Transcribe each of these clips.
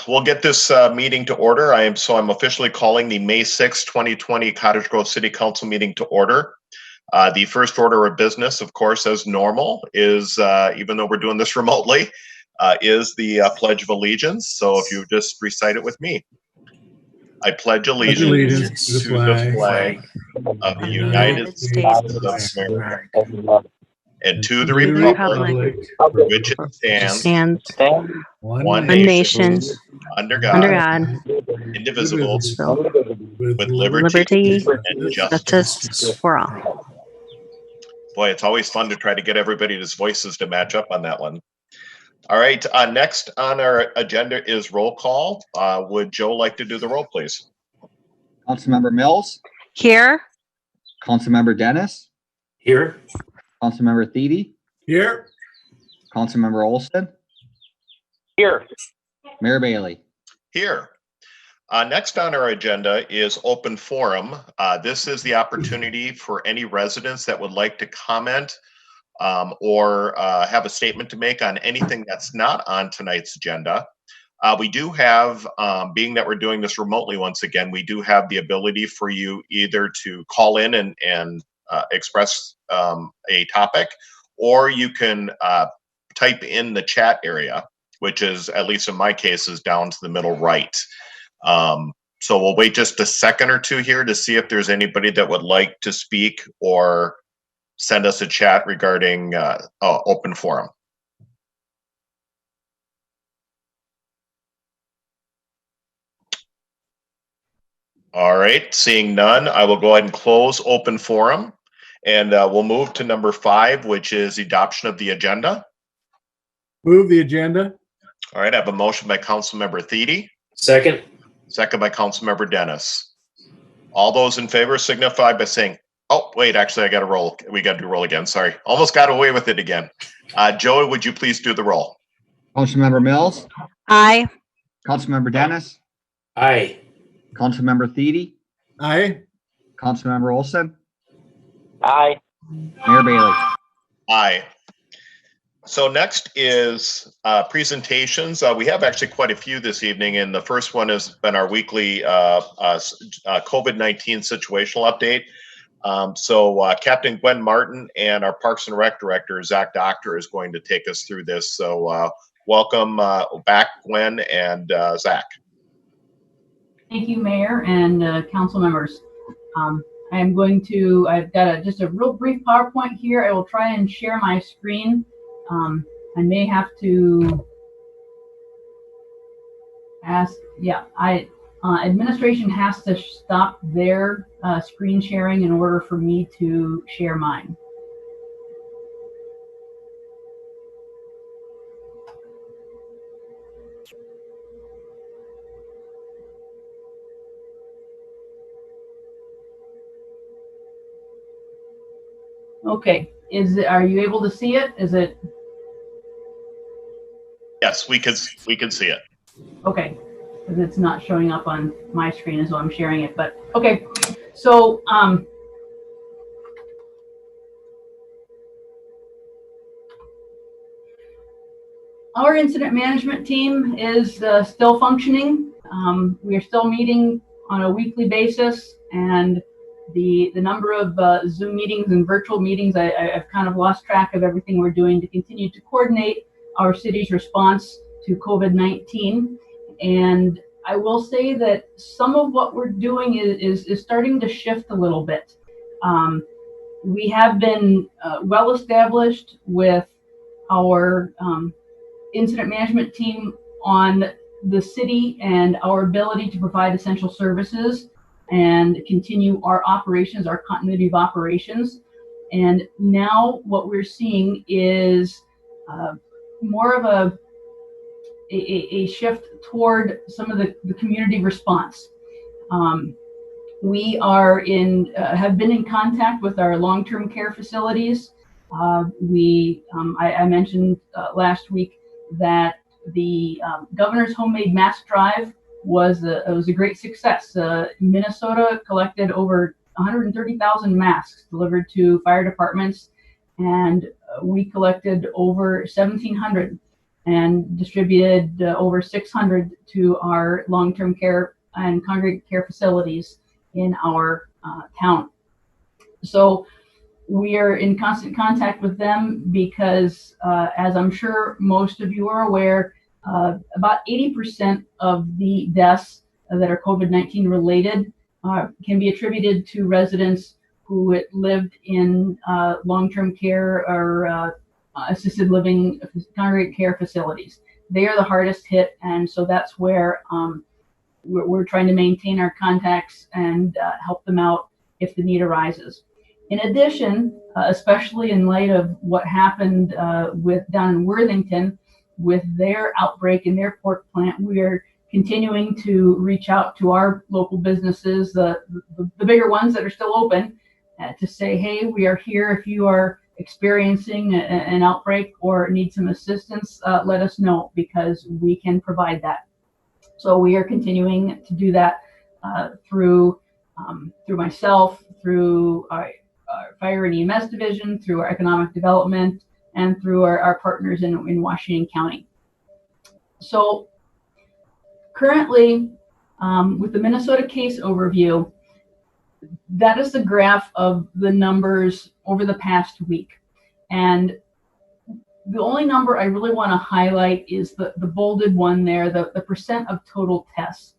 We'll get this meeting to order. I'm officially calling the May 6, 2020 Cottage Grove City Council meeting to order. The first order of business, of course, as normal, is, even though we're doing this remotely, is the Pledge of Allegiance. So if you just recite it with me. I pledge allegiance to the flag of the United States of America and to the republic for which it stands, one nation, under God, indivisible, with liberty and justice for all. Boy, it's always fun to try to get everybody's voices to match up on that one. All right, next on our agenda is roll call. Would Joe like to do the roll, please? Councilmember Mills? Here. Councilmember Dennis? Here. Councilmember Thiede? Here. Councilmember Olson? Here. Mayor Bailey? Here. Next on our agenda is open forum. This is the opportunity for any residents that would like to comment or have a statement to make on anything that's not on tonight's agenda. We do have, being that we're doing this remotely once again, we do have the ability for you either to call in and express a topic, or you can type in the chat area, which is, at least in my case, is down to the middle right. So we'll wait just a second or two here to see if there's anybody that would like to speak or send us a chat regarding open forum. All right, seeing none, I will go ahead and close open forum, and we'll move to number 5, which is adoption of the agenda. Move the agenda. All right, I have a motion by Councilmember Thiede. Second. Second by Councilmember Dennis. All those in favor signify by saying, oh, wait, actually, I got to roll. We got to do roll again. Sorry. Almost got away with it again. Joey, would you please do the roll? Councilmember Mills? Aye. Councilmember Dennis? Aye. Councilmember Thiede? Aye. Councilmember Olson? Aye. Mayor Bailey? Aye. So next is presentations. We have actually quite a few this evening, and the first one has been our weekly COVID-19 situational update. So Captain Gwen Martin and our Parks and Rec Director, Zach Doctor, is going to take us through this. So welcome back, Gwen and Zach. Thank you, Mayor and council members. I've got just a real brief PowerPoint here. I will try and share my screen. I may have to ask, administration has to stop their screen sharing in order for me to share mine. Okay, are you able to see it? Is it? Yes, we can see it. Okay, because it's not showing up on my screen as well. I'm sharing it, but okay. So our incident management team is still functioning. We are still meeting on a weekly basis, and the number of Zoom meetings and virtual meetings, I've kind of lost track of everything we're doing to continue to coordinate our city's response to COVID-19. And I will say that some of what we're doing is starting to shift a little bit. We have been well established with our incident management team on the city and our ability to provide essential services and continue our operations, our continuity of operations. And now what we're seeing is more of a shift toward some of the community response. We are have been in contact with our long-term care facilities. I mentioned last week that the governor's homemade mask drive was a great success. Minnesota collected over 130,000 masks delivered to fire departments, and we collected over 1,700 and distributed over 600 to our long-term care and congregate care facilities in our town. So we are in constant contact with them because, as I'm sure most of you are aware, about 80% of the deaths that are COVID-19 related can be attributed to residents who lived in long-term care or assisted living congregate care facilities. They are the hardest hit, and so that's where we're trying to maintain our contacts and help them out if the need arises. In addition, especially in light of what happened down in Worthington with their outbreak in their pork plant, we are continuing to reach out to our local businesses, the bigger ones that are still open, to say, hey, we are here. If you are experiencing an outbreak or need some assistance, let us know, because we can provide that. So we are continuing to do that through myself, through our Fire and EMS division, through our economic development, and through our partners in Washington County. So currently, with the Minnesota case overview, that is the graph of the numbers over the past week. And the only number I really want to highlight is the bolded one there, the percent of total tests.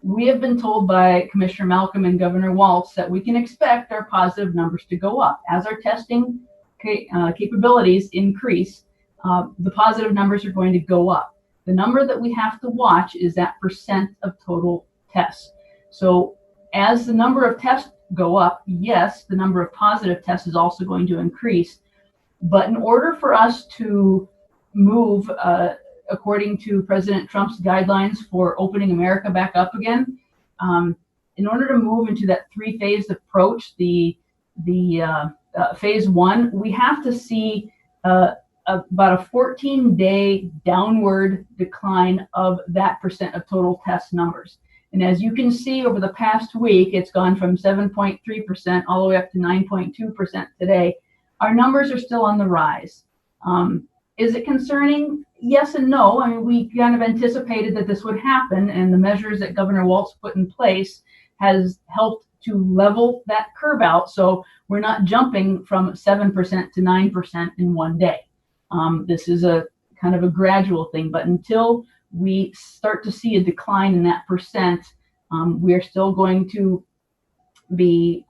We have been told by Commissioner Malcolm and Governor Walz that we can expect our positive numbers to go up. As our testing capabilities increase, the positive numbers are going to go up. The number that we have to watch is that percent of total tests. So as the number of tests go up, yes, the number of positive tests is also going to increase. But in order for us to move according to President Trump's guidelines for opening America back up again, in order to move into that three-phase approach, the phase one, we have to see about a 14-day downward decline of that percent of total test numbers. And as you can see, over the past week, it's gone from 7.3% all the way up to 9.2% today. Our numbers are still on the rise. Is it concerning? Yes and no. I mean, we kind of anticipated that this would happen, and the measures that Governor Walz put in place has helped to level that curve out. So we're not jumping from 7% to 9% in one day. This is a kind of a gradual thing, but until we start to see a decline in that percent, we are still going to be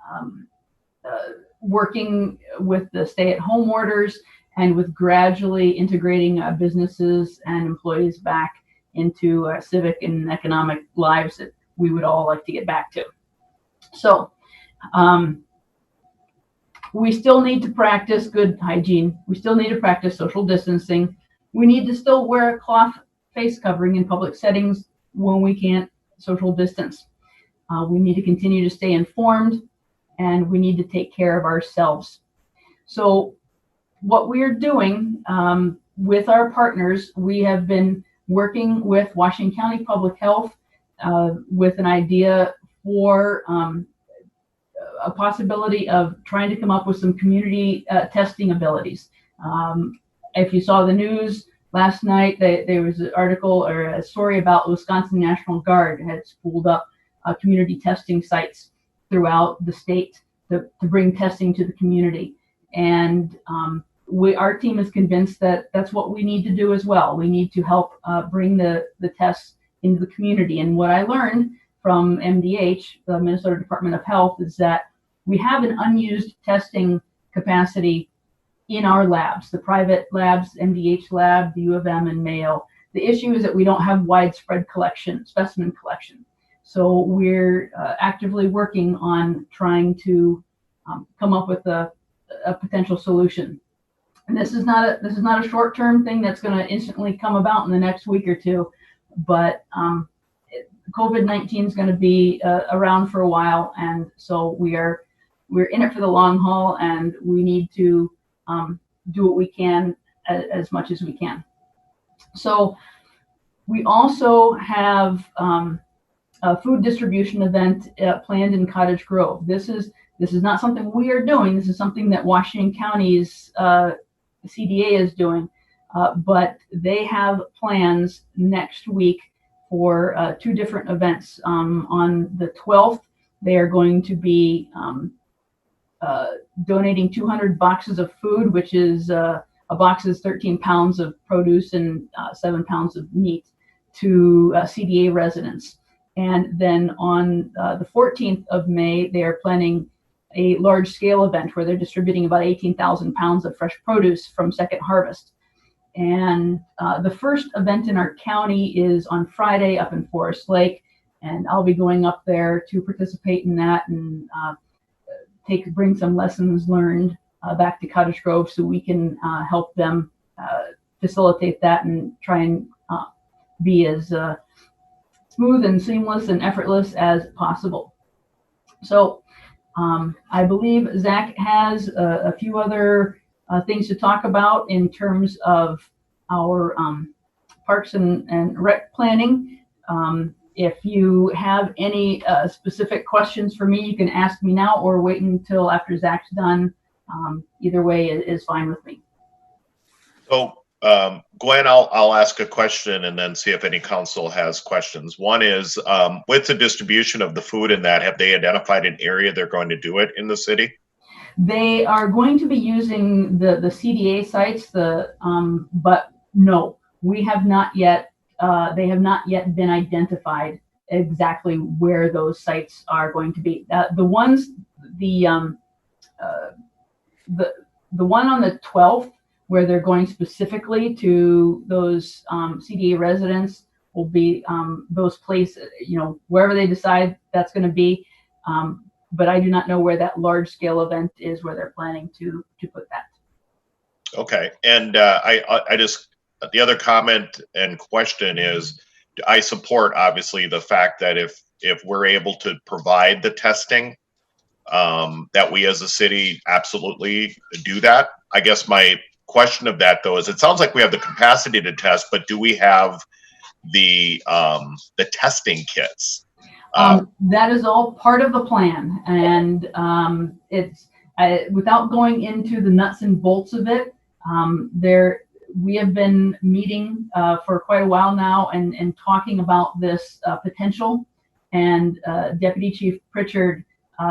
working with the stay-at-home orders and with gradually integrating businesses and employees back into our civic and economic lives that we would all like to get back to. So we still need to practice good hygiene. We still need to practice social distancing. We need to still wear a cloth face covering in public settings when we can't social distance. We need to continue to stay informed, and we need to take care of ourselves. So what we're doing with our partners, we have been working with Washington County Public Health with an idea for a possibility of trying to come up with some community testing abilities. If you saw the news last night, there was an article or a story about the Wisconsin National Guard had spooled up community testing sites throughout the state to bring testing to the community. And our team is convinced that that's what we need to do as well. We need to help bring the tests into the community. And what I learned from MDH, the Minnesota Department of Health, is that we have an unused testing capacity in our labs, the private labs, MDH lab, the U of M, and Mayo. The issue is that we don't have widespread specimen collection. So we're actively working on trying to come up with a potential solution. And this is not a short-term thing that's going to instantly come about in the next week or two, but COVID-19 is going to be around for a while, and so we're in it for the long haul, and we need to do what we can as much as we can. So we also have a food distribution event planned in Cottage Grove. This is not something we are doing. This is something that Washington County's CDA is doing. but they have plans next week for 2 different events. On the 12th, they are going to be donating 200 boxes of food, which is a box is 13 pounds of produce and 7 pounds of meat to CDA residents. And then on the 14th of May, they are planning a large-scale event where they're distributing about 18,000 pounds of fresh produce from Second Harvest. And the first event in our county is on Friday up in Forest Lake, and I'll be going up there to participate in that and bring some lessons learned back to Cottage Grove so we can help them facilitate that and try and be as smooth and seamless and effortless as possible. So I believe Zach has a few other things to talk about in terms of our parks and rec planning. If you have any specific questions for me, you can ask me now or wait until after Zach's done. Either way is fine with me. So, Gwen, I'll ask a question and then see if any council has questions. One is, with the distribution of the food in that, have they identified an area they're going to do it in the city? They are going to be using the CDA sites, but no, we have not yet. They have not yet been identified exactly where those sites are going to be. The one on the 12th, where they're going specifically to those CDA residents, will be those places, wherever they decide that's going to be. But I do not know where that large scale event is, where they're planning to put that. Okay, and I just, the other comment and question is, I support obviously the fact that if we're able to provide the testing, that we as a city absolutely do that. I guess my question of that though is, it sounds like we have the capacity to test, but do we have the testing kits? That is all part of the plan, and it's without going into the nuts and bolts of it. We have been meeting for quite a while now and talking about this potential, and Deputy Chief Pritchard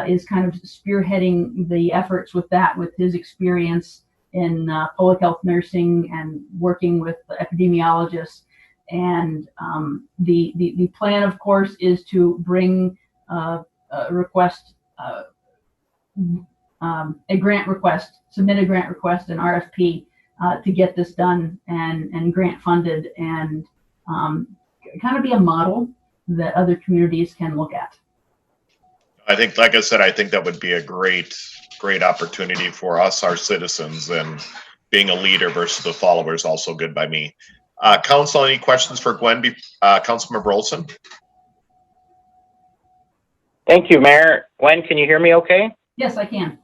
is kind of spearheading the efforts with that, with his experience in public health nursing and working with epidemiologists. And the plan, of course, is to bring a request, a grant request, submit a grant request, an RFP to get this done and grant funded, and kind of be a model that other communities can look at. I think, like I said, I think that would be a great opportunity for us, our citizens, and being a leader versus the follower is also good by me. Council, any questions for Gwen? Councilmember Olson? Thank you, Mayor. Gwen, can you hear me okay? Yes, I can.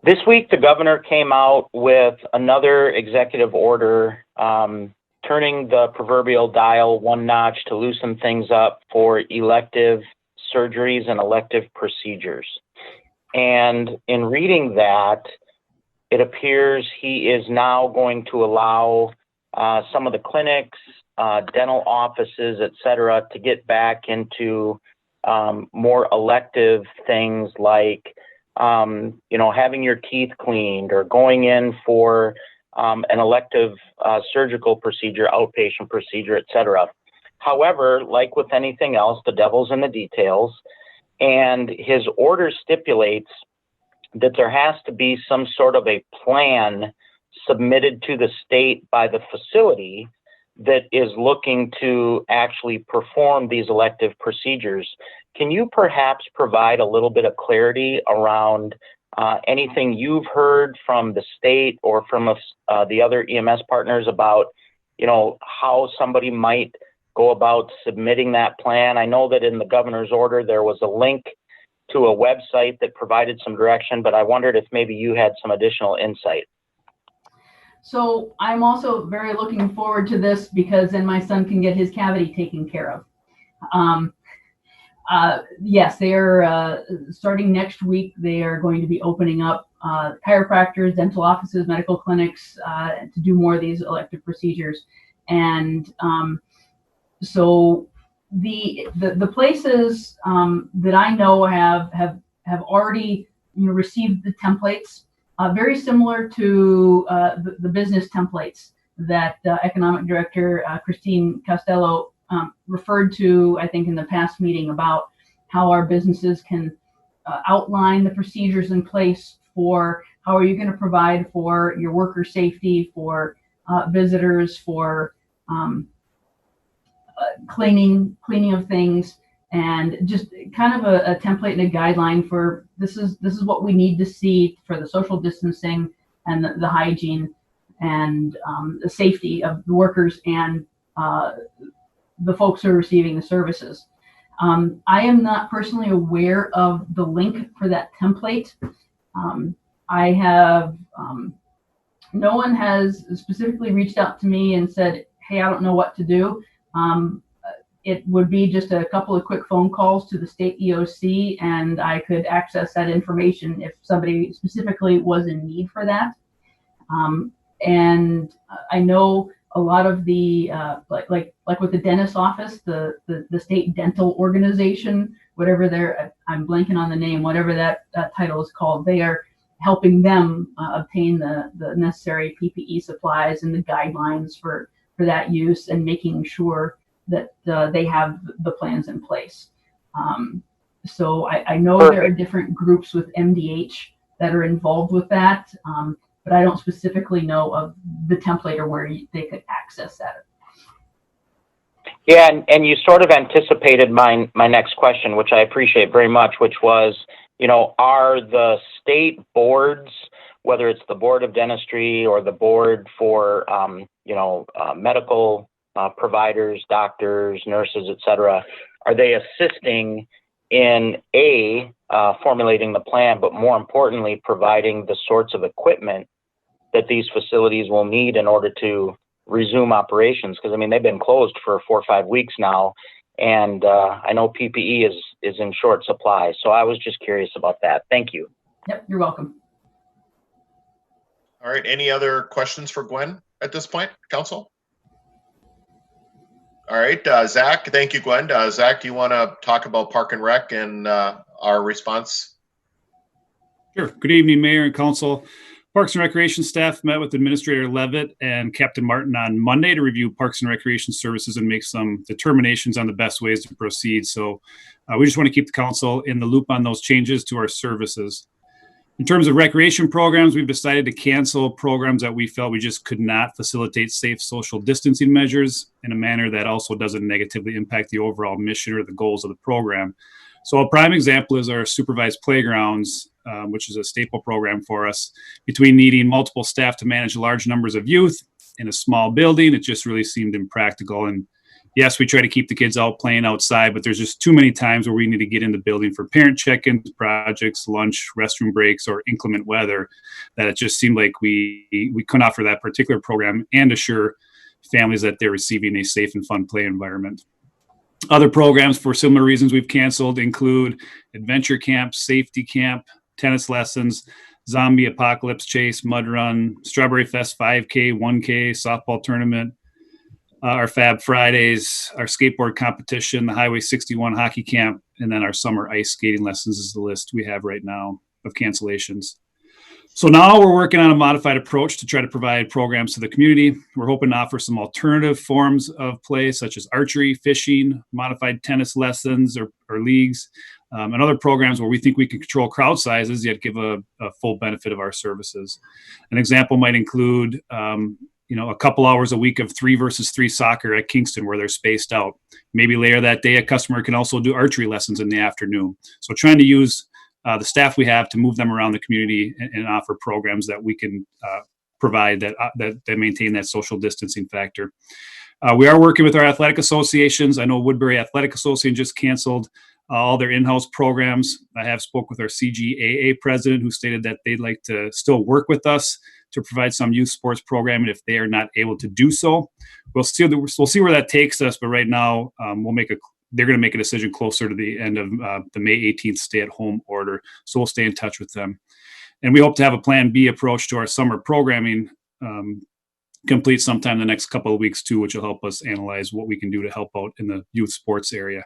This week, the governor came out with another executive order turning the proverbial dial one notch to loosen things up for elective surgeries and elective procedures. And in reading that, it appears he is now going to allow some of the clinics, dental offices, et cetera, to get back into more elective things like, having your teeth cleaned or going in for an elective surgical procedure, outpatient procedure, et cetera. However, like with anything else, the devil's in the details, and his order stipulates that there has to be some sort of a plan submitted to the state by the facility that is looking to actually perform these elective procedures. Can you perhaps provide a little bit of clarity around anything you've heard from the state or from the other EMS partners about, how somebody might go about submitting that plan? I know that in the governor's order, there was a link to a website that provided some direction, but I wondered if maybe you had some additional insight. So I'm also very looking forward to this, because then my son can get his cavity taken care of. Yes, they are starting next week. They are going to be opening up chiropractors, dental offices, medical clinics to do more of these elective procedures. And so the places that I know have already received the templates, very similar to the business templates that Economic Director Christine Costello referred to, I think, in the past meeting about how our businesses can outline the procedures in place for how are you going to provide for your worker safety, for visitors, for cleaning of things, and just kind of a template and a guideline for this is what we need to see for the social distancing and the hygiene and the safety of the workers and the folks who are receiving the services. I am not personally aware of the link for that template. I have no one has specifically reached out to me and said, hey, I don't know what to do. It would be just a couple of quick phone calls to the state EOC, and I could access that information if somebody specifically was in need for that. And I know a lot of the like with the dentist office, the state dental organization, whatever I'm blanking on the name, whatever that title is called, they are helping them obtain the necessary PPE supplies and the guidelines for that use, and making sure that they have the plans in place. So I know Perfect. There are different groups with MDH that are involved with that, but I don't specifically know of the template or where they could access that. Yeah, and you sort of anticipated my next question, which I appreciate very much, which was, are the state boards, whether it's the Board of Dentistry or the board for, medical providers, doctors, nurses, et cetera, are they assisting in formulating the plan, but more importantly, providing the sorts of equipment that these facilities will need in order to resume operations? Because, they've been closed for 4 or 5 weeks now, and I know PPE is in short supply. So I was just curious about that. Thank you. Yep, you're welcome. All right, any other questions for Gwen at this point, Council? All right, Zach, thank you, Gwen. Zach, do you want to talk about Park and Rec and our response? Sure. Good evening, Mayor and Council. Parks and Recreation staff met with Administrator Levitt and Captain Martin on Monday to review Parks and Recreation services and make some determinations on the best ways to proceed. So we just want to keep the council in the loop on those changes to our services. In terms of recreation programs, we've decided to cancel programs that we felt we just could not facilitate safe social distancing measures in a manner that also doesn't negatively impact the overall mission or the goals of the program. So a prime example is our supervised playgrounds, which is a staple program for us. Between needing multiple staff to manage large numbers of youth in a small building, it just really seemed impractical. And yes, we try to keep the kids out playing outside, but there's just too many times where we need to get in the building for parent check-ins, projects, lunch, restroom breaks, or inclement weather, that it just seemed like we couldn't offer that particular program and assure families that they're receiving a safe and fun play environment. Other programs for similar reasons we've canceled include adventure camp, safety camp, tennis lessons, zombie apocalypse chase, mud run, Strawberry Fest 5K, 1K, softball tournament, our Fab Fridays, our skateboard competition, the Highway 61 hockey camp, and then our summer ice skating lessons is the list we have right now of cancellations. So now we're working on a modified approach to try to provide programs to the community. We're hoping to offer some alternative forms of play, such as archery, fishing, modified tennis lessons or leagues, and other programs where we think we can control crowd sizes, yet give a full benefit of our services. An example might include, a couple hours a week of 3-versus-3 soccer at Kingston where they're spaced out. Maybe later that day, a customer can also do archery lessons in the afternoon. So trying to use the staff we have to move them around the community and offer programs that we can provide that maintain that social distancing factor. We are working with our athletic associations. I know Woodbury Athletic Association just canceled all their in-house programs. I have spoke with our CGAA president, who stated that they'd like to still work with us to provide some youth sports programming if they are not able to do so. We'll see where that takes us, but right now we'll make they're going to make a decision closer to the end of the May 18th stay-at-home order. So we'll stay in touch with them. And we hope to have a Plan B approach to our summer programming complete sometime in the next couple of weeks too, which will help us analyze what we can do to help out in the youth sports area.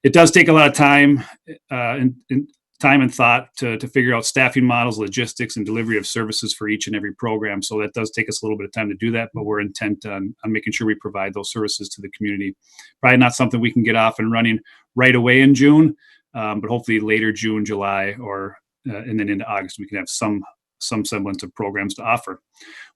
It does take a lot of time and thought to figure out staffing models, logistics, and delivery of services for each and every program. So that does take us a little bit of time to do that, but we're intent on making sure we provide those services to the community. Probably not something we can get off and running right away in June, but hopefully later June, July, or and then into August, we can have some semblance of programs to offer.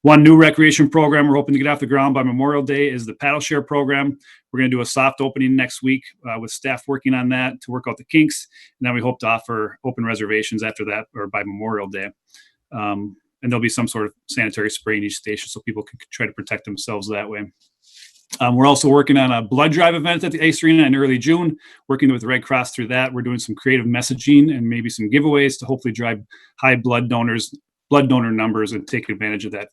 One new recreation program we're hoping to get off the ground by Memorial Day is the paddle share program. We're going to do a soft opening next week with staff working on that to work out the kinks. And then we hope to offer open reservations after that or by Memorial Day. And there'll be some sort of sanitary spray in each station so people can try to protect themselves that way. We're also working on a blood drive event at the Ice Arena in early June, working with the Red Cross through that. We're doing some creative messaging and maybe some giveaways to hopefully drive high blood donor numbers and take advantage of that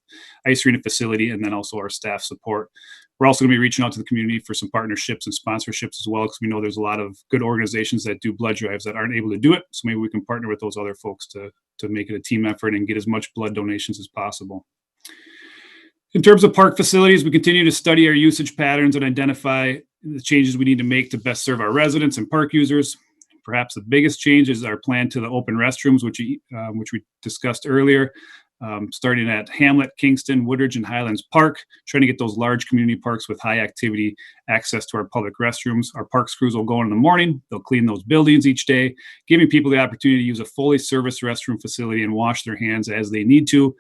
Ice Arena facility, and then also our staff support. We're also going to be reaching out to the community for some partnerships and sponsorships as well, because we know there's a lot of good organizations that do blood drives that aren't able to do it. So maybe we can partner with those other folks to make it a team effort and get as much blood donations as possible. In terms of park facilities, we continue to study our usage patterns and identify the changes we need to make to best serve our residents and park users. Perhaps the biggest change is our plan to the open restrooms, which we discussed earlier, starting at Hamlet, Kingston, Woodridge, and Highlands Park, trying to get those large community parks with high activity access to our public restrooms. Our parks crews will go in the morning. They'll clean those buildings each day, giving people the opportunity to use a fully serviced restroom facility and wash their hands as they need to.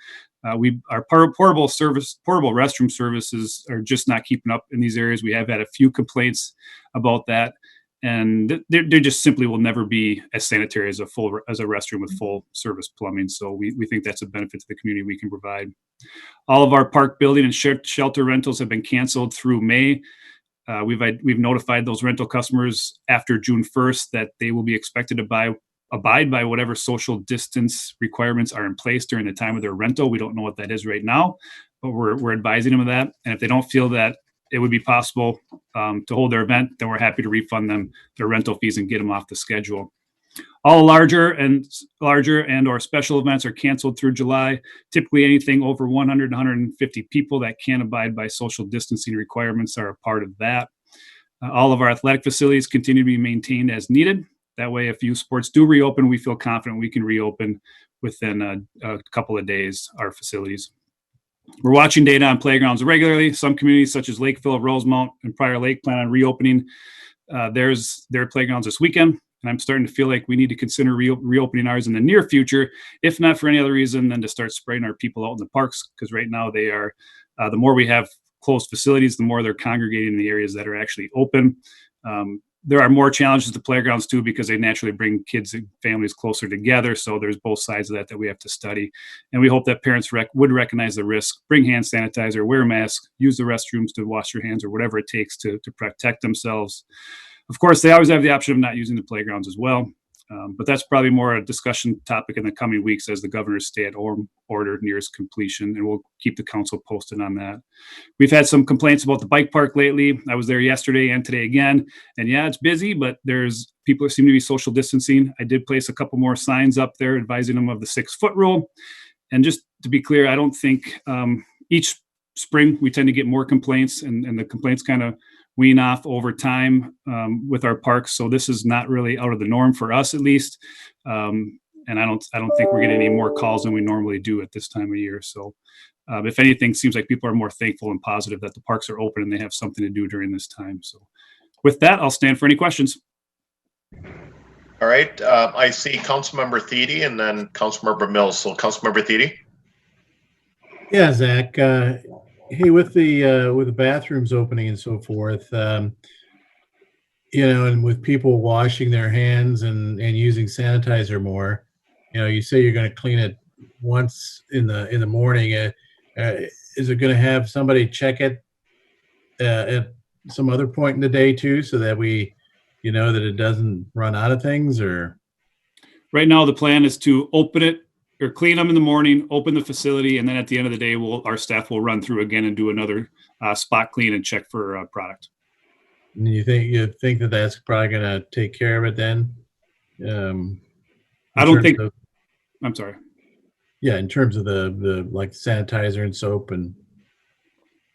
Our portable restroom services are just not keeping up in these areas. We have had a few complaints about that, and they just simply will never be as sanitary as a restroom with full service plumbing. So we think that's a benefit to the community we can provide. All of our park building and shelter rentals have been canceled through May. We've notified those rental customers after June 1st that they will be expected to abide by whatever social distance requirements are in place during the time of their rental. We don't know what that is right now, but we're advising them of that. And if they don't feel that it would be possible to hold their event, then we're happy to refund them their rental fees and get them off the schedule. All larger and or special events are canceled through July. Typically anything over 100 to 150 people that can't abide by social distancing requirements are a part of that. All of our athletic facilities continue to be maintained as needed. That way, if youth sports do reopen, we feel confident we can reopen within a couple of days, our facilities. We're watching data on playgrounds regularly. Some communities such as Lakeville, Rosemount, and Prior Lake plan on reopening their playgrounds this weekend. And I'm starting to feel like we need to consider reopening ours in the near future, if not for any other reason than to start spraying our people out in the parks, because right now they are, the more we have closed facilities, the more they're congregating in the areas that are actually open. There are more challenges to playgrounds too, because they naturally bring kids and families closer together. So there's both sides of that we have to study. And we hope that parents would recognize the risk, bring hand sanitizer, wear a mask, use the restrooms to wash your hands or whatever it takes to protect themselves. Of course, they always have the option of not using the playgrounds as well. But that's probably more a discussion topic in the coming weeks as the governor's stay-at-home order nears completion, and we'll keep the council posted on that. We've had some complaints about the bike park lately. I was there yesterday and today again, and yeah, it's busy, but people seem to be social distancing. I did place a couple more signs up there advising them of the 6-foot rule. And just to be clear, I don't think each spring we tend to get more complaints, and the complaints kind of wean off over time with our parks. So this is not really out of the norm for us, at least. And I don't think we're getting any more calls than we normally do at this time of year. So if anything, it seems like people are more thankful and positive that the parks are open and they have something to do during this time. So with that, I'll stand for any questions. All right. I see Councilmember Thiede and then Councilmember Mills. So Councilmember Thiede. Yeah, Zach. Hey, with the bathrooms opening and so forth, and with people washing their hands and using sanitizer more, you say you're going to clean it once in the morning. Is it going to have somebody check it at some other point in the day too, so that that it doesn't run out of things? Or right now, the plan is to open it or clean them in the morning, open the facility, and then at the end of the day, our staff will run through again and do another spot clean and check for product. And you think that that's probably going to take care of it then? I don't think. Of, I'm sorry. Yeah, in terms of the like sanitizer and soap and.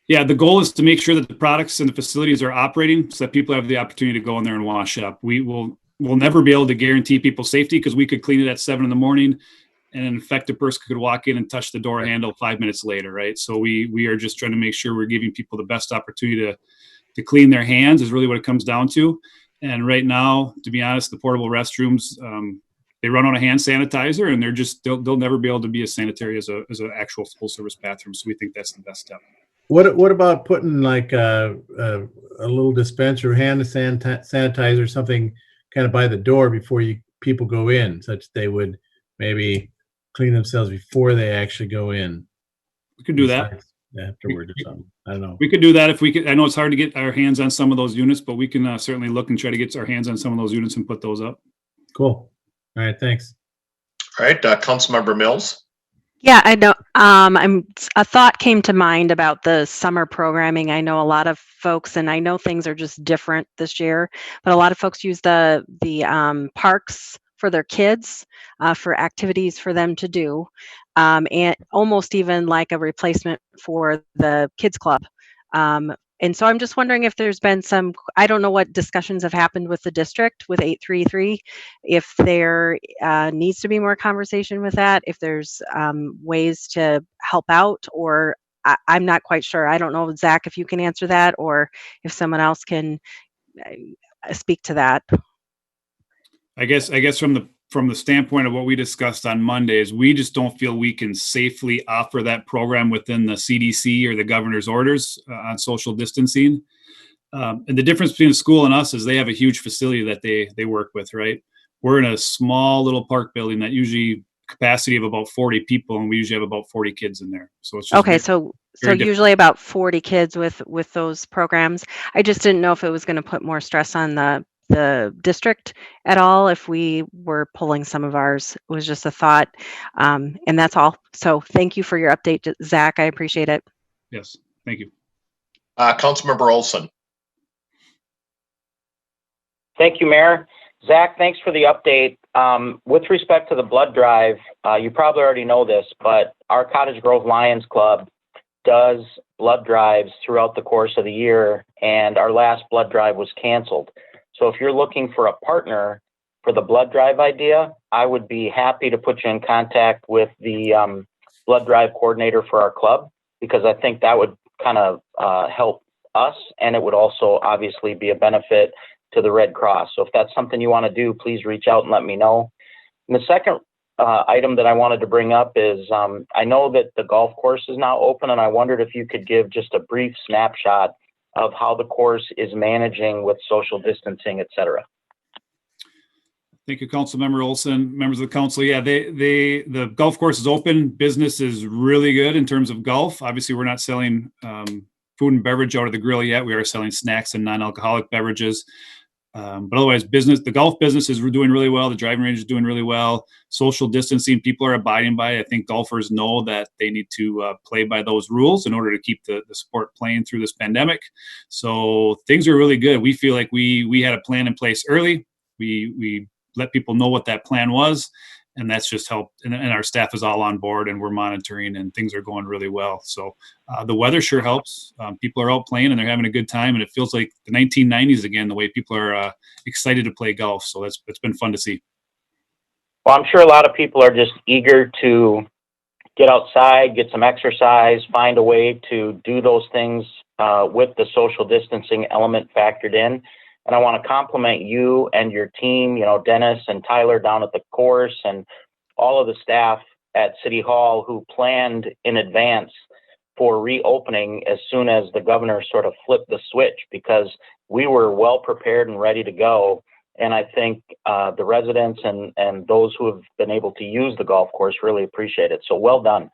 Yeah, the goal is to make sure that the products and the facilities are operating so that people have the opportunity to go in there and wash up. We'll never be able to guarantee people's safety because we could clean it at 7 a.m. and an infected person could walk in and touch the door handle 5 minutes later, right? So we are just trying to make sure we're giving people the best opportunity to clean their hands is really what it comes down to. And right now, to be honest, the portable restrooms, they run on a hand sanitizer and they'll never be able to be as sanitary as an actual full service bathroom. So we think that's the best step. What about putting like a little dispenser, hand sanitizer, something kind of by the door before people go in, such they would maybe clean themselves before they actually go in? We could do that afterward or something. I don't know. We could do that if we could. I know it's hard to get our hands on some of those units, but we can certainly look and try to get our hands on some of those units and put those up. Cool. All right. Thanks. All right, Councilmember Mills. Yeah, I know. A thought came to mind about the summer programming. I know a lot of folks, and I know things are just different this year, but a lot of folks use the parks for their kids, for activities for them to do, and almost even like a replacement for the kids club. And so I'm just wondering if there's been some, I don't know what discussions have happened with the district with 833, if there needs to be more conversation with that, if there's ways to help out, or I'm not quite sure. I don't know, Zach, if you can answer that, or if someone else can speak to that. I guess from the standpoint of what we discussed on Mondays, we just don't feel we can safely offer that program within the CDC or the governor's orders on social distancing. And the difference between the school and us is they have a huge facility that they work with, right? We're in a small little park building that usually capacity of about 40 people, and we usually have about 40 kids in there. So it's just okay. So usually about 40 kids with those programs. I just didn't know if it was going to put more stress on the district at all if we were pulling some of ours. It was just a thought, and that's all. So thank you for your update, Zach. I appreciate it. Yes, thank you. Councilmember Olson. Thank you, Mayor. Zach, thanks for the update. With respect to the blood drive, you probably already know this, but our Cottage Grove Lions Club does blood drives throughout the course of the year, and our last blood drive was canceled. So if you're looking for a partner for the blood drive idea, I would be happy to put you in contact with the blood drive coordinator for our club, because I think that would kind of help us, and it would also obviously be a benefit to the Red Cross. So if that's something you want to do, please reach out and let me know. And the second item that I wanted to bring up is I know that the golf course is now open, and I wondered if you could give just a brief snapshot of how the course is managing with social distancing, et cetera. Thank you, Councilmember Olson, members of the council. Yeah, the golf course is open. Business is really good in terms of golf. Obviously, we're not selling food and beverage out of the grill yet. We are selling snacks and non-alcoholic beverages. But otherwise, the golf business is doing really well. The driving range is doing really well. Social distancing, people are abiding by it. I think golfers know that they need to play by those rules in order to keep the sport playing through this pandemic. So things are really good. We feel like we had a plan in place early. We let people know what that plan was, and that's just helped. And our staff is all on board, and we're monitoring, and things are going really well. So the weather sure helps. People are out playing, and they're having a good time, and it feels like the 1990s again, the way people are excited to play golf. So it's been fun to see. Well, I'm sure a lot of people are just eager to get outside, get some exercise, find a way to do those things with the social distancing element factored in. And I want to compliment you and your team, Dennis and Tyler down at the course, and all of the staff at City Hall who planned in advance for reopening as soon as the governor sort of flipped the switch, because we were well prepared and ready to go. And I think the residents and those who have been able to use the golf course really appreciate it. So well done.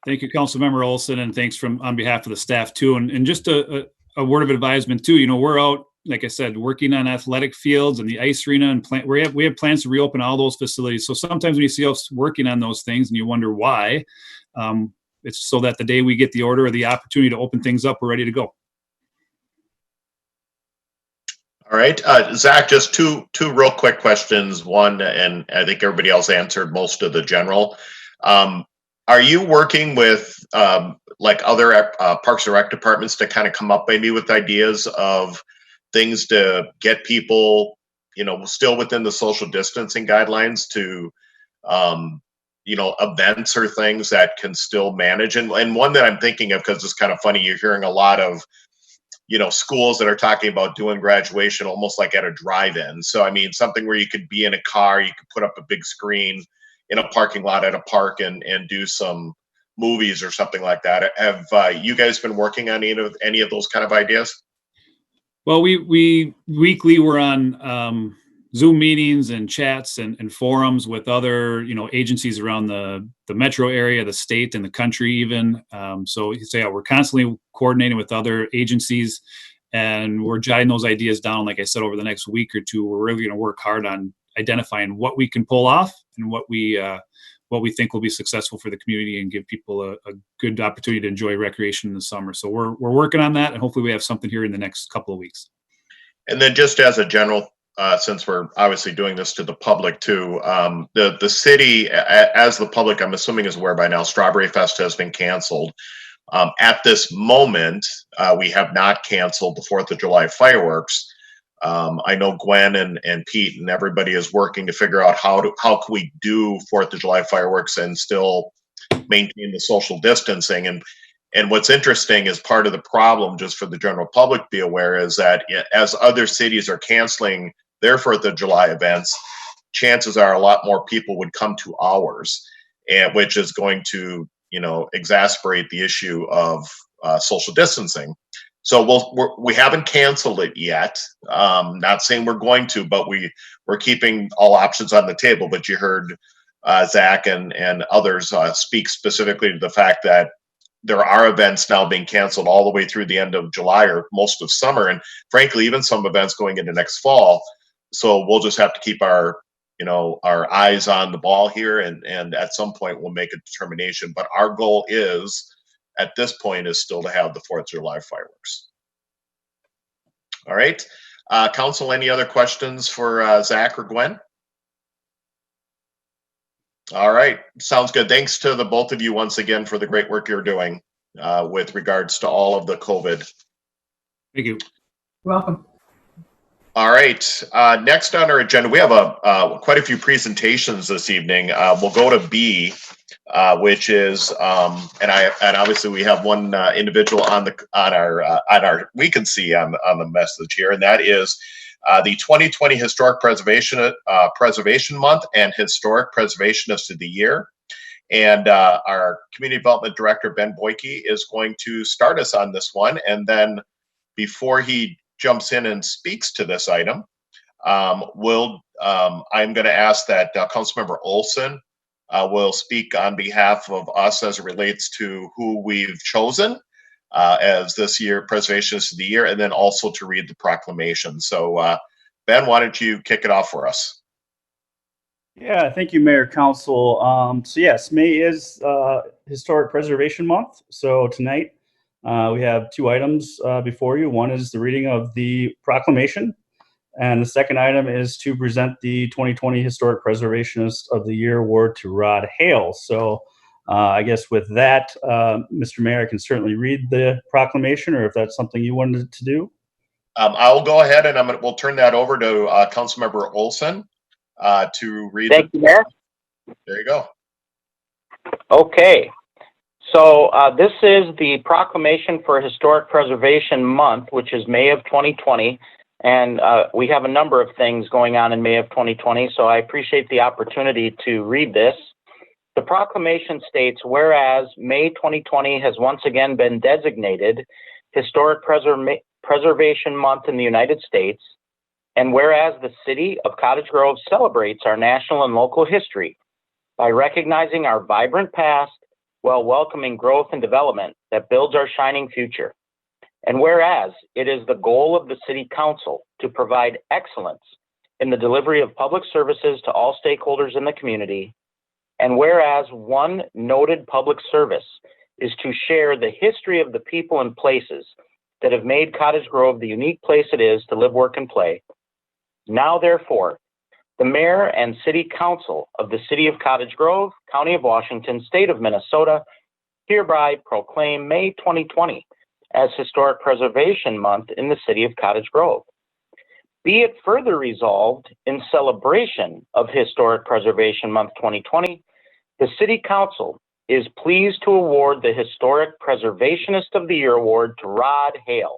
Thank you, Councilmember Olson, and thanks on behalf of the staff too. And just a word of advisement too. We're out, like I said, working on athletic fields and the ice arena, and we have plans to reopen all those facilities. So sometimes when you see us working on those things and you wonder why, it's so that the day we get the order or the opportunity to open things up, we're ready to go. All right, Zach, just two real quick questions. One, and I think everybody else answered most of the general. Are you working with like other Parks and Rec departments to kind of come up maybe with ideas of things to get people, still within the social distancing guidelines to, events or things that can still manage? And one that I'm thinking of, because it's kind of funny, you're hearing a lot of schools that are talking about doing graduation almost like at a drive-in. So, I mean, something where you could be in a car, you could put up a big screen in a parking lot at a park and do some movies or something like that. Have you guys been working on any of those kind of ideas? Well, we weekly we're on Zoom meetings and chats and forums with other, agencies around the metro area, the state, and the country even. So yeah, we're constantly coordinating with other agencies, and we're jotting those ideas down. Like I said, over the next week or two, we're really going to work hard on identifying what we can pull off and what we think will be successful for the community and give people a good opportunity to enjoy recreation in the summer. So we're working on that, and hopefully we have something here in the next couple of weeks. And then just as a general, since we're obviously doing this to the public too, the city, as the public, I'm assuming, is aware by now, Strawberry Fest has been canceled. At this moment, we have not canceled the 4th of July fireworks. I know Gwen and Pete and everybody is working to figure out how can we do 4th of July fireworks and still maintain the social distancing. And what's interesting is part of the problem, just for the general public to be aware, is that as other cities are canceling their 4th of July events, chances are a lot more people would come to ours, and which is going to, exacerbate the issue of social distancing. So we haven't canceled it yet. Not saying we're going to, but we're keeping all options on the table. But you heard Zach and others speak specifically to the fact that there are events now being canceled all the way through the end of July or most of summer, and frankly, even some events going into next fall. So we'll just have to keep our eyes on the ball here, and at some point we'll make a determination. But our goal is, at this point, is still to have the 4th of July fireworks. All right, Council, any other questions for Zach or Gwen? All right, sounds good. Thanks to the both of you once again for the great work you're doing with regards to all of the COVID. Thank you. You're welcome. All right, next on our agenda, we have quite a few presentations this evening. We'll go to B, which is and obviously we have one individual on our we can see on the message here, and that is the 2020 Historic Preservation Month and Historic Preservationist of the Year. And our Community Development Director, Ben Boyke, is going to start us on this one. And then before he jumps in and speaks to this item, I'm going to ask that Councilmember Olson will speak on behalf of us as it relates to who we've chosen as this year Preservationist of the Year, and then also to read the proclamation. So Ben, why don't you kick it off for us? Yeah, thank you, Mayor, Council. So yes, May is Historic Preservation Month. So tonight we have two items before you. One is the reading of the proclamation, and the second item is to present the 2020 Historic Preservationist of the Year award to Rod Hale. So I guess with that, Mr. Mayor, I can certainly read the proclamation, or if that's something you wanted to do. I'll go ahead and we'll turn that over to Councilmember Olson to read. Thank you, Mayor. There you go. Okay. So this is the proclamation for Historic Preservation Month, which is May of 2020. And we have a number of things going on in May of 2020. So I appreciate the opportunity to read this. The proclamation states, whereas May 2020 has once again been designated Historic Preservation Month in the United States, and whereas the city of Cottage Grove celebrates our national and local history by recognizing our vibrant past while welcoming growth and development that builds our shining future. And whereas it is the goal of the City Council to provide excellence in the delivery of public services to all stakeholders in the community, and whereas one noted public service is to share the history of the people and places that have made Cottage Grove the unique place it is to live, work, and play. Now, therefore, the Mayor and City Council of the City of Cottage Grove, County of Washington, State of Minnesota, hereby proclaim May 2020 as Historic Preservation Month in the City of Cottage Grove. Be it further resolved, in celebration of Historic Preservation Month 2020, the City Council is pleased to award the Historic Preservationist of the Year Award to Rod Hale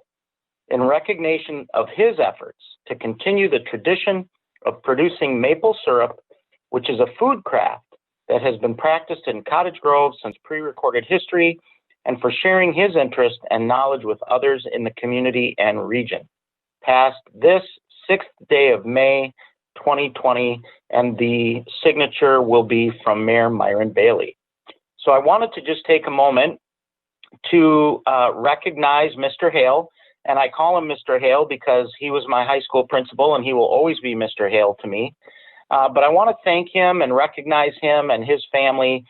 in recognition of his efforts to continue the tradition of producing maple syrup, which is a food craft that has been practiced in Cottage Grove since pre-recorded history, and for sharing his interest and knowledge with others in the community and region. Passed this 6th day of May 2020, and the signature will be from Mayor Myron Bailey. So I wanted to just take a moment to recognize Mr. Hale, and I call him Mr. Hale because he was my high school principal and he will always be Mr. Hale to me. But I want to thank him and recognize him and his family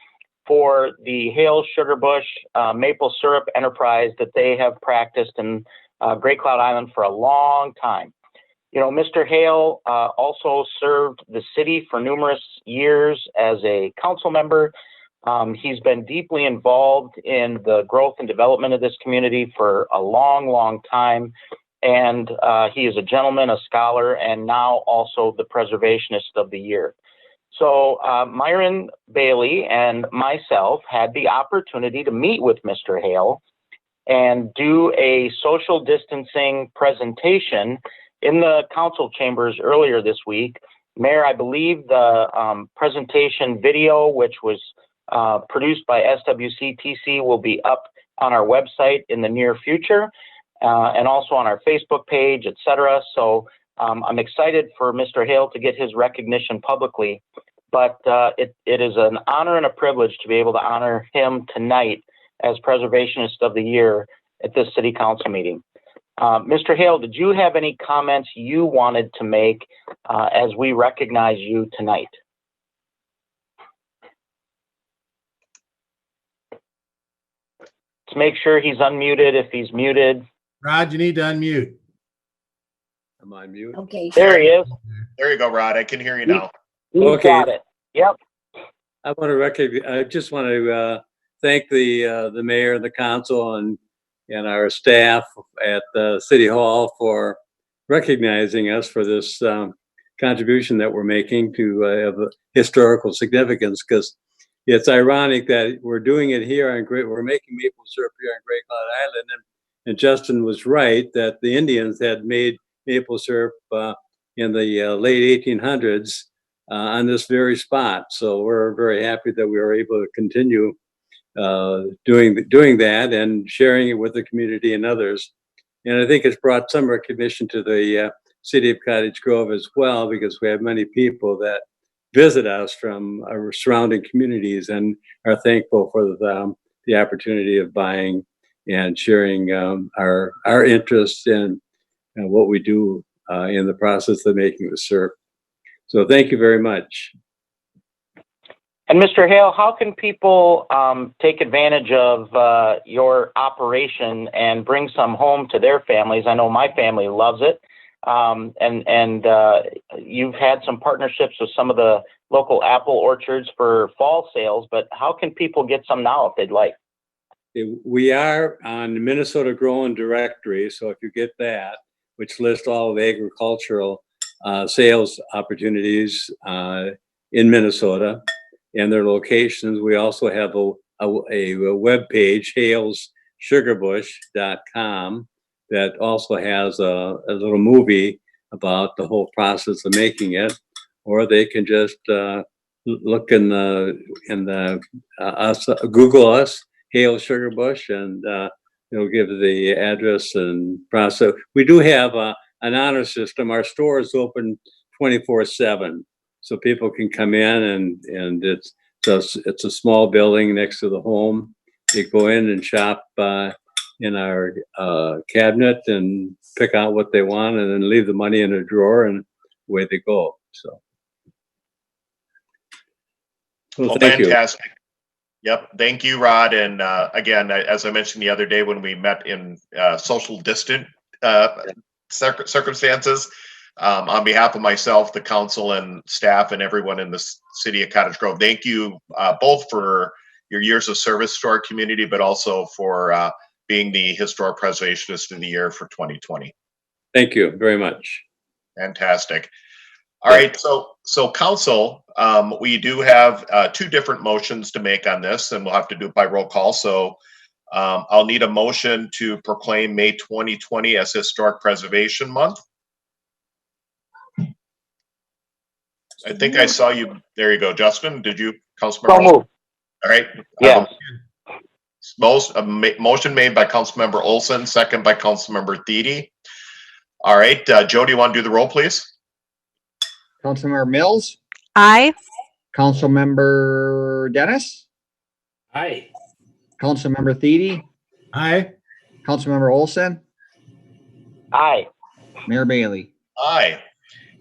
for the Hale Sugar Bush maple syrup enterprise that they have practiced in Great Cloud Island for a long time. You know, Mr. Hale also served the city for numerous years as a council member. He's been deeply involved in the growth and development of this community for a long, long time. And he is a gentleman, a scholar, and now also the Preservationist of the Year. So Myron Bailey and myself had the opportunity to meet with Mr. Hale and do a social distancing presentation in the council chambers earlier this week. Mayor, I believe the presentation video, which was produced by SWCTC, will be up on our website in the near future, and also on our Facebook page, etc. So I'm excited for Mr. Hale to get his recognition publicly, but it is an honor and a privilege to be able to honor him tonight as Preservationist of the Year at this City Council meeting. Mr. Hale, did you have any comments you wanted to make as we recognize you tonight? Let's make sure he's unmuted if he's muted. Rod, you need to unmute. Am I mute? Okay. There he is. There you go, Rod. I can hear you now. He's Okay. got it. Yep. I just want to thank the mayor, the council, and our staff at City Hall for recognizing us for this contribution that we're making to of historical significance. Because it's ironic that we're doing it here on we're making maple syrup here on Great Cloud Island, and Justin was right that the Indians had made maple syrup in the late 1800s on this very spot. So we're very happy that we were able to continue doing that and sharing it with the community and others. And I think it's brought some recognition to the city of Cottage Grove as well, because we have many people that visit us from our surrounding communities and are thankful for the opportunity of buying and sharing our interest in what we do in the process of making the syrup. So thank you very much. And Mr. Hale, how can people take advantage of your operation and bring some home to their families? I know my family loves it. And you've had some partnerships with some of the local apple orchards for fall sales, but how can people get some now if they'd like? We are on the Minnesota Growing Directory, so if you get that, which lists all of the agricultural sales opportunities in Minnesota and their locations. We also have a web page, halessugarbush.com, that also has a little movie about the whole process of making it, or they can just look in Google us, Hale Sugar Bush, and it'll give the address and process. We do have an honor system. Our store is open 24/7, so people can come in and it's a small building next to the home. They go in and shop in our cabinet and pick out what they want, and then leave the money in a drawer, and away they go. So, well, thank Fantastic. Yep. Thank you, Rod. And again, as I mentioned the other day when we met in social distant circumstances, on behalf of myself, the council and staff and everyone in the city of Cottage Grove, thank you both for your years of service to our community, but also for being the Historic Preservationist of the Year for 2020. Thank you very much. Fantastic. All right, so council, we do have two different motions to make on this, and we'll have to do it by roll call. So I'll need a motion to proclaim May 2020 as Historic Preservation Month. I think I saw you. There you go, Justin. Did you, Councilmember? So moved. All right. Yes. Motion made by Councilmember Olson, second by Councilmember Thiede. All right, Joe, do you want to do the roll, please? Councilmember Mills, Aye. Councilmember Dennis, Aye. Councilmember Thiede, Aye. Councilmember Olson, Aye. Mayor Bailey. Aye.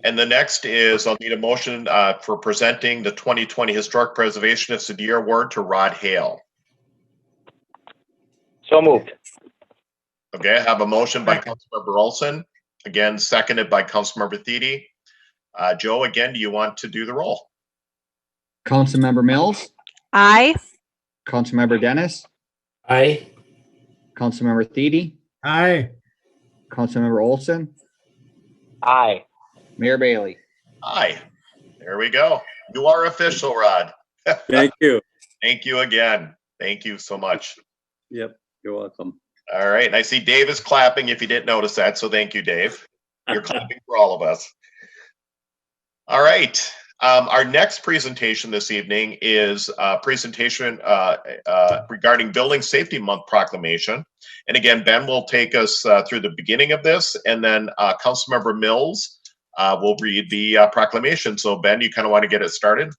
And the next is I'll need a motion for presenting the 2020 Historic Preservationist of the Year Award to Rod Hale. So moved. Okay, I have a motion by Councilmember Olson, again seconded by Councilmember Thiede. Joe, again, do you want to do the roll? Councilmember Mills, Aye. Councilmember Dennis, Aye. Councilmember Thiede, Aye. Councilmember Olson, Aye. Mayor Bailey. Aye. There we go. You are official, Rod. Thank you. Thank you again. Thank you so much. Yep, you're welcome. All right, and I see Dave is clapping if you didn't notice that, so thank you, Dave. You're clapping for all of us. All right, our next presentation this evening is a presentation regarding Building Safety Month Proclamation. And again, Ben will take us through the beginning of this, and then Councilmember Mills will read the proclamation. So Ben, you kind of want to get it started?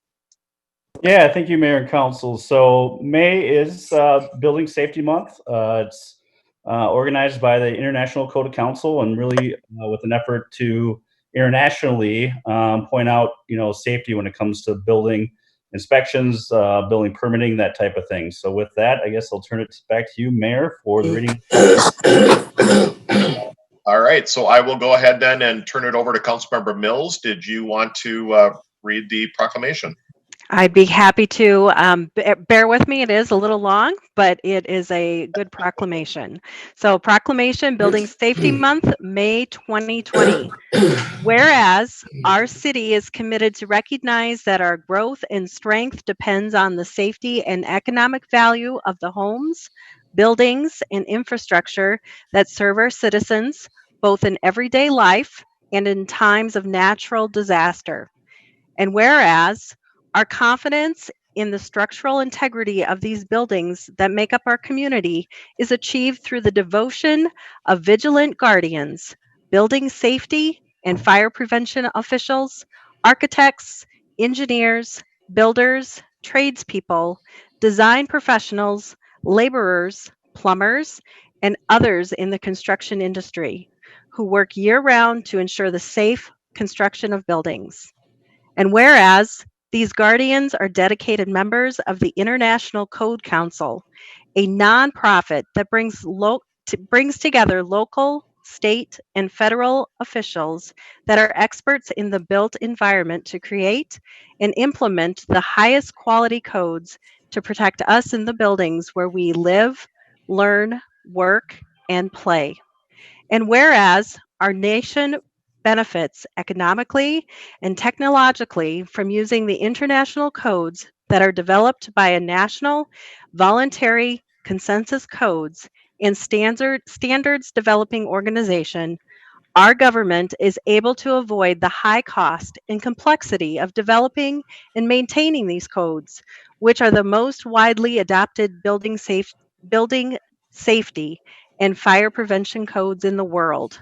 Yeah, thank you, Mayor and Council. So May is Building Safety Month. It's organized by the International Code of Council, and really with an effort to internationally point out, safety when it comes to building inspections, building permitting, that type of thing. So with that, I guess I'll turn it back to you, Mayor, for the reading. All right, so I will go ahead then and turn it over to Councilmember Mills. Did you want to read the proclamation? I'd be happy to. Bear with me, it is a little long, but it is a good proclamation. So proclamation, Building Safety Month, May 2020. Whereas our city is committed to recognize that our growth and strength depends on the safety and economic value of the homes, buildings, and infrastructure that serve our citizens, both in everyday life and in times of natural disaster. And whereas our confidence in the structural integrity of these buildings that make up our community is achieved through the devotion of vigilant guardians, building safety and fire prevention officials, architects, engineers, builders, tradespeople, design professionals, laborers, plumbers, and others in the construction industry who work year-round to ensure the safe construction of buildings. And whereas these guardians are dedicated members of the International Code Council, a nonprofit that brings together local, state, and federal officials that are experts in the built environment to create and implement the highest quality codes to protect us in the buildings where we live, learn, work, and play. And whereas our nation benefits economically and technologically from using the international codes that are developed by a national, voluntary consensus codes and standards developing organization, our government is able to avoid the high cost and complexity of developing and maintaining these codes, which are the most widely adopted building safety and fire prevention codes in the world.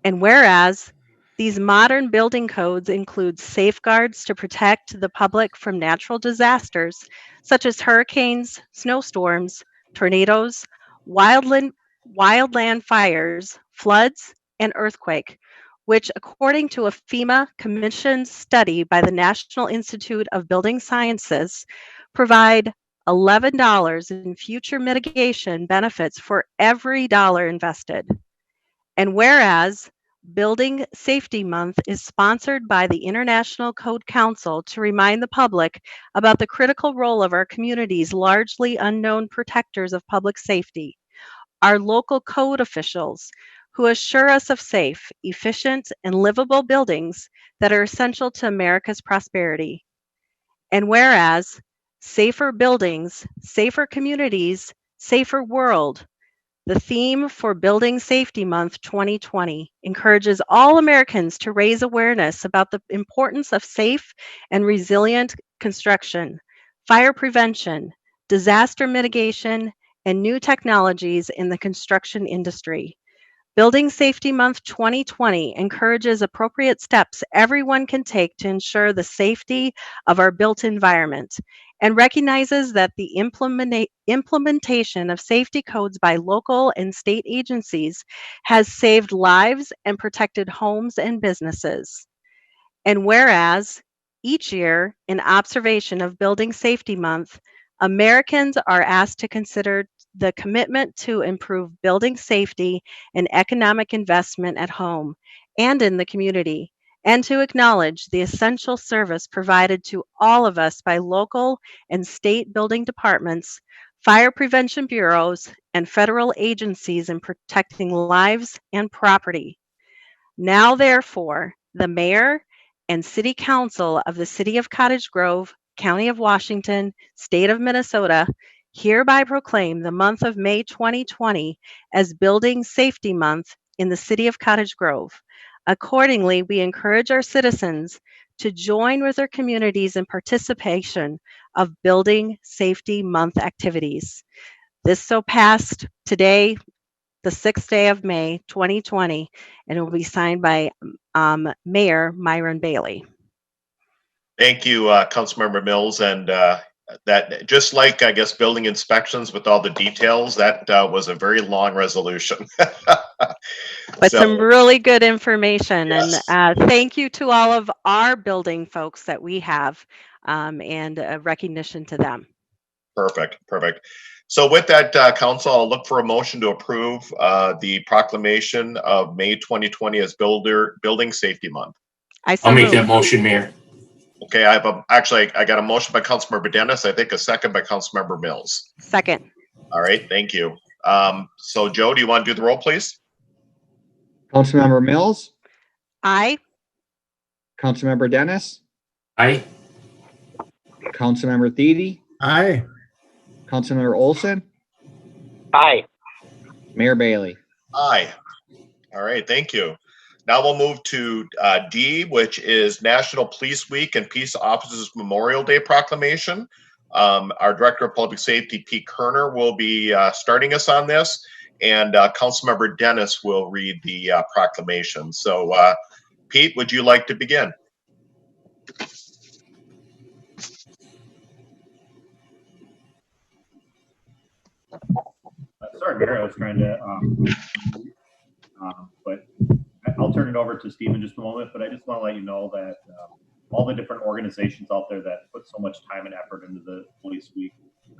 And whereas these modern building codes include safeguards to protect the public from natural disasters such as hurricanes, snowstorms, tornadoes, wildland fires, floods, and earthquake, which according to a FEMA commissioned study by the National Institute of Building Sciences, provide $11 in future mitigation benefits for every dollar invested. And whereas Building Safety Month is sponsored by the International Code Council to remind the public about the critical role of our community's largely unknown protectors of public safety, our local code officials who assure us of safe, efficient, and livable buildings that are essential to America's prosperity. And whereas safer buildings, safer communities, safer world, the theme for Building Safety Month 2020 encourages all Americans to raise awareness about the importance of safe and resilient construction, fire prevention, disaster mitigation, and new technologies in the construction industry. Building Safety Month 2020 encourages appropriate steps everyone can take to ensure the safety of our built environment and recognizes that the implementation of safety codes by local and state agencies has saved lives and protected homes and businesses. And whereas each year, in observation of Building Safety Month, Americans are asked to consider the commitment to improve building safety and economic investment at home and in the community, and to acknowledge the essential service provided to all of us by local and state building departments, fire prevention bureaus, and federal agencies in protecting lives and property. Now, therefore, the Mayor and City Council of the City of Cottage Grove, County of Washington, State of Minnesota, hereby proclaim the month of May 2020 as Building Safety Month in the City of Cottage Grove. Accordingly, we encourage our citizens to join with their communities in participation of Building Safety Month activities. This so passed today, the 6th day of May 2020, and it will be signed by Mayor Myron Bailey. Thank you, Councilmember Mills. And that, just like, I guess, building inspections with all the details, that was a very long resolution. But some really good information. Yes. And thank you to all of our building folks that we have, and recognition to them. Perfect. So with that, Council, I'll look for a motion to approve the proclamation of May 2020 as Building Safety Month. I'll make that motion, Mayor. Okay, I got a motion by Councilmember Dennis. I think a second by Councilmember Mills. Second. All right, thank you. So Joe, do you want to do the roll, please? Councilmember Mills, Aye. Councilmember Dennis, Aye. Councilmember Thiede, Aye. Councilmember Olson, Aye. Mayor Bailey. Aye. All right, thank you. Now we'll move to D, which is National Police Week and Peace Officers Memorial Day Proclamation. Our Director of Public Safety, Pete Kerner, will be starting us on this, and Councilmember Dennis will read the proclamation. So, Pete, would you like to begin? Sorry, Mayor, I was trying to, but I'll turn it over to Steve in just a moment. But I just want to let you know that all the different organizations out there that put so much time and effort into the Police Week,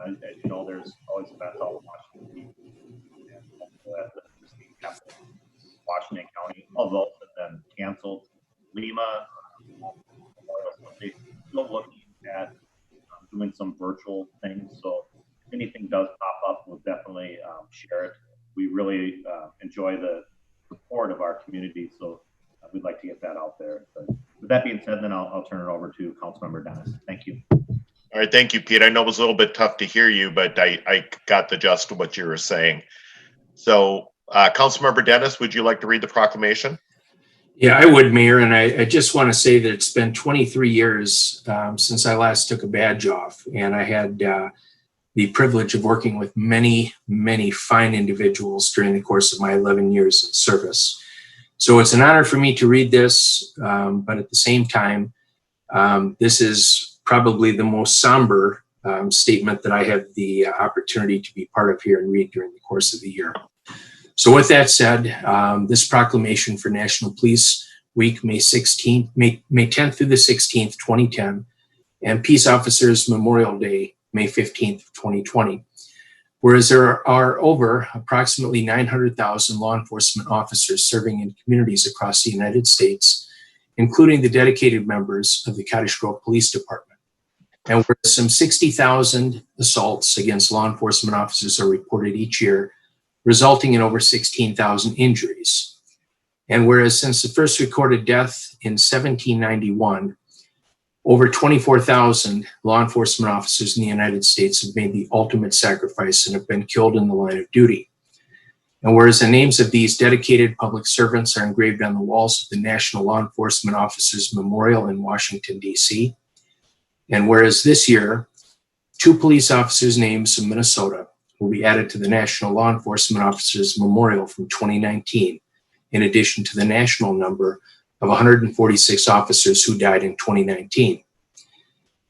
as you know, there's always events out in Washington, and at the state capital, Washington County, all those have been canceled. Lima, still looking at doing some virtual things. So if anything does pop up, we'll definitely share it. We really enjoy the support of our community, so we'd like to get that out there. But with that being said, then I'll turn it over to Councilmember Dennis. Thank you. All right, thank you, Pete. I know it was a little bit tough to hear you, but I got the gist of what you were saying. So, Councilmember Dennis, would you like to read the proclamation? Yeah, I would, Mayor. And I just want to say that it's been 23 years since I last took a badge off. And I had the privilege of working with many, many fine individuals during the course of my 11 years of service. So it's an honor for me to read this, but at the same time, this is probably the most somber statement that I have the opportunity to be part of here and read during the course of the year. So with that said, this proclamation for National Police Week, May 10th through the 16th, 2010, and Peace Officers Memorial Day, May 15th, 2020. Whereas there are over approximately 900,000 law enforcement officers serving in communities across the United States, including the dedicated members of the Cottage Grove Police Department. And whereas some 60,000 assaults against law enforcement officers are reported each year, resulting in over 16,000 injuries. And whereas since the first recorded death in 1791, over 24,000 law enforcement officers in the United States have made the ultimate sacrifice and have been killed in the line of duty. And whereas the names of these dedicated public servants are engraved on the walls of the National Law Enforcement Officers Memorial in Washington, D.C., and whereas this year, 2 police officers' names from Minnesota will be added to the National Law Enforcement Officers Memorial from 2019, in addition to the national number of 146 officers who died in 2019.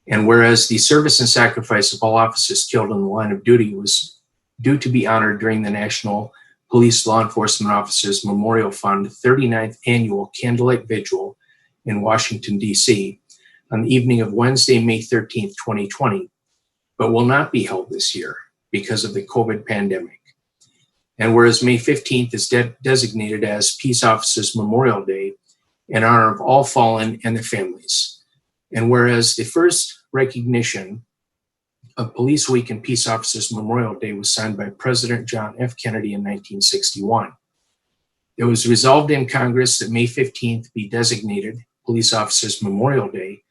And whereas the service and sacrifice of all officers killed in the line of duty was due to be honored during the National Police Law Enforcement Officers Memorial Fund 39th Annual Candlelight Vigil in Washington, D.C. on the evening of Wednesday, May 13th, 2020, but will not be held this year because of the COVID pandemic. And whereas May 15th is designated as Peace Officers Memorial Day in honor of all fallen and their families. And whereas the first recognition of Police Week and Peace Officers Memorial Day was signed by President John F. Kennedy in 1961. It was resolved in Congress that May 15th be designated Police Officers Memorial Day,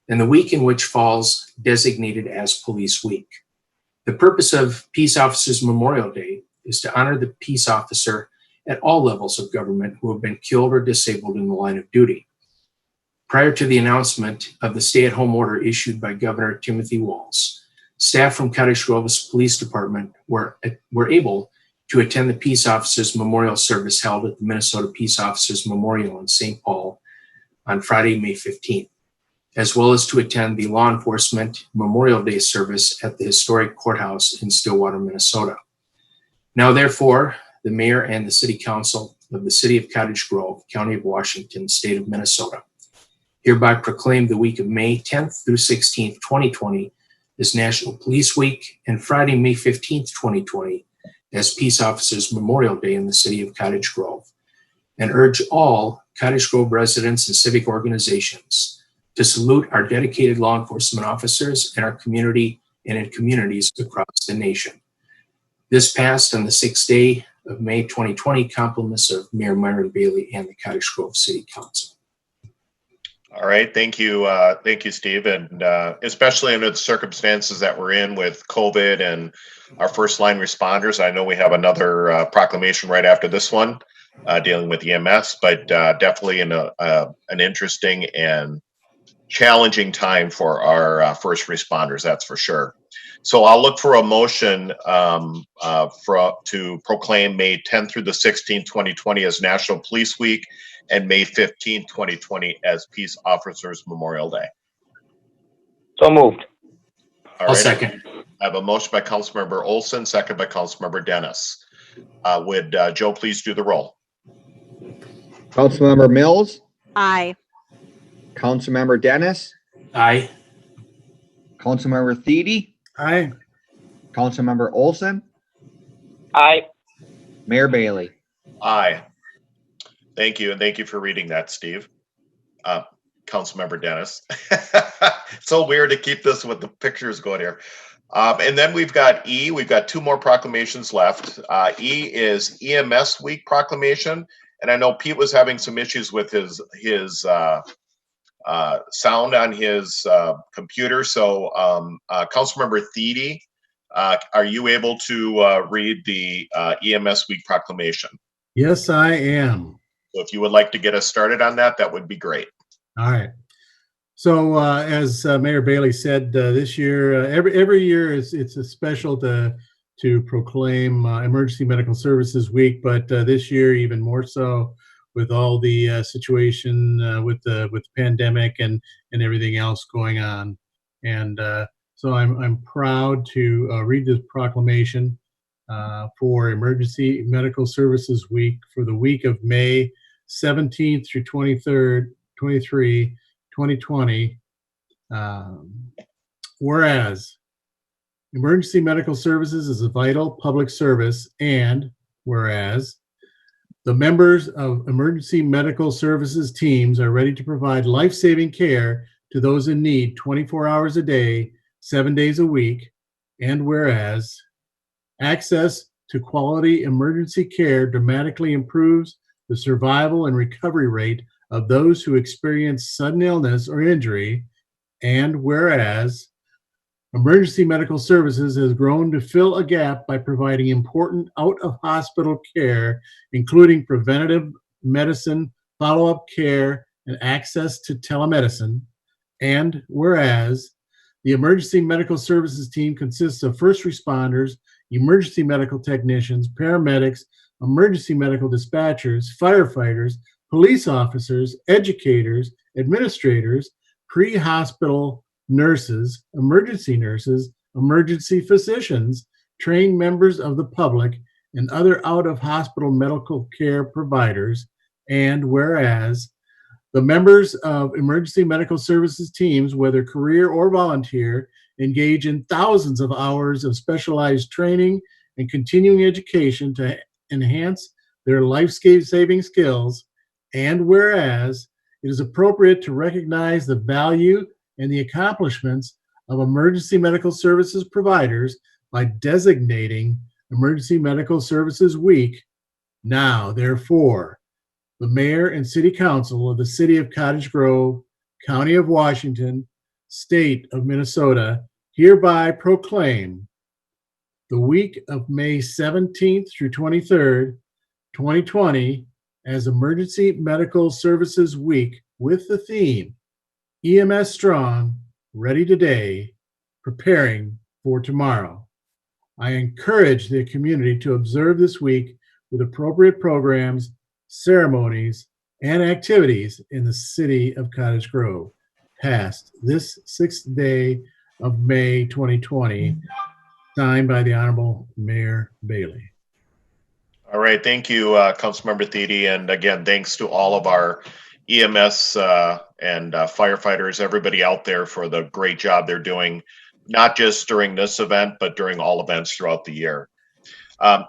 and the week in which falls designated as Police Week. The purpose of Peace Officers Memorial Day is to honor the peace officer at all levels of government who have been killed or disabled in the line of duty. Prior to the announcement of the stay-at-home order issued by Governor Timothy Walz, staff from Cottage Grove's Police Department were able to attend the Peace Officers Memorial Service held at the Minnesota Peace Officers Memorial in St. Paul on Friday, May 15th, as well as to attend the Law Enforcement Memorial Day service at the historic courthouse in Stillwater, Minnesota. Now, therefore, the Mayor and the City Council of the City of Cottage Grove, County of Washington, State of Minnesota, hereby proclaim the week of May 10th through 16th, 2020 as National Police Week and Friday, May 15th, 2020 as Peace Officers Memorial Day in the City of Cottage Grove, and urge all Cottage Grove residents and civic organizations to salute our dedicated law enforcement officers in our community and in communities across the nation. This passed on the 6th day of May 2020, compliments of Mayor Myron Bailey and the Cottage Grove City Council. All right, thank you, Steve, and especially under the circumstances that we're in with COVID and our first line responders. I know we have another proclamation right after this one dealing with EMS, but definitely an interesting and challenging time for our first responders, that's for sure. So I'll look for a motion to proclaim May 10th through the 16th, 2020 as National Police Week and May 15th, 2020 as Peace Officers Memorial Day. So moved. All I'll right. second. I have a motion by Councilmember Olson, second by Councilmember Dennis. Would Joe please do the roll? Councilmember Mills, Aye. Councilmember Dennis, Aye. Councilmember Thiede, Aye. Councilmember Olson, Aye. Mayor Bailey. Aye. Thank you, and thank you for reading that, Steve. Councilmember Dennis. It's so weird to keep this with the pictures going here. And then we've got E. We've got 2 more proclamations left. E is EMS Week Proclamation, and I know Pete was having some issues with his sound on his computer. So, Councilmember Thiede, are you able to read the EMS Week Proclamation? Yes, I am. So if you would like to get us started on that, that would be great. All right. So as Mayor Bailey said, this year, every year it's a special to proclaim Emergency Medical Services Week, but this year even more so with all the situation with the pandemic and everything else going on. And so I'm proud to read this proclamation for Emergency Medical Services Week for the week of May 17th through 23rd, 2020. Whereas emergency medical services is a vital public service, and whereas the members of emergency medical services teams are ready to provide life-saving care to those in need 24 hours a day, 7 days a week, and whereas access to quality emergency care dramatically improves the survival and recovery rate of those who experience sudden illness or injury, and whereas emergency medical services has grown to fill a gap by providing important out-of-hospital care, including preventative medicine, follow-up care, and access to telemedicine. And whereas the emergency medical services team consists of first responders, emergency medical technicians, paramedics, emergency medical dispatchers, firefighters, police officers, educators, administrators, pre-hospital nurses, emergency physicians, trained members of the public, and other out-of-hospital medical care providers. And whereas the members of emergency medical services teams, whether career or volunteer, engage in thousands of hours of specialized training and continuing education to enhance their life-saving skills. And whereas it is appropriate to recognize the value and the accomplishments of emergency medical services providers by designating Emergency Medical Services Week. Now, therefore, the Mayor and City Council of the City of Cottage Grove, County of Washington, State of Minnesota, hereby proclaim the week of May 17th through 23rd, 2020, as Emergency Medical Services Week with the theme EMS Strong, Ready Today, Preparing for Tomorrow. I encourage the community to observe this week with appropriate programs, ceremonies, and activities in the City of Cottage Grove. Passed this 6th day of May 2020, signed by the Honorable Mayor Bailey. All right, thank you, Councilmember Thiede, and again, thanks to all of our EMS and firefighters, everybody out there for the great job they're doing, not just during this event, but during all events throughout the year.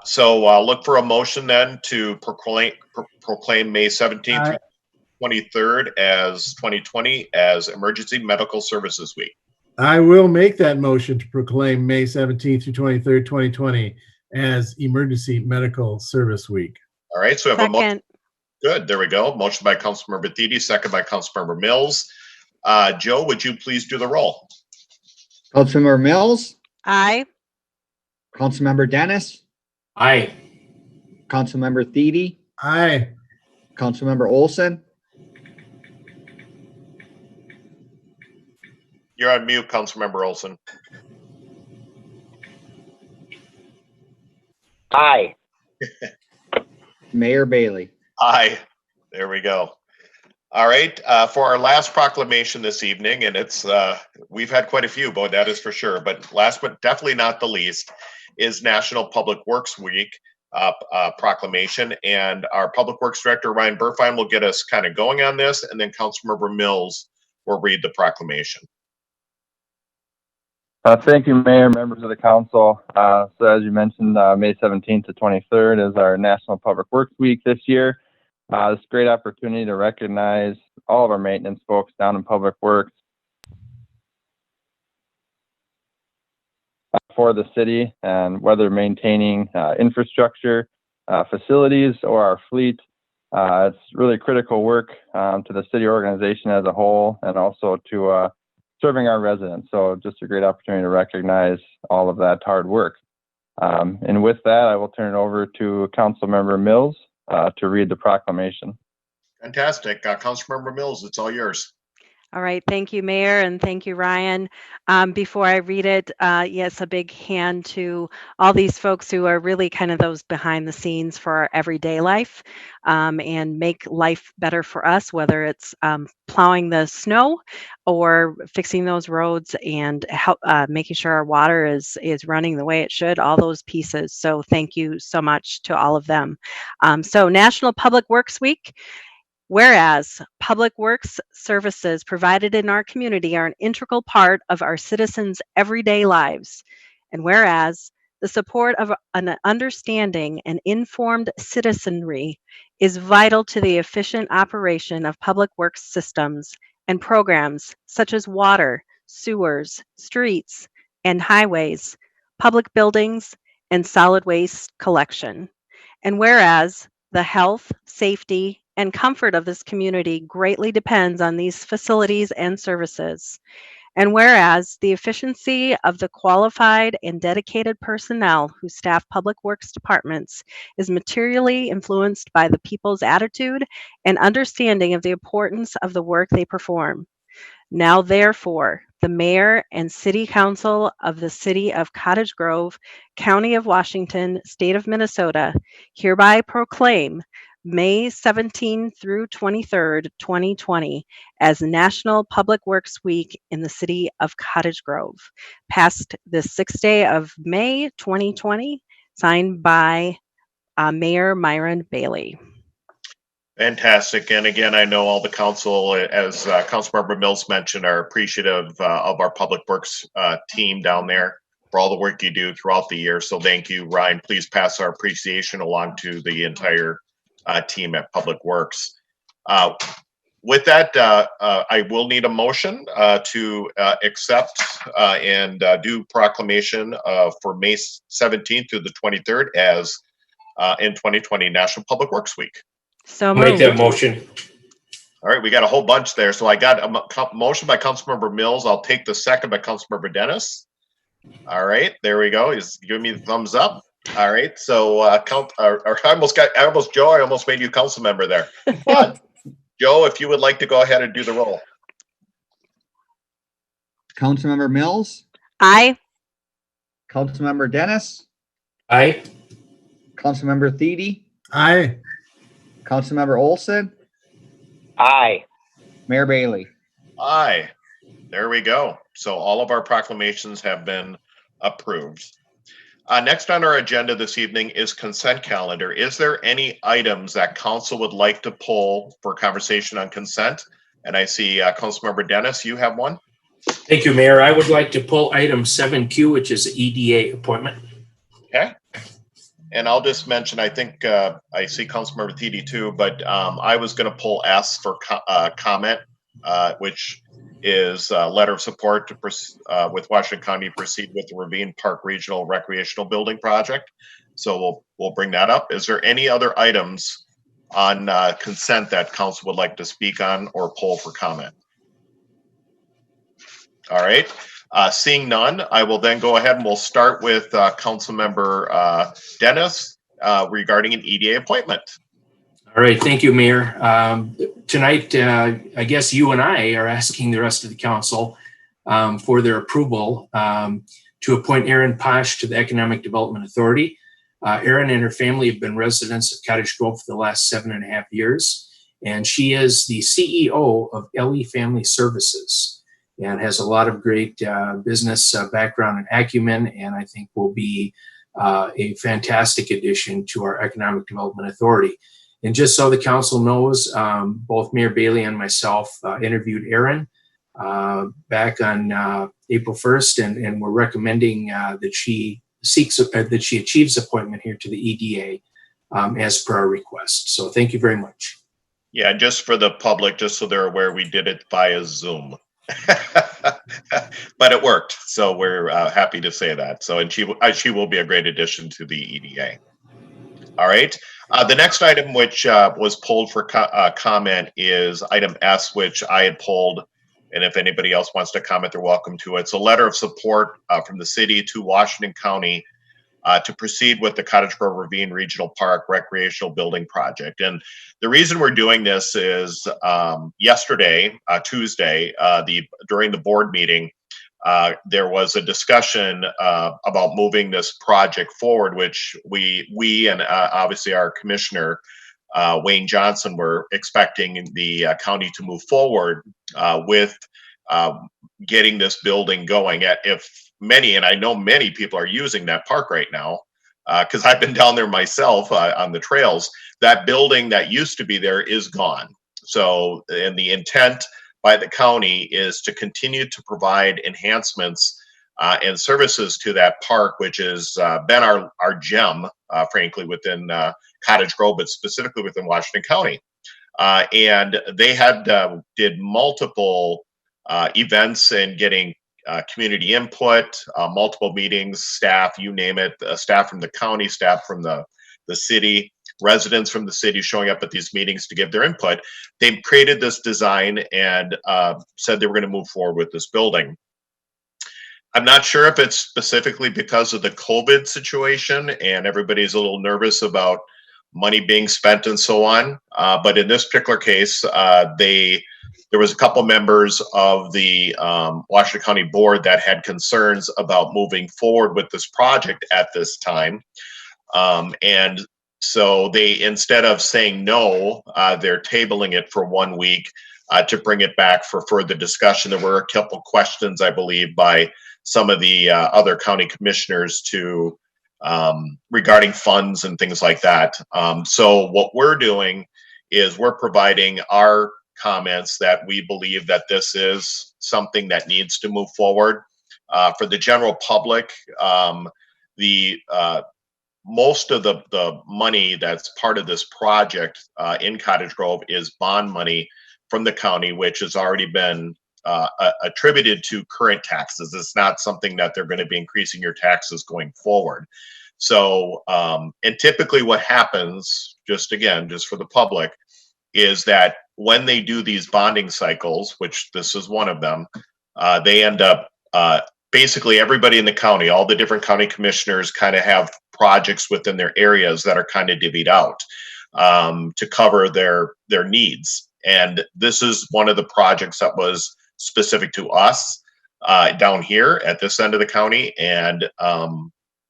So look for a motion then to proclaim May 17th through 23rd as 2020 as Emergency Medical Services Week. I will make that motion to proclaim May 17th through 23rd, 2020 as Emergency Medical Service Week. All right, so we have a motion. Second. Good, there we go. Motion by Councilmember Thiede, second by Councilmember Mills. Joe, would you please do the roll? Councilmember Mills, Aye. Councilmember Dennis, Aye. Councilmember Thiede, Aye. Councilmember Olson, You're on mute, Councilmember Olson. Aye. Mayor Bailey. Aye. There we go. All right, for our last proclamation this evening, and it's we've had quite a few, but that is for sure. But last but definitely not the least is National Public Works Week proclamation, and our Public Works Director Ryan Burfine will get us kind of going on this, and then Councilmember Mills will read the proclamation. Thank you, Mayor, members of the council. So as you mentioned, May 17th to 23rd is our National Public Works Week this year. It's a great opportunity to recognize all of our maintenance folks down in Public Works for the city, and whether maintaining infrastructure, facilities, or our fleet. It's really critical work to the city organization as a whole, and also to serving our residents. So just a great opportunity to recognize all of that hard work. And with that, I will turn it over to Councilmember Mills to read the proclamation. Fantastic. Councilmember Mills, it's all yours. All right. Thank you, Mayor, and thank you, Ryan. Before I read it, yes, a big hand to all these folks who are really kind of those behind the scenes for our everyday life, and make life better for us, whether it's plowing the snow or fixing those roads and help making sure our water is running the way it should, all those pieces. So thank you so much to all of them. So National Public Works Week. Whereas public works services provided in our community are an integral part of our citizens' everyday lives. And whereas the support of an understanding and informed citizenry is vital to the efficient operation of public works systems and programs such as water, sewers, streets, and highways, public buildings, and solid waste collection. And whereas the health, safety, and comfort of this community greatly depends on these facilities and services. And whereas the efficiency of the qualified and dedicated personnel who staff public works departments is materially influenced by the people's attitude and understanding of the importance of the work they perform. Now, therefore, the mayor and city council of the city of Cottage Grove, county of Washington, state of Minnesota, hereby proclaim May 17 through 23rd, 2020, as National Public Works Week in the city of Cottage Grove, passed the 6th day of May 2020, signed by Mayor Myron Bailey. Fantastic. And again, I know all the council, as Councilmember Mills mentioned, are appreciative of our Public Works team down there for all the work you do throughout the year. So thank you, Ryan. Please pass our appreciation along to the entire team at Public Works. With that, I will need a motion to accept and do proclamation for May 17th through the 23rd as in 2020 National Public Works Week. So Make that moved. motion. All right, we got a whole bunch there. So I got a motion by Councilmember Mills. I'll take the second by Councilmember Dennis. All right, there we go. He's giving me the thumbs up. All right, so I almost made you council member there. Joe, if you would like to go ahead and do the roll. Councilmember Mills, Aye. Councilmember Dennis, Aye. Councilmember Thiede, Aye. Councilmember Olson, Aye. Mayor Bailey. Aye. There we go. So all of our proclamations have been approved. Next on our agenda this evening is consent calendar. Is there any items that council would like to pull for conversation on consent? And I see Councilmember Dennis, you have one. Thank you, Mayor. I would like to pull item 7Q, which is the EDA appointment. Okay. And I'll just mention, I think I see Councilmember Thiede too, but I was going to pull S for comment, which is a letter of support to with Washington County to proceed with the Ravine Park Regional Recreational Building Project. So we'll bring that up. Is there any other items on consent that council would like to speak on or pull for comment? All right. Seeing none, I will then go ahead and we'll start with Councilmember Dennis regarding an EDA appointment. All right. Thank you, Mayor. Tonight, I guess you and I are asking the rest of the council for their approval to appoint Erin Posh to the Economic Development Authority. Erin and her family have been residents of Cottage Grove for the last 7.5 years, and she is the CEO of LE Family Services and has a lot of great business background and acumen, and I think will be a fantastic addition to our Economic Development Authority. And just so the council knows, both Mayor Bailey and myself interviewed Erin back on April 1st, and we're recommending that she achieves appointment here to the EDA as per our request. So thank you very much. Yeah, just for the public, just so they're aware, we did it via Zoom. But it worked, so we're happy to say that. So, and she will be a great addition to the EDA. All right. The next item, which was pulled for comment, is item S, which I had pulled. And if anybody else wants to comment, they're welcome to it. It's a letter of support from the city to Washington County to proceed with the Cottage Grove Ravine Regional Park Recreational Building Project. And the reason we're doing this is yesterday, Tuesday, during the board meeting, there was a discussion about moving this project forward, which we and obviously our commissioner, Wayne Johnson, were expecting the county to move forward with getting this building going. If many, and I know many people are using that park right now, because I've been down there myself on the trails. That building that used to be there is gone. So, and the intent by the county is to continue to provide enhancements and services to that park, which has been our gem, frankly, within Cottage Grove, but specifically within Washington County. And they had did multiple events and getting community input, multiple meetings, staff, you name it, staff from the county, staff from the city, residents from the city showing up at these meetings to give their input. They created this design and said they were going to move forward with this building. I'm not sure if it's specifically because of the COVID situation and everybody's a little nervous about money being spent and so on. But in this particular case, there was a couple members of the Washington County Board that had concerns about moving forward with this project at this time. And so they, instead of saying no, they're tabling it for 1 week to bring it back for further discussion. There were a couple questions, I believe, by some of the other county commissioners to regarding funds and things like that. So what we're doing is we're providing our comments that we believe that this is something that needs to move forward. For the general public, most of the money that's part of this project in Cottage Grove is bond money from the county, which has already been attributed to current taxes. It's not something that they're going to be increasing your taxes going forward. So, and typically what happens, just for the public, is that when they do these bonding cycles, which this is one of them, they end up basically everybody in the county, all the different county commissioners kind of have projects within their areas that are kind of divvied out to cover their needs. And this is one of the projects that was specific to us down here at this end of the county. And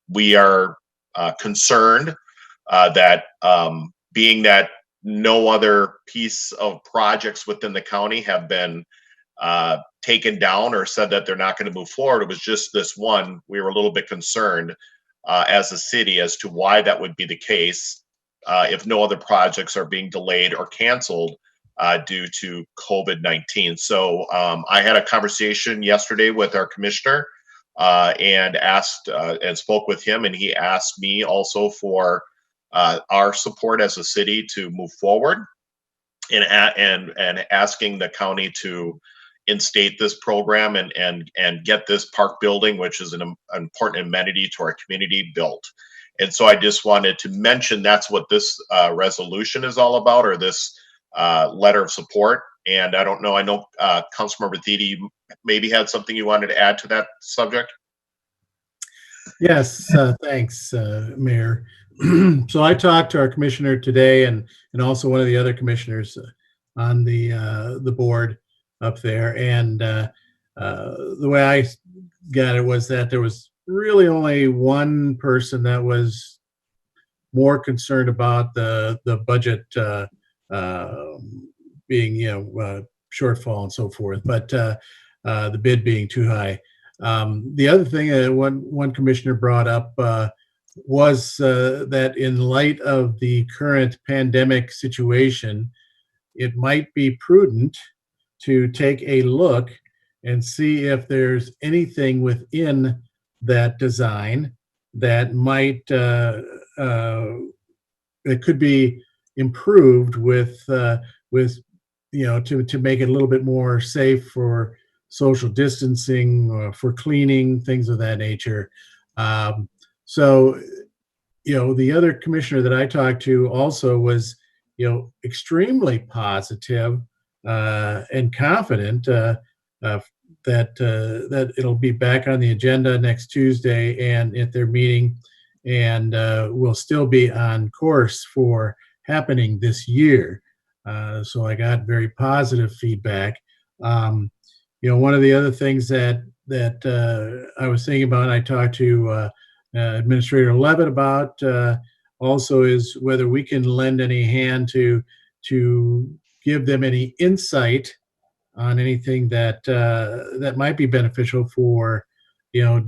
we are concerned that being that no other piece of projects within the county have been taken down or said that they're not going to move forward. It was just this one. We were a little bit concerned as a city as to why that would be the case if no other projects are being delayed or canceled due to COVID-19. So I had a conversation yesterday with our commissioner and asked and spoke with him, and he asked me also for our support as a city to move forward and asking the county to instate this program and get this park building, which is an important amenity to our community, built. And so I just wanted to mention that's what this resolution is all about, or this letter of support. And I don't know, I know Councilmember Thede, you maybe had something you wanted to add to that subject? Yes, thanks, Mayor. So I talked to our commissioner today and also one of the other commissioners on the board up there. And the way I got it was that there was really only one person that was more concerned about the budget being, shortfall and so forth, but the bid being too high. The other thing that one commissioner brought up was that in light of the current pandemic situation, it might be prudent to take a look and see if there's anything within that design that might that could be improved with to make it a little bit more safe for social distancing, for cleaning, things of that nature. So, the other commissioner that I talked to also was, extremely positive and confident that it'll be back on the agenda next Tuesday and at their meeting, and will still be on course for happening this year. So I got very positive feedback. One of the other things that I was thinking about, and I talked to Administrator Levitt about, also is whether we can lend any hand to give them any insight on anything that might be beneficial for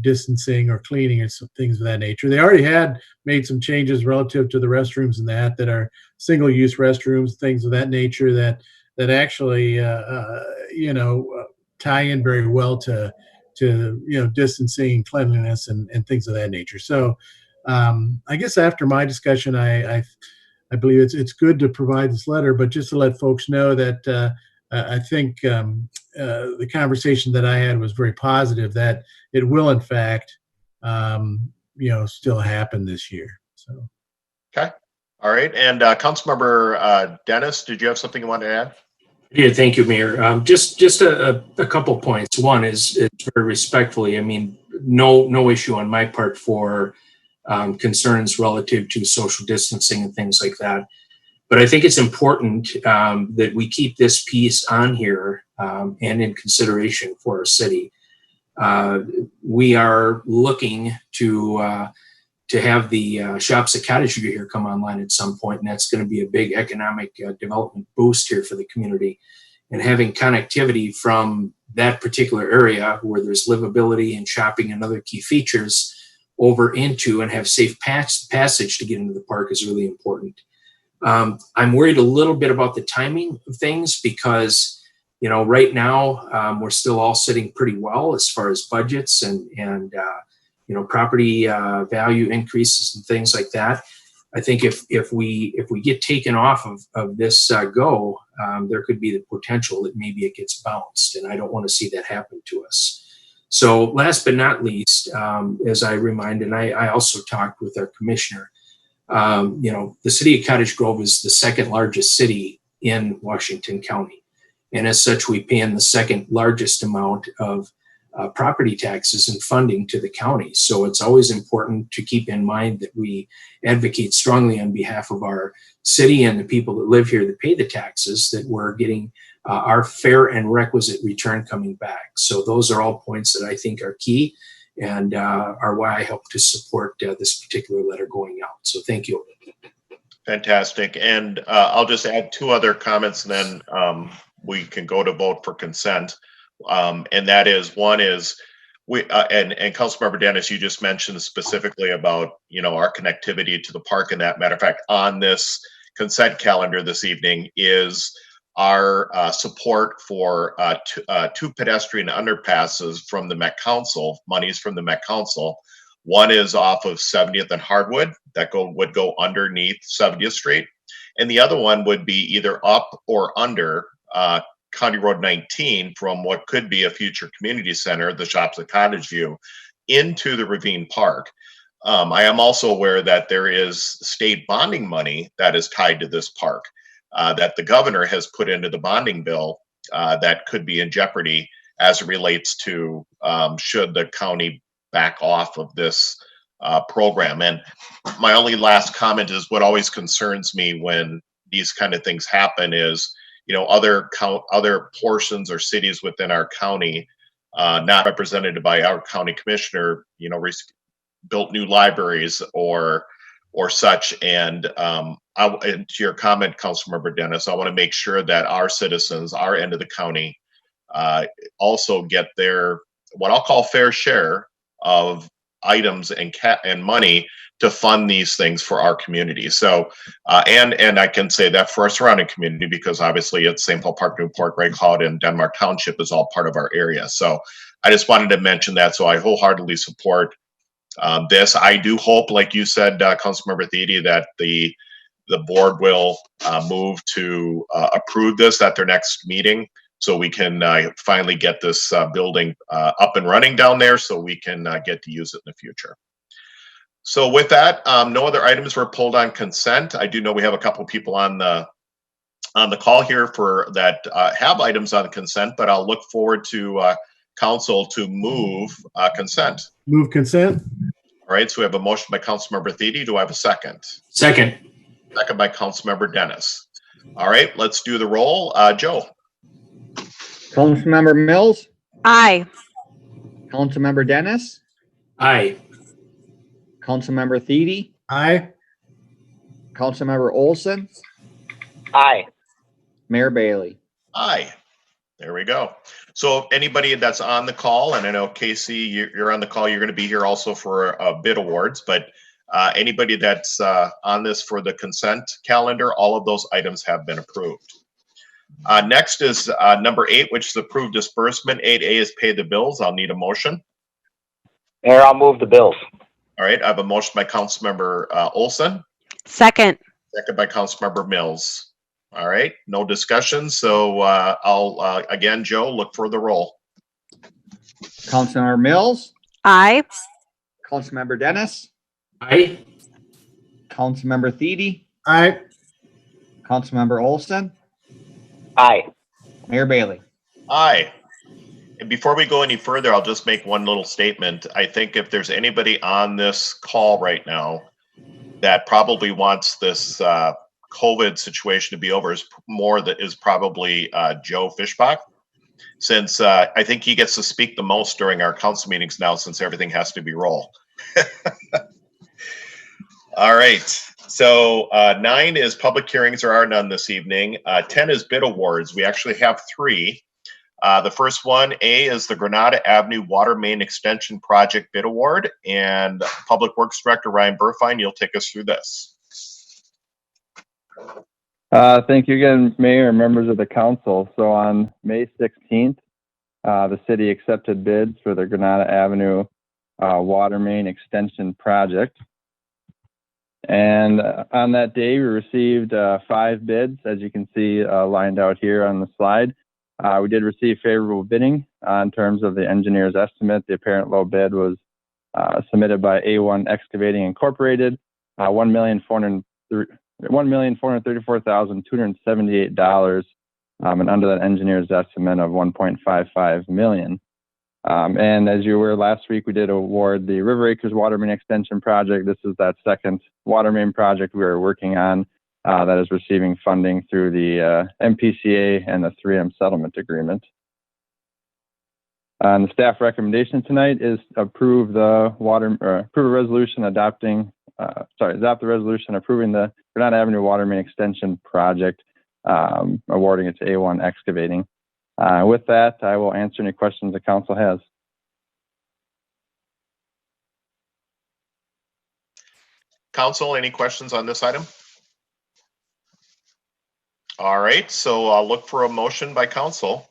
distancing or cleaning or some things of that nature. They already had made some changes relative to the restrooms and that are single-use restrooms, things of that nature that actually tie in very well to distancing, cleanliness, and things of that nature. So I guess after my discussion, I believe it's good to provide this letter, but just to let folks know that I think the conversation that I had was very positive, that it will in fact still happen this year. So. Okay. All right. And Councilmember Dennis, did you have something you wanted to add? Yeah, thank you, Mayor. Just a couple points. One is very respectfully, I mean, no issue on my part for concerns relative to social distancing and things like that. But I think it's important that we keep this piece on here and in consideration for our city. We are looking to have the shops at Cottage here come online at some point, and that's going to be a big economic development boost here for the community. And having connectivity from that particular area where there's livability and shopping and other key features over into and have safe passage to get into the park is really important. I'm worried a little bit about the timing of things because, right now we're still all sitting pretty well as far as budgets and property value increases and things like that. I think if we get taken off of this there could be the potential that maybe it gets bounced, and I don't want to see that happen to us. So last but not least, as I remind, and I also talked with our commissioner, the city of Cottage Grove is the second largest city in Washington County. And as such, we pay in the second largest amount of property taxes and funding to the county. So it's always important to keep in mind that we advocate strongly on behalf of our city and the people that live here that pay the taxes, that we're getting our fair and requisite return coming back. So those are all points that I think are key and are why I hope to support this particular letter going out. So thank you. Fantastic. And I'll just add two other comments, and then we can go to vote for consent. And that is, one is and Councilmember Dennis, you just mentioned specifically about, our connectivity to the park. And that matter of fact, on this consent calendar this evening is our support for two pedestrian underpasses from the Met Council, monies from the Met Council. One is off of 70th and Hardwood that would go underneath 70th Street. And the other one would be either up or under County Road 19 from what could be a future community center, the shops at Cottage View, into the Ravine Park. I am also aware that there is state bonding money that is tied to this park that the governor has put into the bonding bill that could be in jeopardy as it relates to should the county back off of this program. And my only last comment is what always concerns me when these kind of things happen is, other portions or cities within our county, not represented by our county commissioner, built new libraries or such. And to your comment, Councilmember Dennis, I want to make sure that our citizens, our end of the county, also get their what I'll call fair share of items and money to fund these things for our community. So, and I can say that for our surrounding community, because obviously it's St. Paul Park, Newport, Great Cloud, and Denmark Township is all part of our area. So I just wanted to mention that. So I wholeheartedly support this. I do hope, like you said, Councilmember Thiede, that the board will move to approve this at their next meeting, so we can finally get this building up and running down there, so we can get to use it in the future. So with that, no other items were pulled on consent. I do know we have a couple of people on the call here for that have items on consent, but I'll look forward to council to move consent. Move consent. All right, so we have a motion by Councilmember Thiede. Do I have a second? Second. Second by Councilmember Dennis. All right, let's do the roll. Joe. Councilmember Mills. Aye. Councilmember Dennis. Aye. Councilmember Thiede. Aye. Councilmember Olson. Aye. Mayor Bailey. Aye. There we go. So anybody that's on the call, and I know Casey, you're on the call, you're going to be here also for bid awards, but anybody that's on this for the consent calendar, all of those items have been approved. Next is number 8, which is approved disbursement. 8A is pay the bills. I'll need a motion. Mayor, I'll move the bills. All right, I have a motion by Councilmember Olson, Second. second by Councilmember Mills. All right, no discussion. So I'll again, Joe, look for the roll. Councilmember Mills, Aye. Councilmember Dennis, Aye. Councilmember Thiede, Aye. Councilmember Olson, Aye. Mayor Bailey. Aye. And before we go any further, I'll just make one little statement. I think if there's anybody on this call right now that probably wants this COVID situation to be over, is probably Joe Fishbach, since I think he gets to speak the most during our council meetings now, since everything has to be roll. All right. So 9 is public hearings. There are none this evening. 10 is bid awards. We actually have 3. The first one, A, is the Granada Avenue Water Main Extension Project bid award. And Public Works Director Ryan Burfine, you'll take us through this. Thank you again, Mayor and members of the council. So on May 16th, the city accepted bids for the Granada Avenue Water Main Extension Project. And on that day, we received 5 bids, as you can see lined out here on the slide. We did receive favorable bidding in terms of the engineer's estimate. The apparent low bid was submitted by A1 Excavating Incorporated, $1,434,278, and under that engineer's estimate of $1.55 million. And as you were last week, we did award the River Acres Water Main Extension Project. This is that second water main project we are working on that is receiving funding through the MPCA and the 3M settlement agreement. And the staff recommendation tonight is approve the adopt the resolution approving the Granada Avenue Water Main Extension Project, awarding it to A1 Excavating. With that, I will answer any questions the council has. Council, any questions on this item? All right, so I'll look for a motion by council.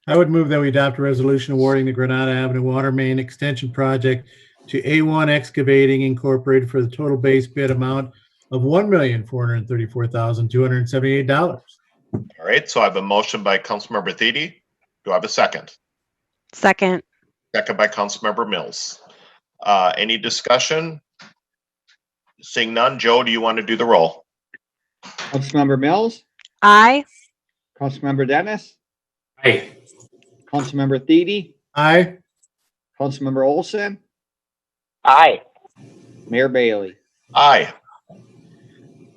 I would move that we adopt a resolution awarding the Granada Avenue Water Main Extension Project to A1 Excavating Incorporated for the total base bid amount of $1,434,278. All right, so I have a motion by Councilmember Thiede. Do I have a second? Second. Second by Councilmember Mills. Any discussion? Seeing none, Joe, do you want to do the roll? Councilmember Mills, Aye. Councilmember Dennis, Aye. Councilmember Thiede, Aye. Councilmember Olson, Aye. Mayor Bailey. Aye.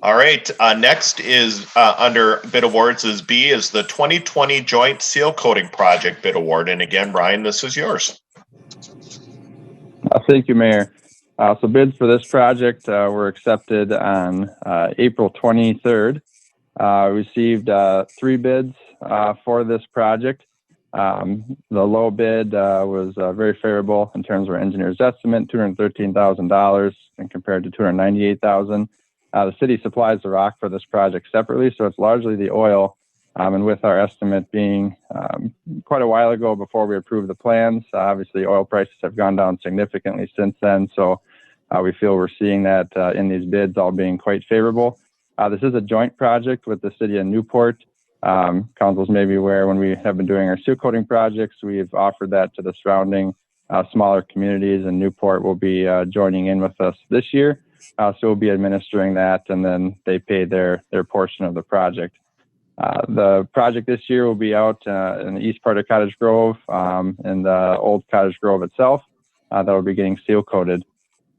All right, next is under bid awards is B, is the 2020 Joint Seal Coating Project bid award. And again, Ryan, this is yours. Thank you, Mayor. So bids for this project were accepted on April 23rd. Received 3 bids for this project. The low bid was very favorable in terms of our engineer's estimate, $213,000, and compared to $298,000. The city supplies the rock for this project separately, so it's largely the oil. And with our estimate being quite a while ago before we approved the plans, obviously oil prices have gone down significantly since then. So we feel we're seeing that in these bids all being quite favorable. This is a joint project with the city of Newport. Councils may be aware when we have been doing our seal coating projects, we've offered that to the surrounding smaller communities, and Newport will be joining in with us this year. So we'll be administering that, and then they pay their portion of the project. The project this year will be out in the east part of Cottage Grove and the old Cottage Grove itself that will be getting seal coated.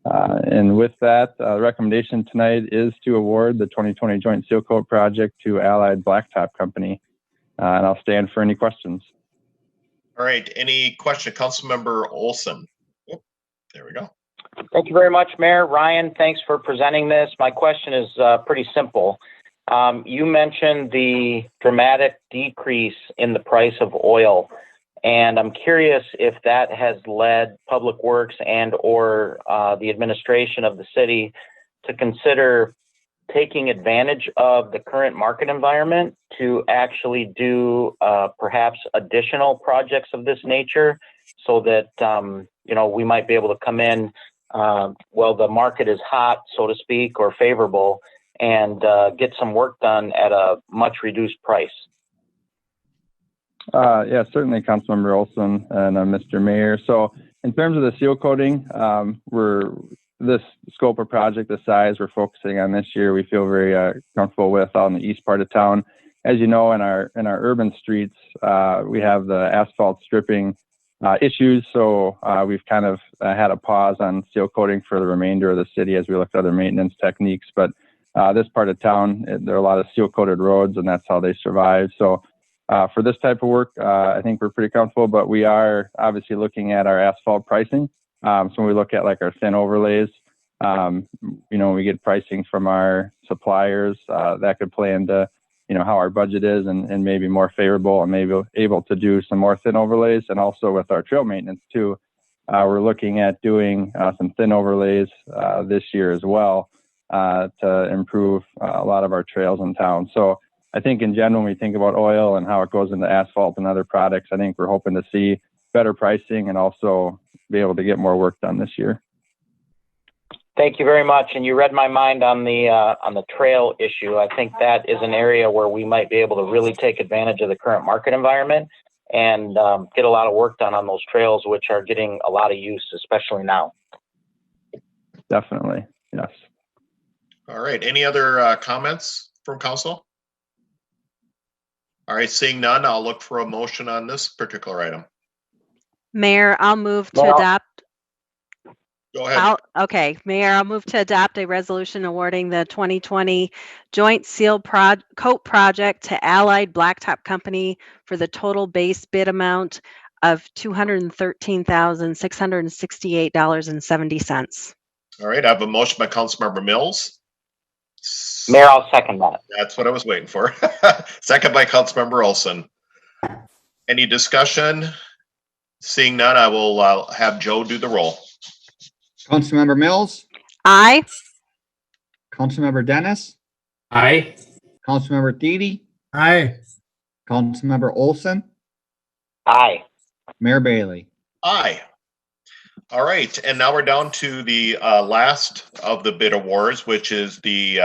And with that, the recommendation tonight is to award the 2020 Joint Seal Coat Project to Allied Blacktop Company. And I'll stand for any questions. All right, any question? Councilmember Olson. Oh, there we go. Thank you very much, Mayor. Ryan, thanks for presenting this. My question is pretty simple. You mentioned the dramatic decrease in the price of oil, and I'm curious if that has led Public Works and or the administration of the city to consider taking advantage of the current market environment to actually do perhaps additional projects of this nature, so that we might be able to come in while the market is hot, so to speak, or favorable, and get some work done at a much reduced price. Yeah, certainly, Councilmember Olson and Mr. Mayor. So in terms of the seal coating, this scope of project, the size we're focusing on this year, we feel very comfortable with out in the east part of town. As you know, in our urban streets, we have the asphalt stripping issues. So we've kind of had a pause on seal coating for the remainder of the city as we look at other maintenance techniques. But this part of town, there are a lot of seal coated roads, and that's how they survive. So for this type of work, I think we're pretty comfortable, but we are obviously looking at our asphalt pricing. So when we look at like our thin overlays, we get pricing from our suppliers that could play into, how our budget is and maybe more favorable and maybe able to do some more thin overlays. And also with our trail maintenance too, we're looking at doing some thin overlays this year as well to improve a lot of our trails in town. So I think in general, when we think about oil and how it goes into asphalt and other products, I think we're hoping to see better pricing and also be able to get more work done this year. Thank you very much. And you read my mind on the trail issue. I think that is an area where we might be able to really take advantage of the current market environment and get a lot of work done on those trails, which are getting a lot of use, especially now. Definitely, yes. All right. Any other comments from council? All right. Seeing none, I'll look for a motion on this particular item. Mayor, I'll move to adopt. Go ahead. Mayor, I'll move to adopt a resolution awarding the 2020 Joint Seal Coat Project to Allied Blacktop Company for the total base bid amount of $213,668.70. All right. I have a motion by Councilmember Mills. Mayor, I'll second that. That's what I was waiting for. Second by Councilmember Olson. Any discussion? Seeing none, I will have Joe do the roll. Councilmember Mills, Aye. Councilmember Dennis, Aye. Councilmember Thiede, Aye. Councilmember Olson, Aye. Mayor Bailey. Aye. All right, and now we're down to the last of the bid awards, which is C,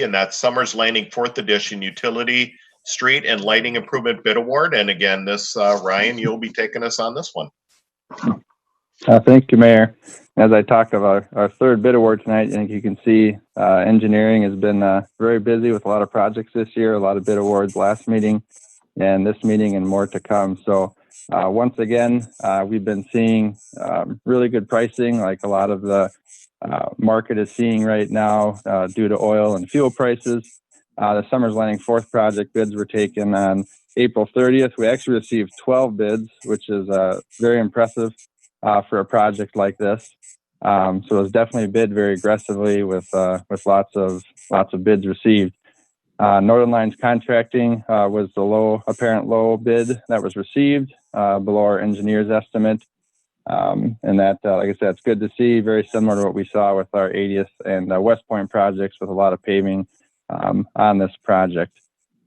and that's Summers Landing 4th Edition Utility Street and Lighting Improvement Bid Award. And again, this Ryan, you'll be taking us on this one. Thank you, Mayor. As I talked about our third bid award tonight, I think you can see engineering has been very busy with a lot of projects this year, a lot of bid awards last meeting and this meeting, and more to come. So once again, we've been seeing really good pricing, like a lot of the market is seeing right now due to oil and fuel prices. The Summers Landing 4th project bids were taken on April 30th. We actually received 12 bids, which is very impressive for a project like this. So it was definitely bid very aggressively with lots of bids received. Northern Lines Contracting was the apparent low bid that was received below our engineer's estimate. And that, like I said, it's good to see, very similar to what we saw with our 80th and West Point projects with a lot of paving on this project.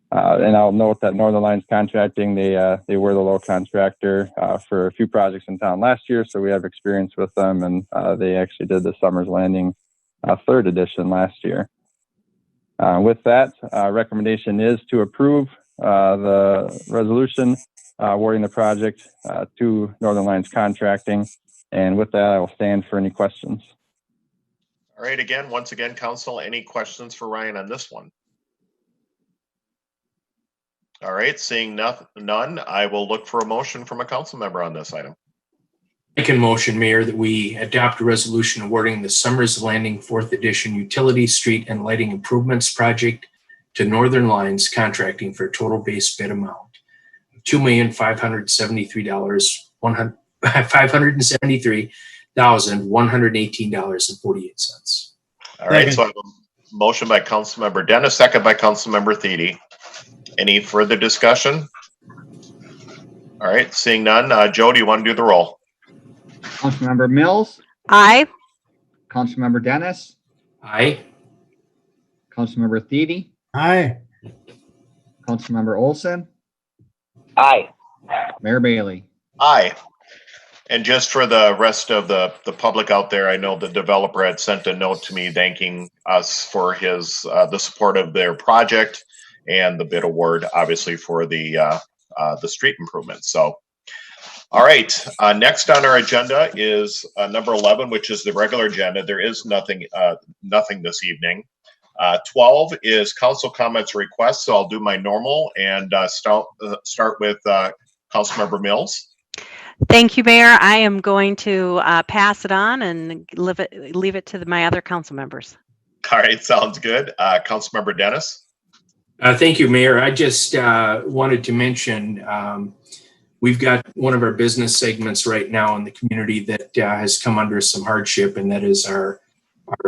And I'll note that Northern Lines Contracting, they were the low contractor for a few projects in town last year, so we have experience with them, and they actually did the Summers Landing 3rd edition last year. With that, recommendation is to approve the resolution awarding the project to Northern Lines Contracting. And with that, I will stand for any questions. All right, once again, council, any questions for Ryan on this one? All right, seeing none, I will look for a motion from a council member on this item. I can motion, Mayor, that we adopt a resolution awarding the Summers Landing 4th Edition Utility Street and Lighting Improvements Project to Northern Lines Contracting for a total base bid amount of $2,573,118.48. All right, so I have a motion by Councilmember Dennis, second by Councilmember Thiede. Any further discussion? All right, seeing none, Joe, do you want to do the roll? Councilmember Mills, Aye. Councilmember Dennis, Aye. Councilmember Thiede, Aye. Councilmember Olson, Aye. Mayor Bailey. Aye. And just for the rest of the public out there, I know the developer had sent a note to me thanking us for his the support of their project and the bid award, obviously, for the street improvements. So, all right. Next on our agenda is number 11, which is the regular agenda. There is nothing this evening. 12 is council comments or requests. So I'll do my normal and start with Councilmember Mills. Thank you, Mayor. I am going to pass it on and leave it to my other council members. All right, sounds good. Councilmember Dennis. Thank you, Mayor. I just wanted to mention we've got one of our business segments right now in the community that has come under some hardship, and that is our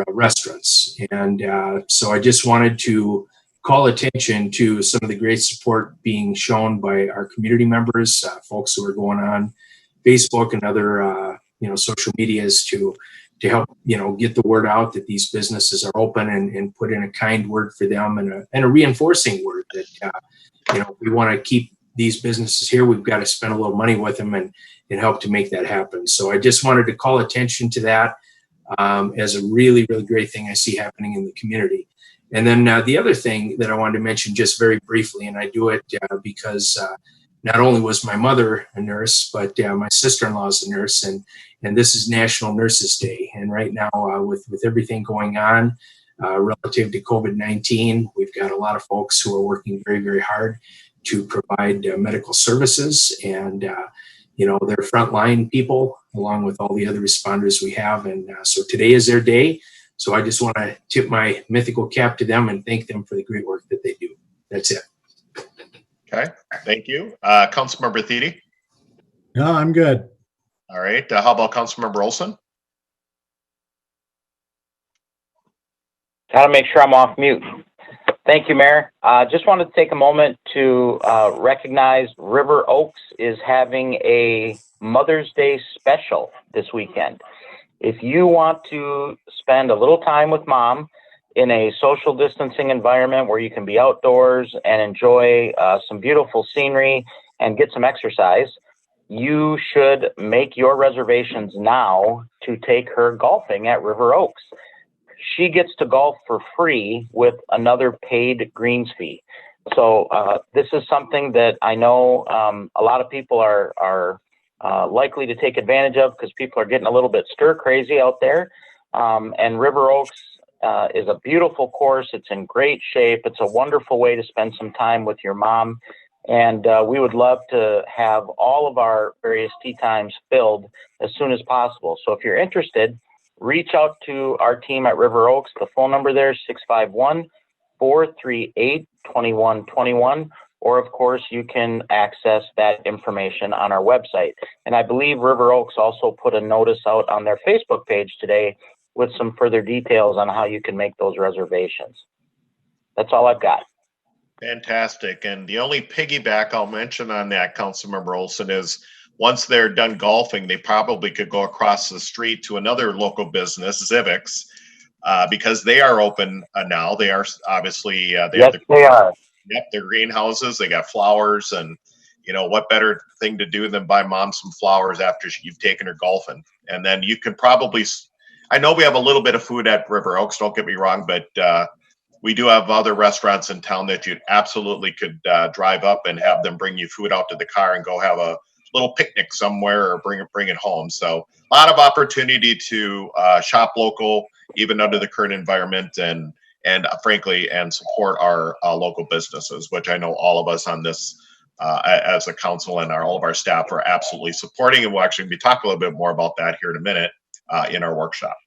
restaurants. And so I just wanted to call attention to some of the great support being shown by our community members, folks who are going on Facebook and other social medias to help get the word out that these businesses are open, and put in a kind word for them and a reinforcing word that we want to keep these businesses here. We've got to spend a little money with them and help to make that happen. So I just wanted to call attention to that as a really, really great thing I see happening in the community. And then the other thing that I wanted to mention just very briefly, and I do it because not only was my mother a nurse, but my sister-in-law is a nurse, and this is National Nurses Day. And right now, with everything going on relative to COVID-19, we've got a lot of folks who are working very, very hard to provide medical services, and they're frontline people along with all the other responders we have. And so today is their day. So I just want to tip my mythical cap to them and thank them for the great work that they do. That's it. Okay, thank you. Councilmember Thiede. No, I'm good. All right. How about Councilmember Olson? Got to make sure I'm off mute. Thank you, Mayor. Just wanted to take a moment to recognize River Oaks is having a Mother's Day special this weekend. If you want to spend a little time with mom in a social distancing environment where you can be outdoors and enjoy some beautiful scenery and get some exercise, you should make your reservations now to take her golfing at River Oaks. She gets to golf for free with another paid greens fee. So this is something that I know a lot of people are likely to take advantage of, because people are getting a little bit stir crazy out there. And River Oaks is a beautiful course. It's in great shape. It's a wonderful way to spend some time with your mom. And we would love to have all of our various tee times filled as soon as possible. So if you're interested, reach out to our team at River Oaks. The phone number there is 651-438-2121. Or, of course, you can access that information on our website. And I believe River Oaks also put a notice out on their Facebook page today with some further details on how you can make those reservations. That's all I've got. Fantastic. And the only piggyback I'll mention on that, Councilmember Olson, is once they're done golfing, they probably could go across the street to another local business, Zivix, because they are open now. They are obviously, they are. Yep, their greenhouses, they got flowers, and what better thing to do than buy mom some flowers after you've taken her golfing. And then you can probably, I know we have a little bit of food at River Oaks, don't get me wrong, but we do have other restaurants in town that you absolutely could drive up and have them bring you food out to the car and go have a little picnic somewhere, or bring it home. So a lot of opportunity to shop local, even under the current environment, and frankly, and support our local businesses, which I know all of us on this as a council and all of our staff are absolutely supporting. And we'll actually be talking a little bit more about that here in a minute in our workshop.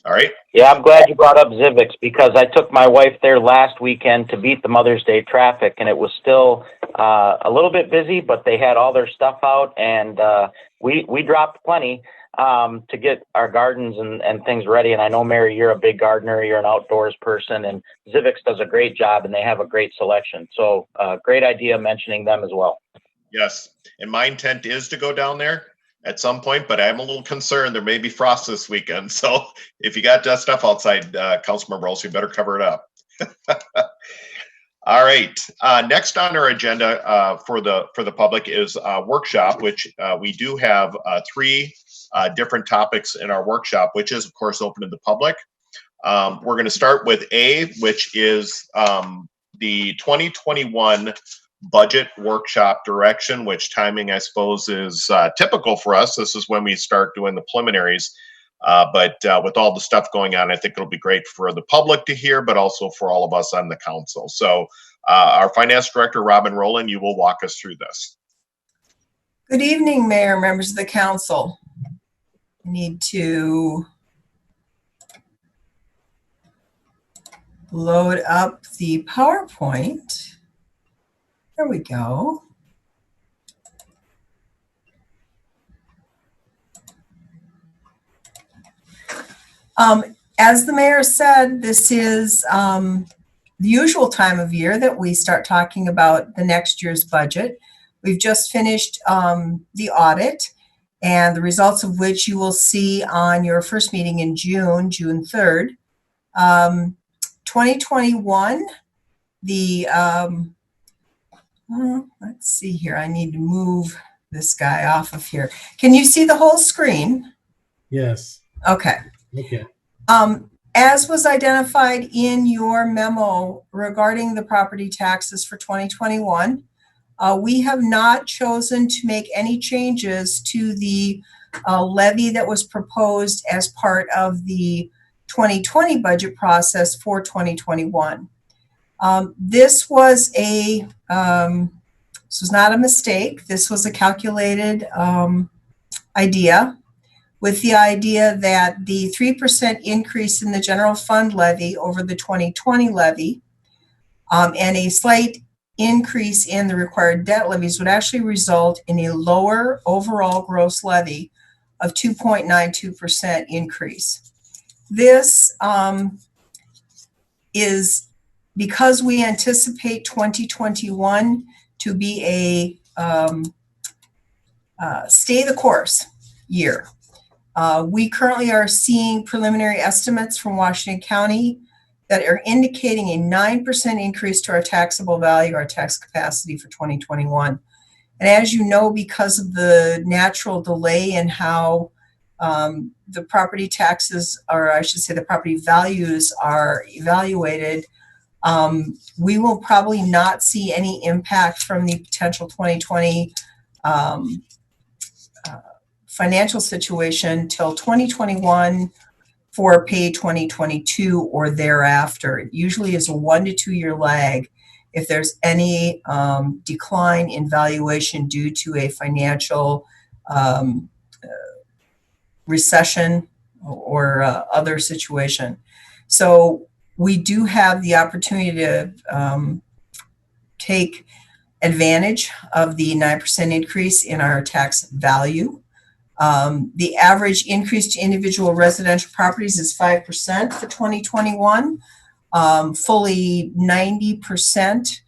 All right. Yeah, I'm glad you brought up Zivix, because I took my wife there last weekend to beat the Mother's Day traffic, and it was still a little bit busy, but they had all their stuff out, and we dropped plenty to get our gardens and things ready. And I know, Mary, you're a big gardener, you're an outdoors person, and Zivix does a great job, and they have a great selection. So great idea mentioning them as well. Yes, and my intent is to go down there at some point, but I'm a little concerned there may be frost this weekend. So if you got stuff outside, Councilmember Olson, you better cover it up. All right. Next on our agenda for the public is a workshop, which we do have three different topics in our workshop, which is of course open to the public. We're going to start with A, which is the 2021 budget workshop direction, which timing I suppose is typical for us. This is when we start doing the preliminaries. But with all the stuff going on, I think it'll be great for the public to hear, but also for all of us on the council. So our finance director, Robin Rowland, you will walk us through this. Good evening, Mayor, members of the council. I need to load up the PowerPoint. There we go. As the mayor said, this is the usual time of year that we start talking about the next year's budget. We've just finished the audit, and the results of which you will see on your first meeting in June 3rd. 2021, let's see here, I need to move this guy off of here. Can you see the whole screen? Yes. Okay. Okay. As was identified in your memo regarding the property taxes for 2021, we have not chosen to make any changes to the levy that was proposed as part of the 2020 budget process for 2021. This was not a mistake. This was a calculated idea, with the idea that the 3% increase in the general fund levy over the 2020 levy and a slight increase in the required debt levies would actually result in a lower overall gross levy of 2.92% increase. This is because we anticipate 2021 to be a stay the course year. We currently are seeing preliminary estimates from Washington County that are indicating a 9% increase to our taxable value, our tax capacity for 2021. And as you know, because of the natural delay in how the property taxes, or I should say the property values, are evaluated, we will probably not see any impact from the potential 2020 financial situation till 2021 for pay 2022 or thereafter. It usually is a 1 to 2 year lag if there's any decline in valuation due to a financial recession or other situation. So we do have the opportunity to take advantage of the 9% increase in our tax value. The average increase to individual residential properties is 5% for 2021. Fully 90%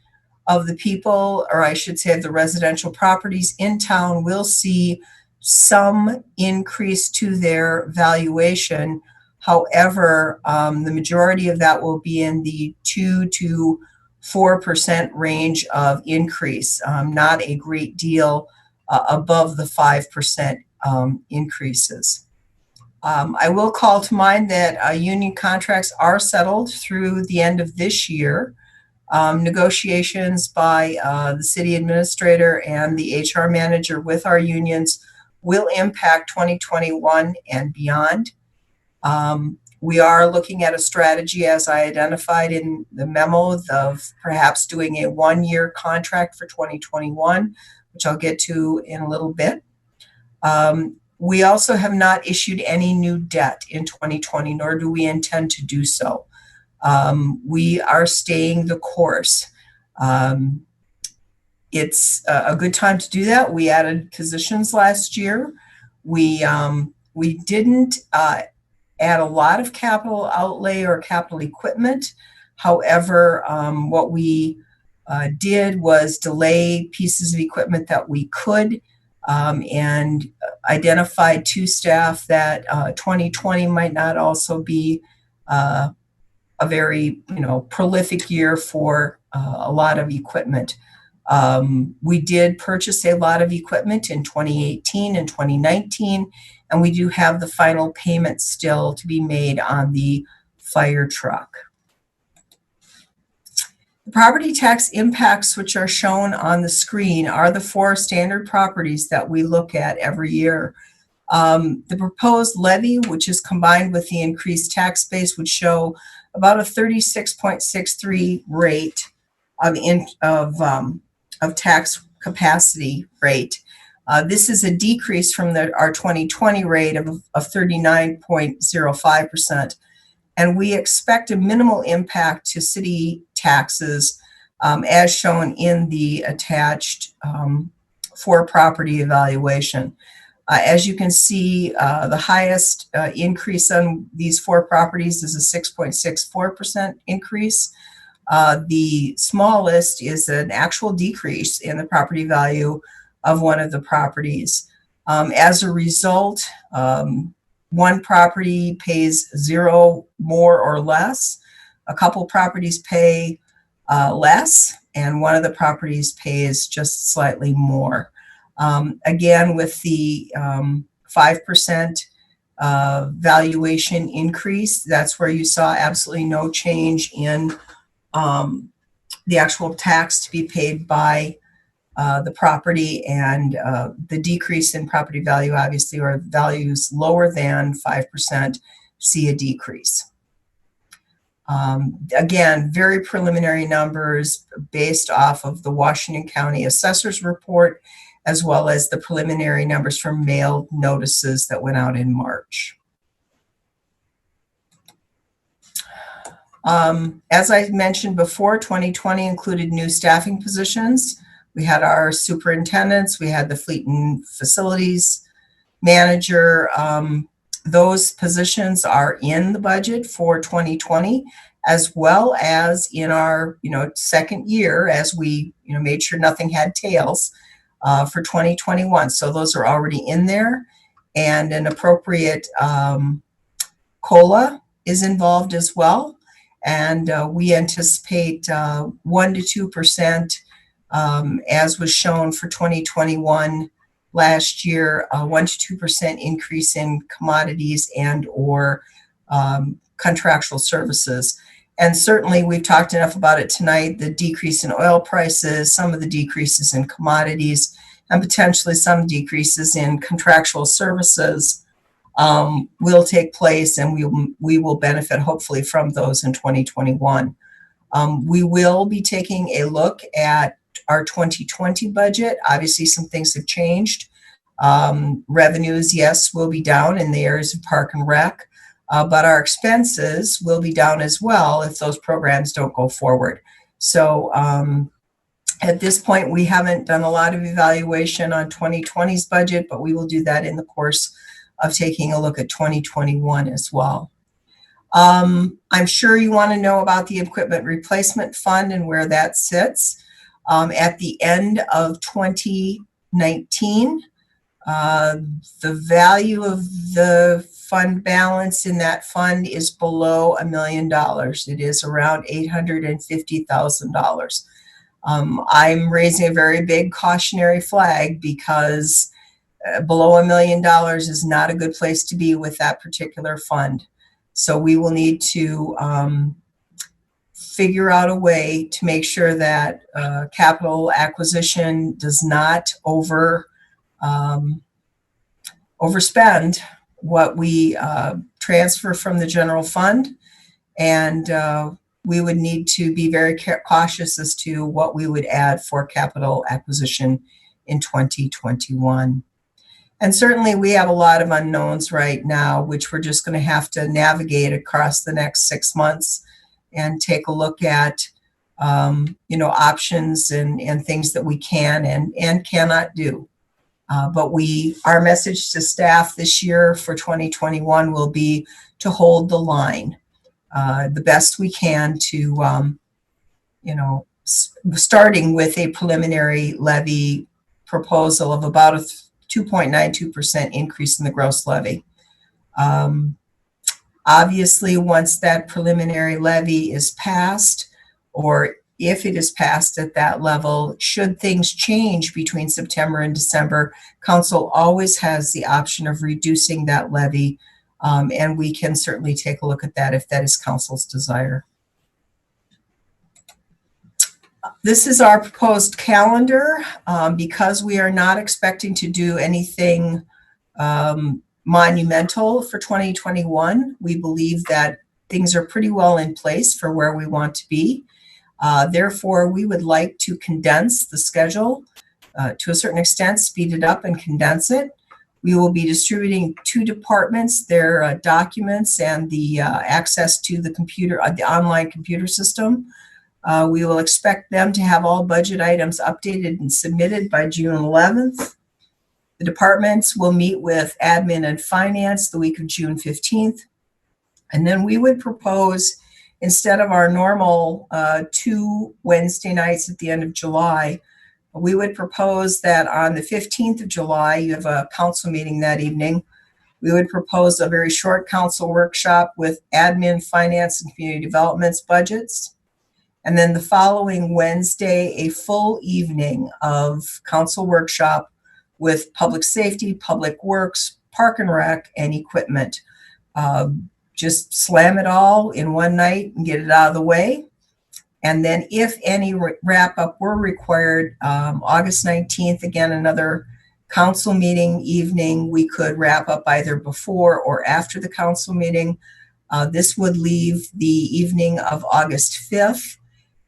of the people, or I should say of the residential properties in town, will see some increase to their valuation. However, the majority of that will be in the 2 to 4% range of increase, not a great deal above the 5% increases. I will call to mind that union contracts are settled through the end of this year. Negotiations by the city administrator and the HR manager with our unions will impact 2021 and beyond. We are looking at a strategy, as I identified in the memo, of perhaps doing a 1-year contract for 2021, which I'll get to in a little bit. We also have not issued any new debt in 2020, nor do we intend to do so. We are staying the course. It's a good time to do that. We added positions last year. We didn't add a lot of capital outlay or capital equipment. However, what we did was delay pieces of equipment that we could, and identified to staff that 2020 might not also be a a very, prolific year for a lot of equipment. We did purchase a lot of equipment in 2018 and 2019, and we do have the final payment still to be made on the fire truck. The property tax impacts, which are shown on the screen, are the 4 standard properties that we look at every year. The proposed levy, which is combined with the increased tax base, would show about a 36.63 rate of tax capacity rate. This is a decrease from our 2020 rate of 39.05%. And we expect a minimal impact to city taxes as shown in the attached 4-property evaluation. As you can see, the highest increase on these 4 properties is a 6.64% increase. The smallest is an actual decrease in the property value of one of the properties. As a result, one property pays 0 more or less. A couple properties pay less, and one of the properties pays just slightly more. Again, with the 5% valuation increase, that's where you saw absolutely no change in the actual tax to be paid by the property, and the decrease in property value, obviously, or values lower than 5%, see a decrease. Again, very preliminary numbers based off of the Washington County Assessor's Report, as well as the preliminary numbers from mailed notices that went out in March. As I mentioned before, 2020 included new staffing positions. We had our superintendents, we had the fleet and facilities manager. Those positions are in the budget for 2020, as well as in our, second year, as we, made sure nothing had tails for 2021. So those are already in there, and an appropriate COLA is involved as well. And we anticipate 1 to 2%, as was shown for 2021 last year, 1 to 2% increase in commodities and or contractual services. And certainly we've talked enough about it tonight, the decrease in oil prices, some of the decreases in commodities, and potentially some decreases in contractual services will take place, and we will benefit hopefully from those in 2021. We will be taking a look at our 2020 budget. Obviously, some things have changed. Revenues, yes, will be down in the areas of Park and Rec, but our expenses will be down as well if those programs don't go forward. So at this point, we haven't done a lot of evaluation on 2020's budget, but we will do that in the course of taking a look at 2021 as well. I'm sure you want to know about the Equipment Replacement Fund and where that sits. At the end of 2019, the value of the fund balance in that fund is below $1 million. It is around $850,000. I'm raising a very big cautionary flag because below $1 million is not a good place to be with that particular fund. So we will need to figure out a way to make sure that capital acquisition does not overspend what we transfer from the general fund, and we would need to be very cautious as to what we would add for capital acquisition in 2021. And certainly we have a lot of unknowns right now, which we're just going to have to navigate across the next 6 months and take a look at, options and things that we can and cannot do. But our message to staff this year for 2021 will be to hold the line the best we can to, starting with a preliminary levy proposal of about a 2.92% increase in the gross levy. Obviously, once that preliminary levy is passed, or if it is passed at that level, should things change between September and December, council always has the option of reducing that levy, and we can certainly take a look at that if that is council's desire. This is our proposed calendar. Because we are not expecting to do anything monumental for 2021, we believe that things are pretty well in place for where we want to be. Therefore, we would like to condense the schedule to a certain extent, speed it up and condense it. We will be distributing 2 departments their documents and the access to the computer, the online computer system. We will expect them to have all budget items updated and submitted by June 11th. The departments will meet with admin and finance the week of June 15th. And then we would propose, instead of our normal 2 Wednesday nights at the end of July, we would propose that on the 15th of July, you have a council meeting that evening. We would propose a very short council workshop with admin, finance, and community development's budgets. And then the following Wednesday, a full evening of council workshop with public safety, public works, park and rec, and equipment. Just slam it all in one night and get it out of the way. And then if any wrap up were required, August 19th, again, another council meeting evening, we could wrap up either before or after the council meeting. This would leave the evening of August 5th.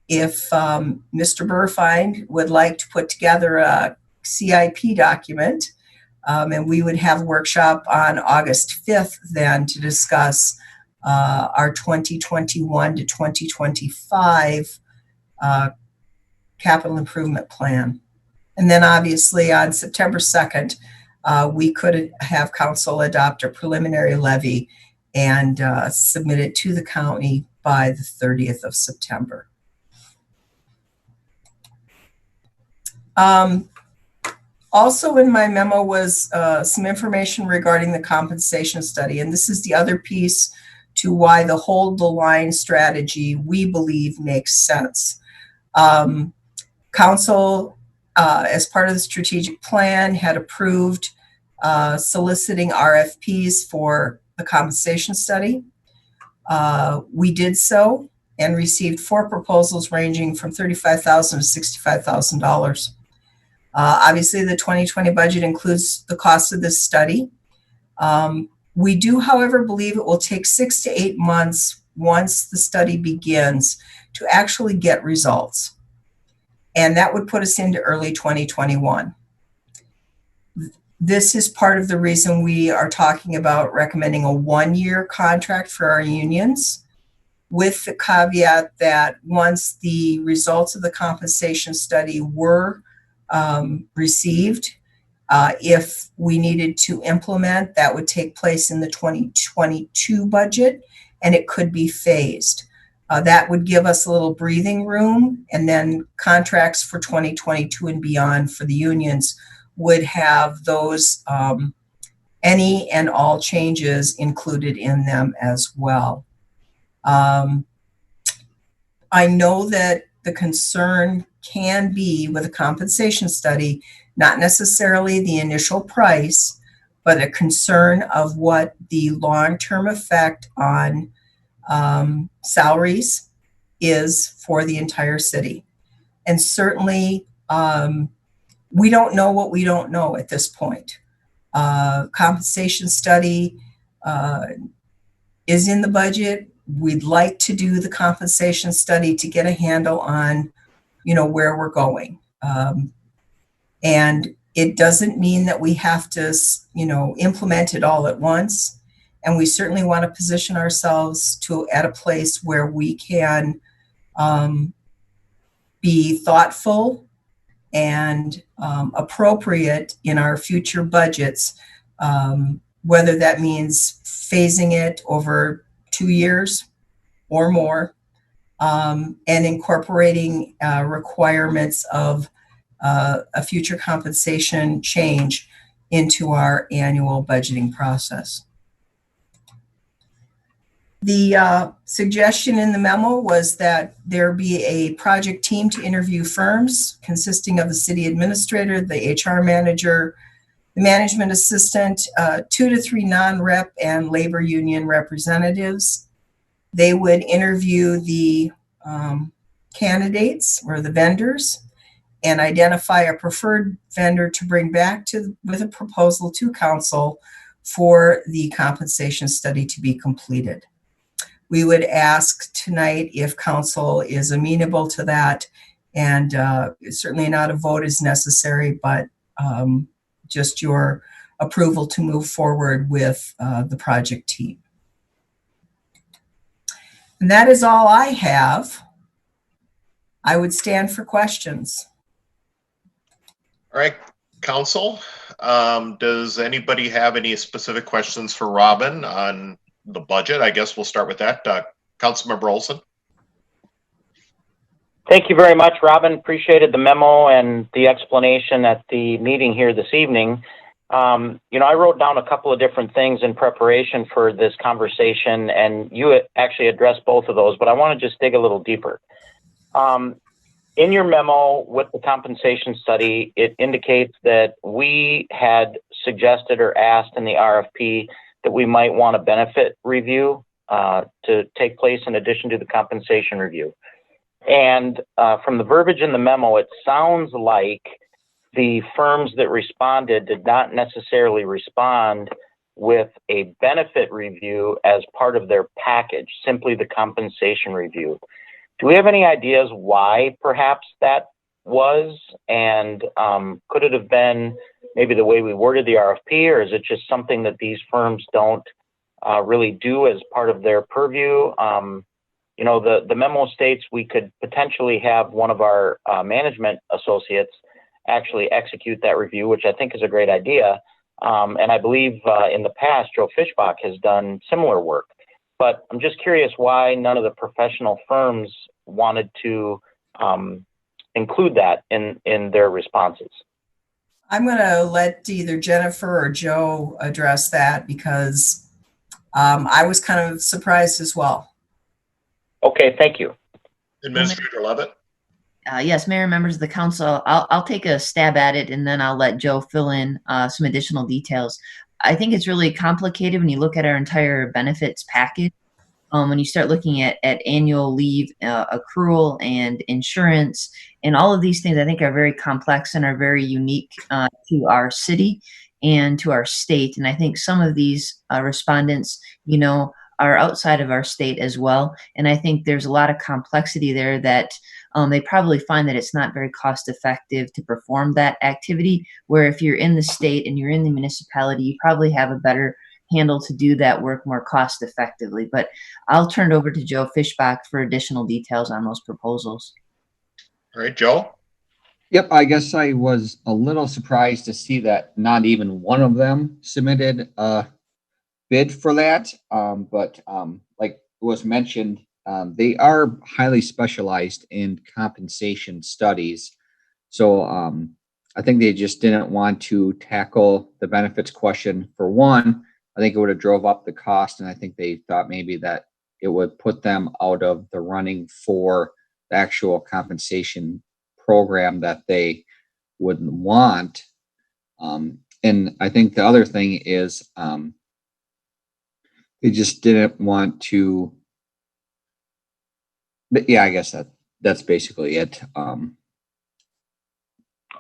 If Mr. Burfine would like to put together a CIP document, and we would have a workshop on August 5th then to discuss our 2021 to 2025 capital improvement plan. And then obviously on September 2nd, we could have council adopt a preliminary levy and submit it to the county by the 30th of September. Also in my memo was some information regarding the compensation study, and this is the other piece to why the hold the line strategy, we believe, makes sense. Council, as part of the strategic plan, had approved soliciting RFPs for the compensation study. We did so and received 4 proposals ranging from $35,000 to $65,000. Obviously, the 2020 budget includes the cost of this study. We do, however, believe it will take 6 to 8 months once the study begins to actually get results. And that would put us into early 2021. This is part of the reason we are talking about recommending a 1-year contract for our unions, with the caveat that once the results of the compensation study were received, if we needed to implement, that would take place in the 2022 budget, and it could be phased. That would give us a little breathing room, and then contracts for 2022 and beyond for the unions would have those any and all changes included in them as well. I know that the concern can be with a compensation study, not necessarily the initial price, but a concern of what the long-term effect on salaries is for the entire city. And certainly, we don't know what we don't know at this point. Compensation study is in the budget. We'd like to do the compensation study to get a handle on, where we're going. And it doesn't mean that we have to, implement it all at once. And we certainly want to position ourselves at a place where we can be thoughtful and appropriate in our future budgets, whether that means phasing it over 2 years or more, and incorporating requirements of a future compensation change into our annual budgeting process. The suggestion in the memo was that there be a project team to interview firms consisting of the city administrator, the HR manager, the management assistant, 2 to 3 non-rep and labor union representatives. They would interview the candidates or the vendors and identify a preferred vendor to bring back with a proposal to council for the compensation study to be completed. We would ask tonight if council is amenable to that, and certainly not a vote is necessary, but just your approval to move forward with the project team. And that is all I have. I would stand for questions. All right, council, does anybody have any specific questions for Robin on the budget? I guess we'll start with that. Councilmember Olson. Thank you very much, Robin. Appreciated the memo and the explanation at the meeting here this evening. I wrote down a couple of different things in preparation for this conversation, and you actually addressed both of those, but I want to just dig a little deeper. In your memo with the compensation study, it indicates that we had suggested or asked in the RFP that we might want a benefit review to take place in addition to the compensation review. And from the verbiage in the memo, it sounds like the firms that responded did not necessarily respond with a benefit review as part of their package, simply the compensation review. Do we have any ideas why perhaps that was? And could it have been maybe the way we worded the RFP, or is it just something that these firms don't really do as part of their purview? The memo states we could potentially have one of our management associates actually execute that review, which I think is a great idea. And I believe in the past, Joe Fischbach has done similar work. But I'm just curious why none of the professional firms wanted to include that in their responses. I'm going to let either Jennifer or Joe address that, because I was kind of surprised as well. Okay, thank you. Administrator Levitt. Yes, Mayor and members of the council, I'll take a stab at it, and then I'll let Joe fill in some additional details. I think it's really complicated when you look at our entire benefits package. When you start looking at annual leave accrual and insurance and all of these things, I think are very complex and are very unique to our city and to our state. And I think some of these respondents, are outside of our state as well. And I think there's a lot of complexity there that they probably find that it's not very cost effective to perform that activity, where if you're in the state and you're in the municipality, you probably have a better handle to do that work more cost effectively. But I'll turn it over to Joe Fischbach for additional details on those proposals. All right, Joe. Yep, I guess I was a little surprised to see that not even one of them submitted a bid for that. But like was mentioned, they are highly specialized in compensation studies. So I think they just didn't want to tackle the benefits question. For one, I think it would have drove up the cost, and I think they thought maybe that it would put them out of the running for the actual compensation program that they wouldn't want. And I think the other thing is they just didn't want to. But yeah, I guess that's basically it.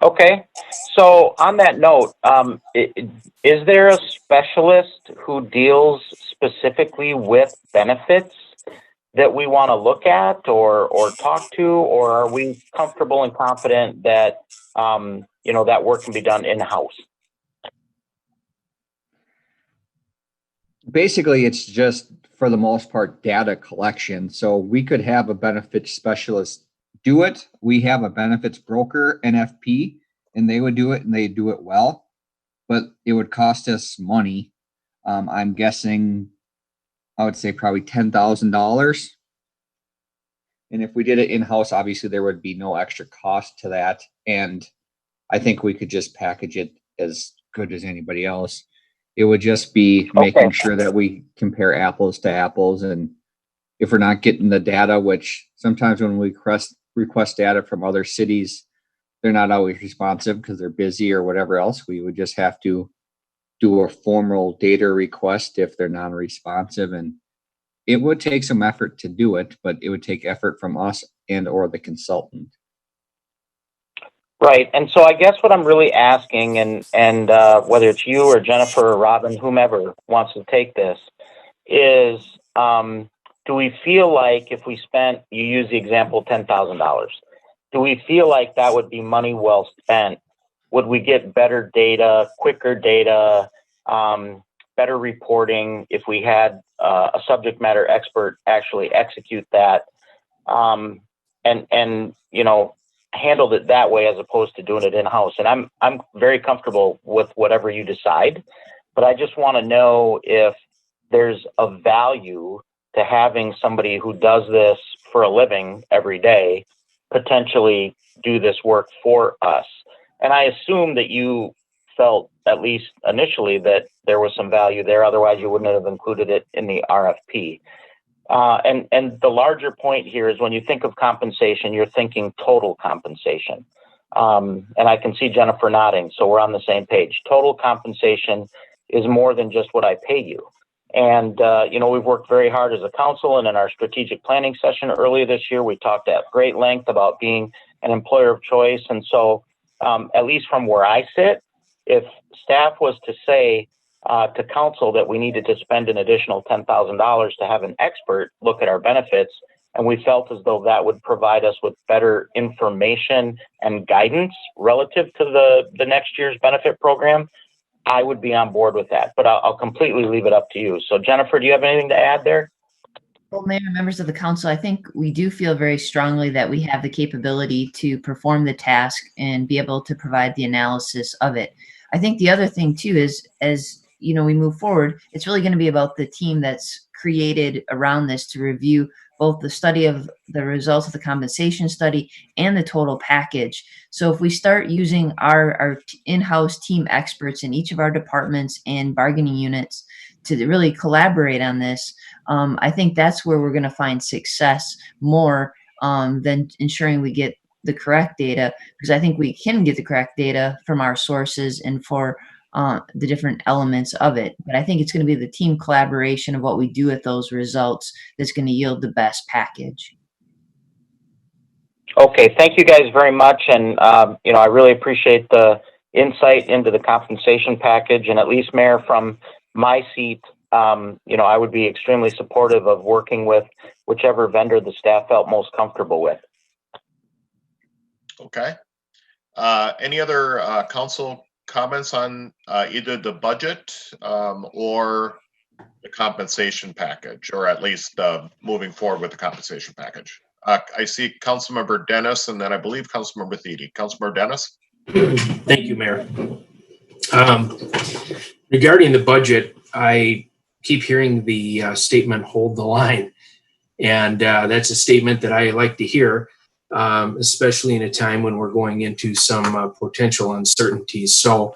Okay, so on that note, is there a specialist who deals specifically with benefits that we want to look at or talk to, or are we comfortable and confident that that work can be done in-house? Basically, it's just, for the most part, data collection. So we could have a benefits specialist do it. We have a benefits broker, NFP, and they would do it, and they do it well, but it would cost us money. I'm guessing, I would say probably $10,000. And if we did it in-house, obviously there would be no extra cost to that. And I think we could just package it as good as anybody else. It would just be making Okay. sure that we compare apples to apples, and if we're not getting the data, which sometimes when we request data from other cities, they're not always responsive because they're busy or whatever else. We would just have to do a formal data request if they're non-responsive, and it would take some effort to do it, but it would take effort from us and or the consultant. Right. And so I guess what I'm really asking, and whether it's you or Jennifer or Robin, whomever wants to take this, is do we feel like if we spent, you use the example, $10,000, do we feel like that would be money well spent? Would we get better data, quicker data, better reporting if we had a subject matter expert actually execute that, and you know, handled it that way as opposed to doing it in-house? And I'm very comfortable with whatever you decide, but I just want to know if there's a value to having somebody who does this for a living every day potentially do this work for us. And I assume that you felt, at least initially, that there was some value there. Otherwise, you wouldn't have included it in the RFP. And the larger point here is when you think of compensation, you're thinking total compensation. And I can see Jennifer nodding, so we're on the same page. Total compensation is more than just what I pay you. And, you know, we've worked very hard as a council, and in our strategic planning session earlier this year, we talked at great length about being an employer of choice. And so, at least from where I sit, if staff was to say to council that we needed to spend an additional $10,000 to have an expert look at our benefits, and we felt as though that would provide us with better information and guidance relative to the next year's benefit program, I would be on board with that. But I'll completely leave it up to you. So Jennifer, do you have anything to add there? Well, Mayor, members of the council, I think we do feel very strongly that we have the capability to perform the task and be able to provide the analysis of it. I think the other thing too is, as you know, we move forward, it's really going to be about the team that's created around this to review both the study of the results of the compensation study and the total package. So if we start using our in-house team experts in each of our departments and bargaining units to really collaborate on this, I think that's where we're going to find success more than ensuring we get the correct data, because I think we can get the correct data from our sources and for the different elements of it. But I think it's going to be the team collaboration of what we do with those results that's going to yield the best package. Okay, thank you guys very much. And, you know, I really appreciate the insight into the compensation package. And at least, Mayor, from my seat, you know, I would be extremely supportive of working with whichever vendor the staff felt most comfortable with. Okay. Any other council comments on either the budget or the compensation package, or at least moving forward with the compensation package? I see Councilmember Dennis, and then I believe Councilmember Thiede. Councilmember Dennis? Thank you, Mayor. Regarding the budget, I keep hearing the statement, hold the line. And that's a statement that I like to hear, especially in a time when we're going into some potential uncertainties. So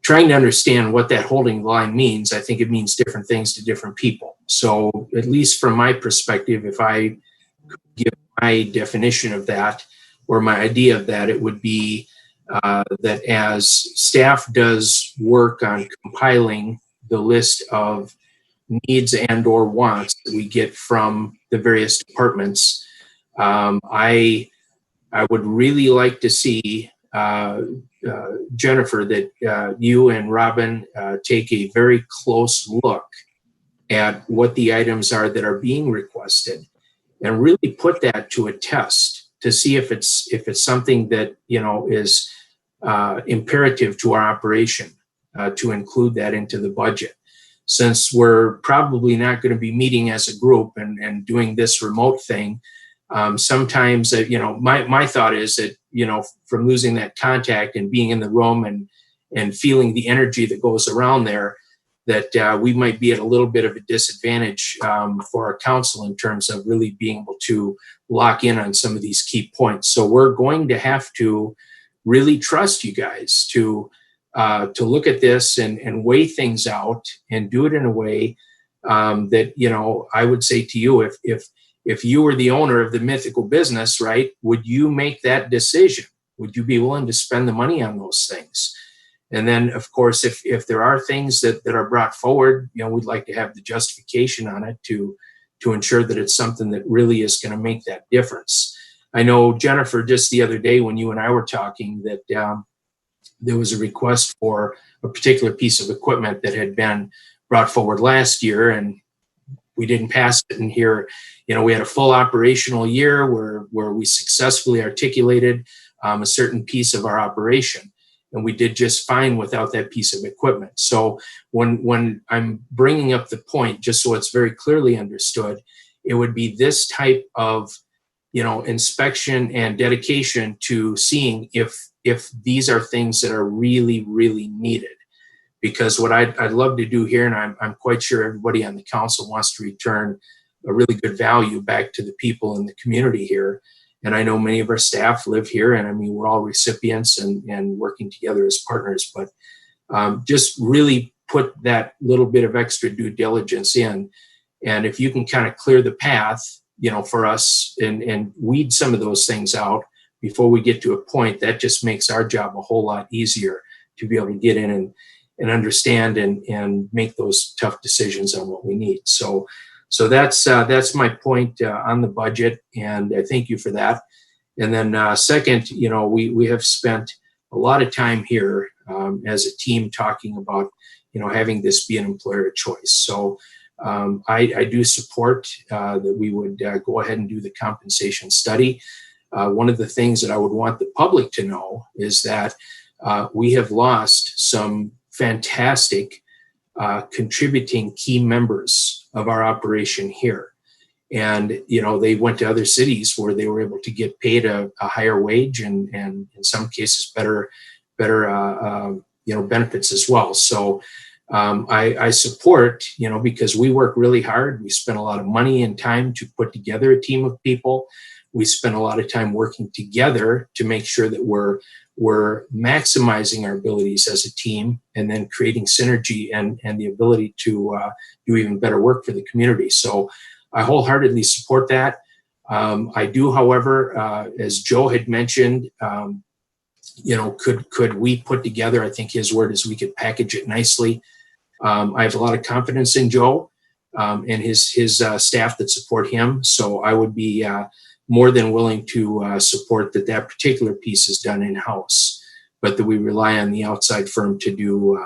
trying to understand what that holding line means, I think it means different things to different people. So at least from my perspective, if I could give my definition of that or my idea of that, it would be that as staff does work on compiling the list of needs and or wants that we get from the various departments, I would really like to see Jennifer, that you and Robin take a very close look at what the items are that are being requested, and really put that to a test to see if it's something that, you know, is imperative to our operation to include that into the budget. Since we're probably not going to be meeting as a group and doing this remote thing, sometimes, you know, my thought is that, you know, from losing that contact and being in the room and feeling the energy that goes around there, that we might be at a little bit of a disadvantage for our council in terms of really being able to lock in on some of these key points. So we're going to have to really trust you guys to to look at this and weigh things out and do it in a way that, you know, I would say to you, if you were the owner of the mythical business, right, would you make that decision? Would you be willing to spend the money on those things? And then, of course, if there are things that are brought forward, you know, we'd like to have the justification on it to ensure that it's something that really is going to make that difference. I know, Jennifer, just the other day when you and I were talking, that there was a request for a particular piece of equipment that had been brought forward last year, and we didn't pass it. And here, you know, we had a full operational year where we successfully articulated a certain piece of our operation, and we did just fine without that piece of equipment. So when I'm bringing up the point, just so it's very clearly understood, it would be this type of, you know, inspection and dedication to seeing if these are things that are really, really needed. Because what I'd love to do here, and I'm quite sure everybody on the council wants to return a really good value back to the people in the community here. And I know many of our staff live here, and I mean, we're all recipients and working together as partners, but just really put that little bit of extra due diligence in. And if you can kind of clear the path, you know, for us and weed some of those things out before we get to a point, that just makes our job a whole lot easier to be able to get in and understand and make those tough decisions on what we need. So that's my point on the budget, and I thank you for that. And then second, you know, we have spent a lot of time here as a team talking about, you know, having this be an employer of choice. So I do support that we would go ahead and do the compensation study. One of the things that I would want the public to know is that we have lost some fantastic contributing key members of our operation here. And, you know, they went to other cities where they were able to get paid a higher wage and in some cases better you know, benefits as well. So I support, you know, because we work really hard. We spend a lot of money and time to put together a team of people. We spend a lot of time working together to make sure that we're maximizing our abilities as a team, and then creating synergy and the ability to do even better work for the community. So I wholeheartedly support that. I do, however, as Joe had mentioned, you know, could we put together, I think his word is we could package it nicely. I have a lot of confidence in Joe and his staff that support him. So I would be more than willing to support that particular piece is done in-house, but that we rely on the outside firm to do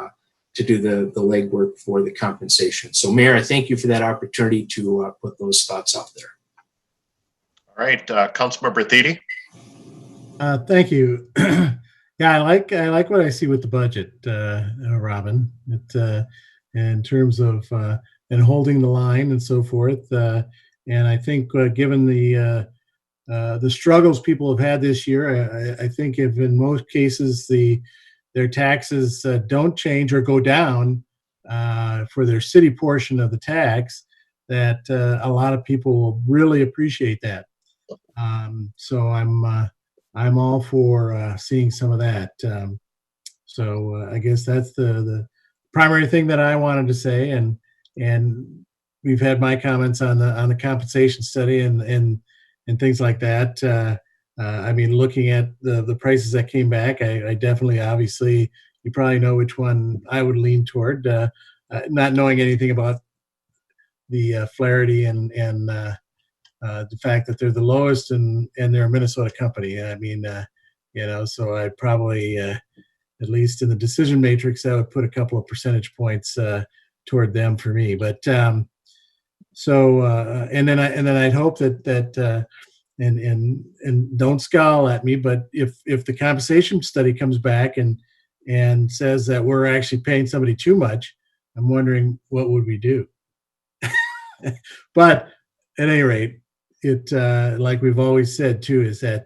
the legwork for the compensation. So, Mayor, I thank you for that opportunity to put those thoughts out there. All right, Councilmember Thiede. Thank you. Yeah, I like what I see with the budget, Robin. In terms of and holding the line and so forth. And I think given the struggles people have had this year, I think if in most cases their taxes don't change or go down for their city portion of the tax, that a lot of people will really appreciate that. So I'm all for seeing some of that. So I guess that's the primary thing that I wanted to say, and we've had my comments on the compensation study and things like that. I mean, looking at the prices that came back, I definitely, obviously, you probably know which one I would lean toward, not knowing anything about the Flaherty and the fact that they're the lowest and they're a Minnesota company. I mean, you know, so I'd probably, at least in the decision matrix, I would put a couple of percentage points toward them for me. But so and then I'd hope that and don't scowl at me, but if the compensation study comes back and says that we're actually paying somebody too much, I'm wondering what would we do. But at any rate, it like we've always said too, is that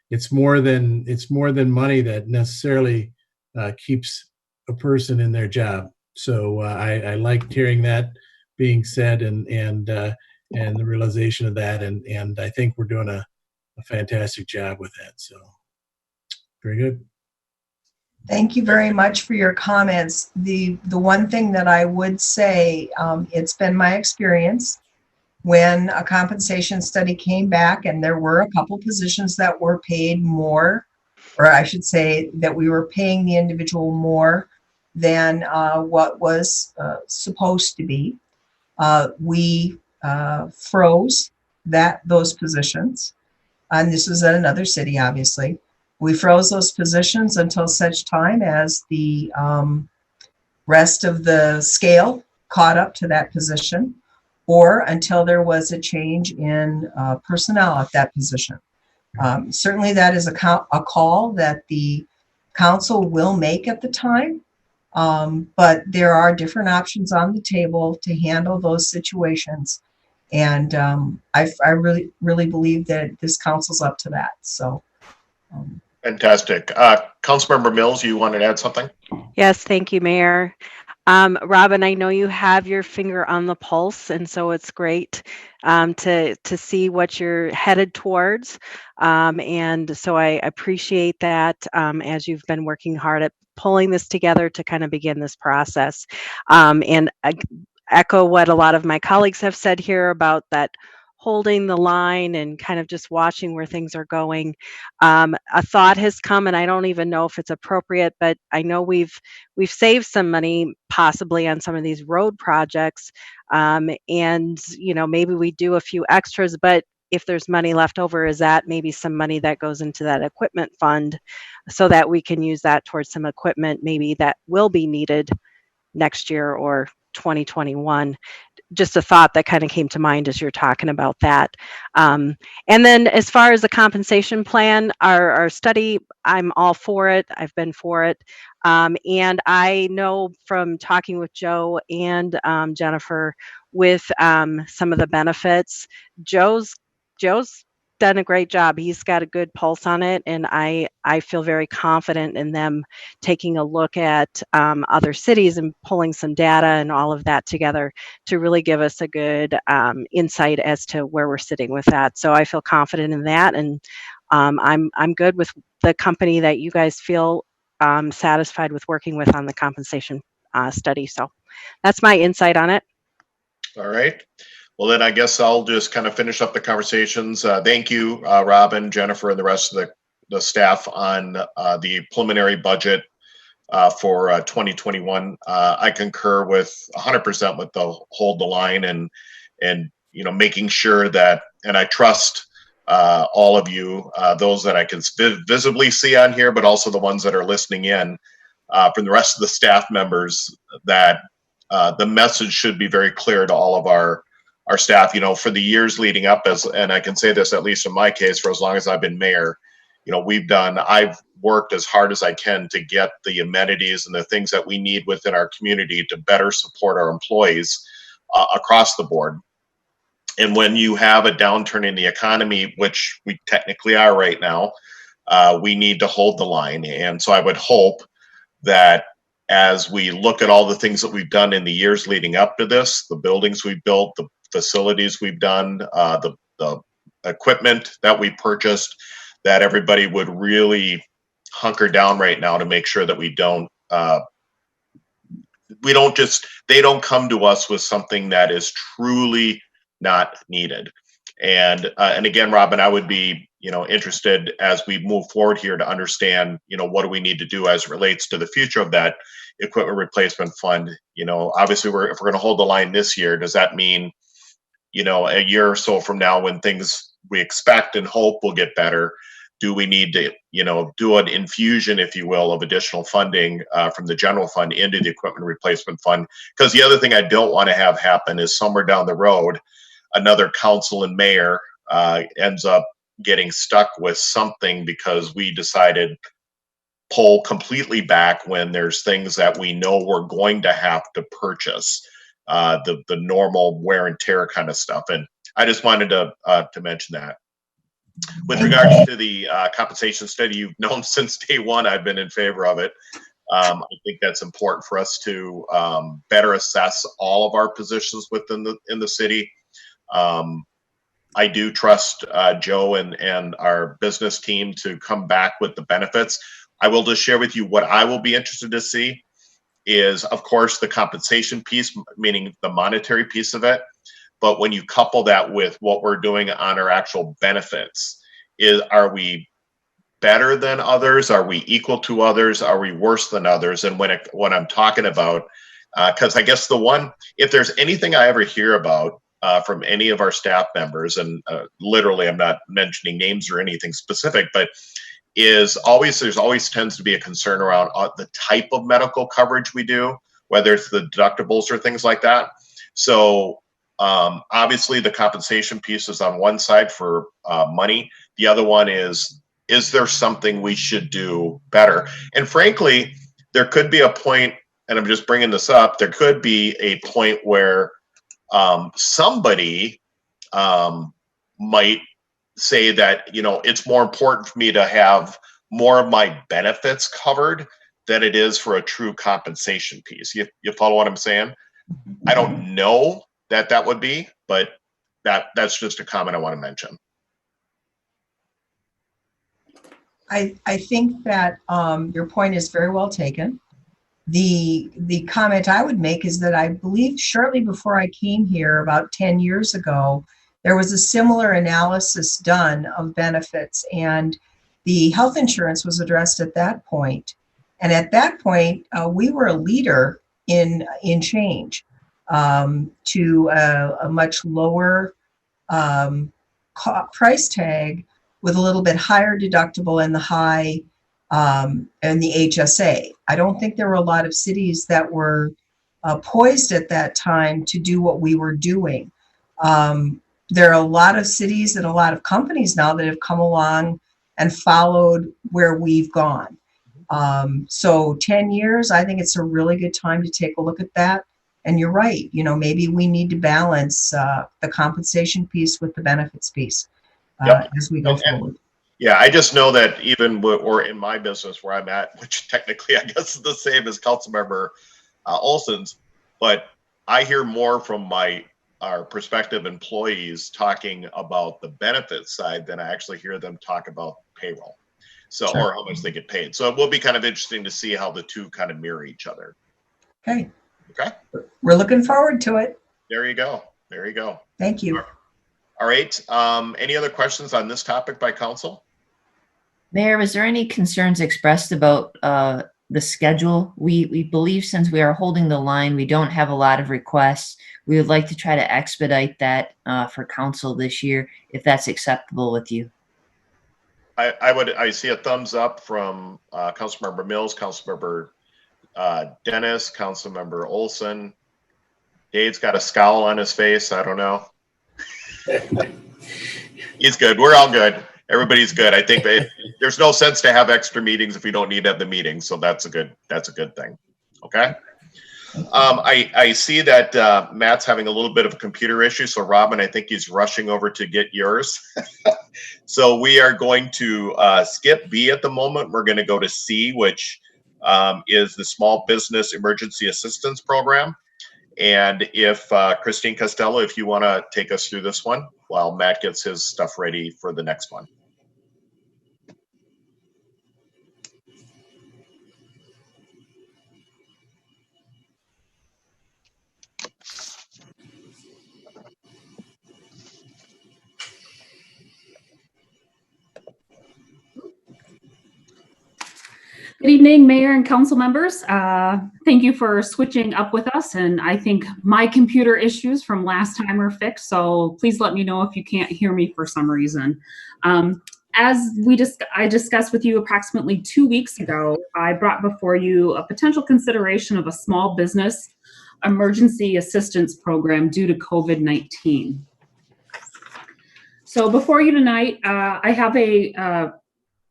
it's more than money that necessarily keeps a person in their job. So I liked hearing that being said and the realization of that, and I think we're doing a fantastic job with that. So very good. Thank you very much for your comments. The one thing that I would say, it's been my experience when a compensation study came back and there were a couple positions that were paid more, or I should say that we were paying the individual more than what was supposed to be. We froze those positions, and this was at another city, obviously. We froze those positions until such time as the rest of the scale caught up to that position, or until there was a change in personnel at that position. Certainly that is a call that the council will make at the time, but there are different options on the table to handle those situations. And I really, really believe that this council's up to that. So. Fantastic. Councilmember Mills, you wanted to add something? Yes, thank you, Mayor. Robin, I know you have your finger on the pulse, and so it's great to see what you're headed towards. And so I appreciate that as you've been working hard at pulling this together to kind of begin this process. And I echo what a lot of my colleagues have said here about that holding the line and kind of just watching where things are going. A thought has come, and I don't even know if it's appropriate, but I know we've saved some money possibly on some of these road projects, and maybe we do a few extras, but if there's money left over, is that maybe some money that goes into that equipment fund so that we can use that towards some equipment maybe that will be needed next year or 2021. Just a thought that kind of came to mind as you're talking about that. And then as far as the compensation plan, our study, I'm all for it. I've been for it. And I know from talking with Joe and Jennifer with some of the benefits, Joe's done a great job. He's got a good pulse on it, and I feel very confident in them taking a look at other cities and pulling some data and all of that together to really give us a good insight as to where we're sitting with that. So I feel confident in that, and I'm good with the company that you guys feel satisfied with working with on the compensation study. So that's my insight on it. All right. Well, then I guess I'll just kind of finish up the conversations. Thank you, Robin, Jennifer, and the rest of the staff on the preliminary budget for 2021. I concur with 100% with the hold the line and making sure that, and I trust all of you, those that I can visibly see on here, but also the ones that are listening in from the rest of the staff members, that the message should be very clear to all of our staff, for the years leading up, and I can say this, at least in my case, for as long as I've been mayor, I've worked as hard as I can to get the amenities and the things that we need within our community to better support our employees across the board. And when you have a downturn in the economy, which we technically are right now, we need to hold the line. And so I would hope that as we look at all the things that we've done in the years leading up to this, the buildings we've built, the facilities we've done, the equipment that we purchased, that everybody would really hunker down right now to make sure that they don't come to us with something that is truly not needed. And again, Robin, I would be interested as we move forward here to understand what do we need to do as it relates to the future of that equipment replacement fund. Obviously, if we're going to hold the line this year, does that mean a year or so from now, when things we expect and hope will get better, do we need to do an infusion, if you will, of additional funding from the general fund into the equipment replacement fund? Because the other thing I don't want to have happen is somewhere down the road, another council and mayor ends up getting stuck with something because we decided pull completely back when there's things that we know we're going to have to purchase, the normal wear and tear kind of stuff. And I just wanted to mention that. With regards to the compensation study, you've known since day one I've been in favor of it. I think that's important for us to better assess all of our positions within the city. I do trust Joe and our business team to come back with the benefits. I will just share with you what I will be interested to see is, of course, the compensation piece, meaning the monetary piece of it. But when you couple that with what we're doing on our actual benefits, are we better than others? Are we equal to others? Are we worse than others? And when I'm talking about, because I guess if there's anything I ever hear about from any of our staff members, and literally I'm not mentioning names or anything specific, but there's always tends to be a concern around the type of medical coverage we do, whether it's the deductibles or things like that. So obviously the compensation piece is on one side for money. The other one is there something we should do better? And frankly, there could be a point, and I'm just bringing this up, there could be a point where somebody might say that, it's more important for me to have more of my benefits covered than it is for a true compensation piece. You follow what I'm saying? I don't know that would be, but that's just a comment I want to mention. I think that your point is very well taken. The comment I would make is that I believe shortly before I came here, about 10 years ago, there was a similar analysis done of benefits, and the health insurance was addressed at that point. And at that point, we were a leader in change to a much lower price tag with a little bit higher deductible and the high and the HSA. I don't think there were a lot of cities that were poised at that time to do what we were doing. There are a lot of cities and a lot of companies now that have come along and followed where we've gone. So 10 years, I think it's a really good time to take a look at that. And you're right, maybe we need to balance the compensation piece with the benefits piece as we go forward. Yeah, I just know that even or in my business where I'm at, which technically I guess is the same as Councilmember Olson's, but I hear more from our prospective employees talking about the benefits side than I actually hear them talk about payroll. So, Sure. Or how much they get paid. So it will be kind of interesting to see how the two kind of mirror each other. Okay. Okay. We're looking forward to it. There you go. Thank you. All right. Any other questions on this topic by council? Mayor, was there any concerns expressed about the schedule? We believe since we are holding the line, we don't have a lot of requests. We would like to try to expedite that for council this year, if that's acceptable with you. I see a thumbs up from Councilmember Mills, Councilmember Dennis, Councilmember Olson. Dave's got a scowl on his face. I don't know. He's good. We're all good. Everybody's good. I think there's no sense to have extra meetings if we don't need to have the meetings. So that's a good thing. Okay. I see that Matt's having a little bit of a computer issue. So Robin, I think he's rushing over to get yours. So we are going to skip B at the moment. We're going to go to C, which is the Small Business Emergency Assistance Program. And if Christine Costello, if you want to take us through this one while Matt gets his stuff ready for the next one. Good evening, Mayor and council members. Thank you for switching up with us. And I think my computer issues from last time are fixed. So please let me know if you can't hear me for some reason. As I discussed with you approximately 2 weeks ago, I brought before you a potential consideration of a small business emergency assistance program due to COVID-19. So before you tonight, I have a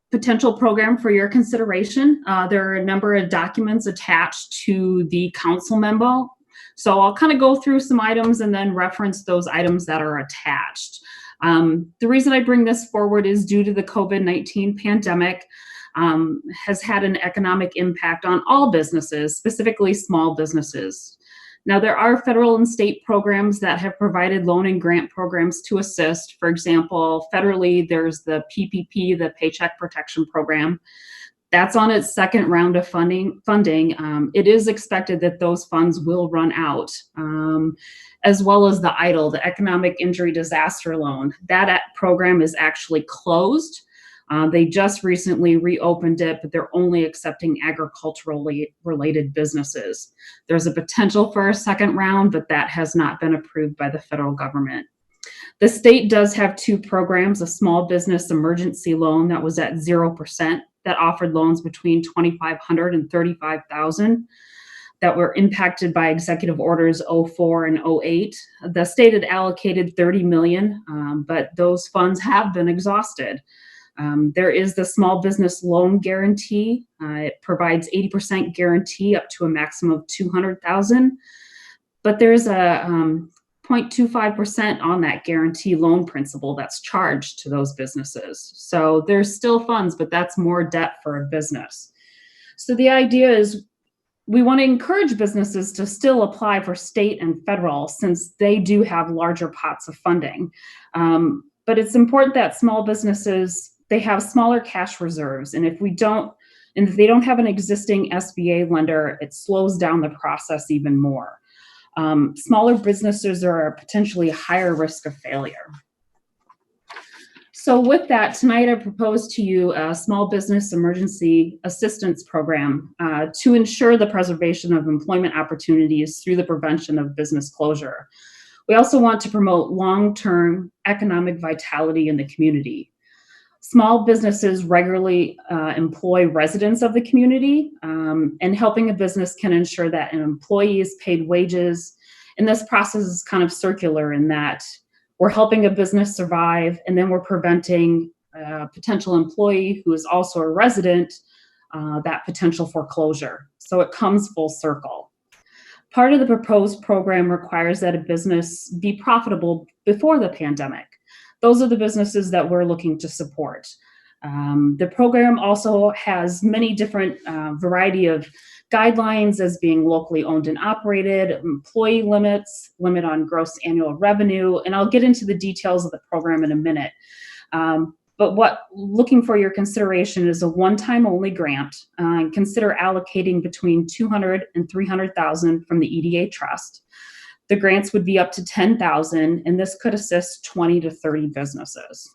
potential program for your consideration. There are a number of documents attached to the council memo. So I'll kind of go through some items and then reference those items that are attached. The reason I bring this forward is due to the COVID-19 pandemic has had an economic impact on all businesses, specifically small businesses. Now, there are federal and state programs that have provided loan and grant programs to assist. For example, federally, there's the PPP, the Paycheck Protection Program. That's on its second round of funding. It is expected that those funds will run out, as well as the EIDL, the Economic Injury Disaster Loan. That program is actually closed. They just recently reopened it, but they're only accepting agriculturally related businesses. There's a potential for a second round, but that has not been approved by the federal government. The state does have two programs, a small business emergency loan that was at 0%, that offered loans between $2,500 and $35,000 that were impacted by executive orders 04 and 08. The state had allocated $30 million, but those funds have been exhausted. There is the small business loan guarantee. It provides 80% guarantee up to a maximum of $200,000, but there's a 0.25% on that guarantee loan principal that's charged to those businesses. So there's still funds, but that's more debt for a business. So the idea is we want to encourage businesses to still apply for state and federal, since they do have larger pots of funding. But it's important that small businesses, they have smaller cash reserves. And if they don't have an existing SBA lender, it slows down the process even more. Smaller businesses are potentially higher risk of failure. So with that, tonight I propose to you a small business emergency assistance program to ensure the preservation of employment opportunities through the prevention of business closure. We also want to promote long-term economic vitality in the community. Small businesses regularly employ residents of the community, and helping a business can ensure that an employee is paid wages. And this process is kind of circular in that we're helping a business survive, and then we're preventing a potential employee who is also a resident, that potential foreclosure. So it comes full circle. Part of the proposed program requires that a business be profitable before the pandemic. Those are the businesses that we're looking to support. The program also has many different variety of guidelines, as being locally owned and operated, employee limits, limit on gross annual revenue, and I'll get into the details of the program in a minute. But what looking for your consideration is a one-time only grant. Consider allocating between $200,000 and $300,000 from the EDA trust. The grants would be up to $10,000, and this could assist 20 to 30 businesses.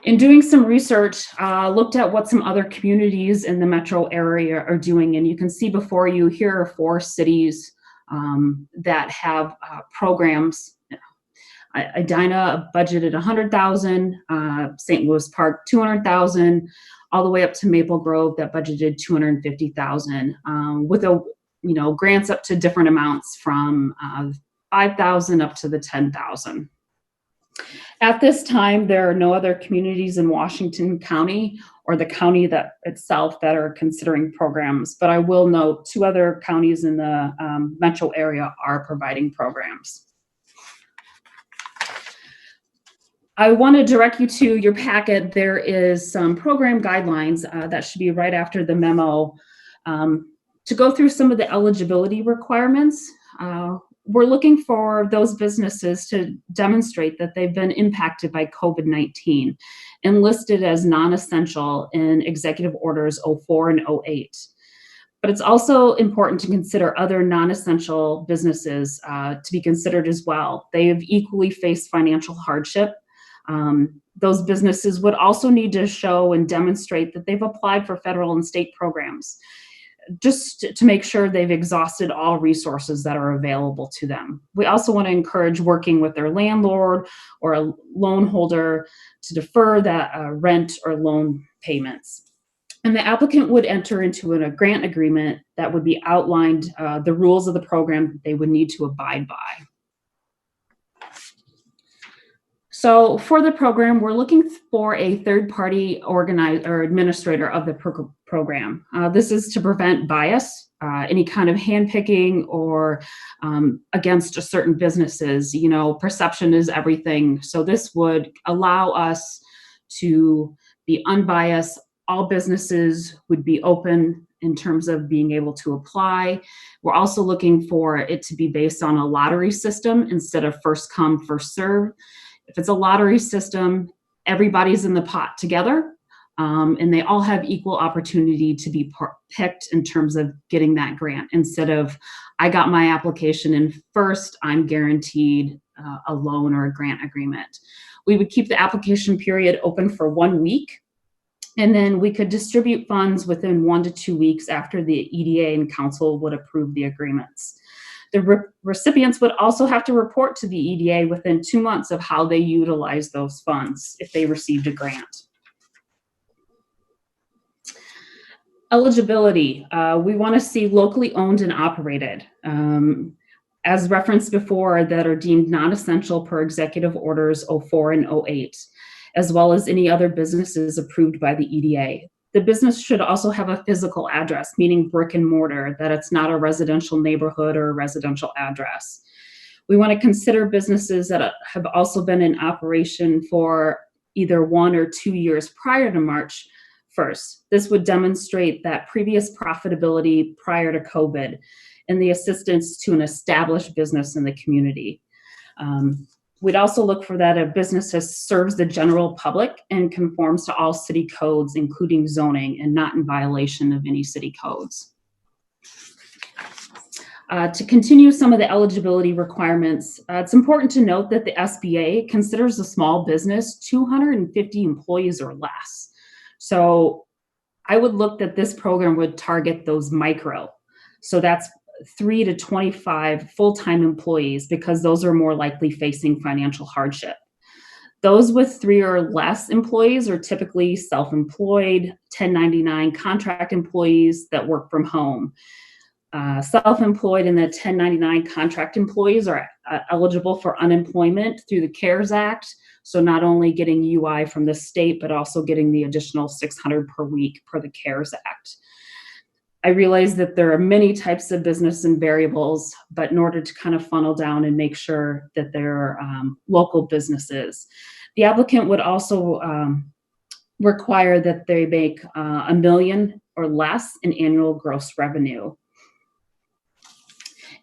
In doing some research, looked at what some other communities in the metro area are doing, and you can see before you here are 4 cities that have programs. Edina budgeted $100,000, St. Louis Park $200,000, all the way up to Maple Grove that budgeted $250,000, with grants up to different amounts from $5,000 up to the $10,000. At this time, there are no other communities in Washington County or the county itself that are considering programs, but I will note 2 other counties in the metro area are providing programs. I want to direct you to your packet. There is some program guidelines that should be right after the memo to go through some of the eligibility requirements. We're looking for those businesses to demonstrate that they've been impacted by COVID-19 and listed as non-essential in executive orders 04 and 08. But it's also important to consider other non-essential businesses to be considered as well. They have equally faced financial hardship. Those businesses would also need to show and demonstrate that they've applied for federal and state programs, just to make sure they've exhausted all resources that are available to them. We also want to encourage working with their landlord or a loan holder to defer that rent or loan payments. And the applicant would enter into a grant agreement that would be outlined the rules of the program that they would need to abide by. So for the program, we're looking for a third-party organizer or administrator of the program. This is to prevent bias, any kind of handpicking or against certain businesses. Perception is everything. So this would allow us to be unbiased. All businesses would be open in terms of being able to apply. We're also looking for it to be based on a lottery system instead of first come, first serve. If it's a lottery system, everybody's in the pot together. And they all have equal opportunity to be picked in terms of getting that grant, instead of I got my application in first, I'm guaranteed a loan or a grant agreement. We would keep the application period open for 1 week, and then we could distribute funds within 1 to 2 weeks after the EDA and council would approve the agreements. The recipients would also have to report to the EDA within 2 months of how they utilize those funds if they received a grant. Eligibility, we want to see locally owned and operated, as referenced before, that are deemed non-essential per Executive Orders 04 and 08, as well as any other businesses approved by the EDA. The business should also have a physical address, meaning brick and mortar, that it's not a residential neighborhood or a residential address. We want to consider businesses that have also been in operation for either 1 or 2 years prior to March 1st. This would demonstrate that previous profitability prior to COVID and the assistance to an established business in the community. We'd also look for that a business serves the general public and conforms to all city codes, including zoning, and not in violation of any city codes. To continue some of the eligibility requirements, it's important to note that the SBA considers a small business 250 employees or less. So I would look that this program would target those micro. So that's 3 to 25 full-time employees, because those are more likely facing financial hardship. Those with 3 or less employees are typically self-employed, 1099 contract employees that work from home. Self-employed and the 1099 contract employees are eligible for unemployment through the CARES Act. So not only getting UI from the state, but also getting the additional $600 per week per the CARES Act. I realize that there are many types of business and variables, but in order to kind of funnel down and make sure that they're local businesses, the applicant would also require that they make $1 million or less in annual gross revenue.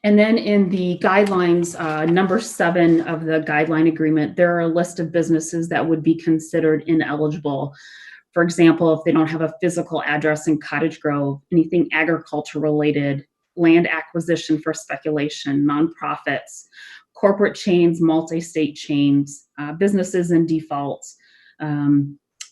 And then in the guidelines, number 7 of the guideline agreement, there are a list of businesses that would be considered ineligible. For example, if they don't have a physical address in Cottage Grove, anything agriculture related, land acquisition for speculation, nonprofits, corporate chains, multi-state chains, businesses in default,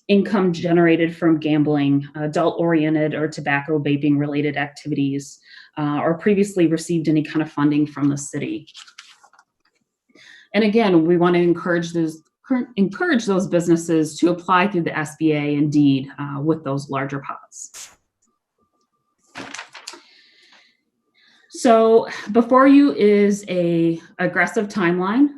income generated from gambling, adult-oriented or tobacco vaping related activities, or previously received any kind of funding from the city. And again, we want to encourage those businesses to apply through the SBA and DEED with those larger pots. So before you is a aggressive timeline,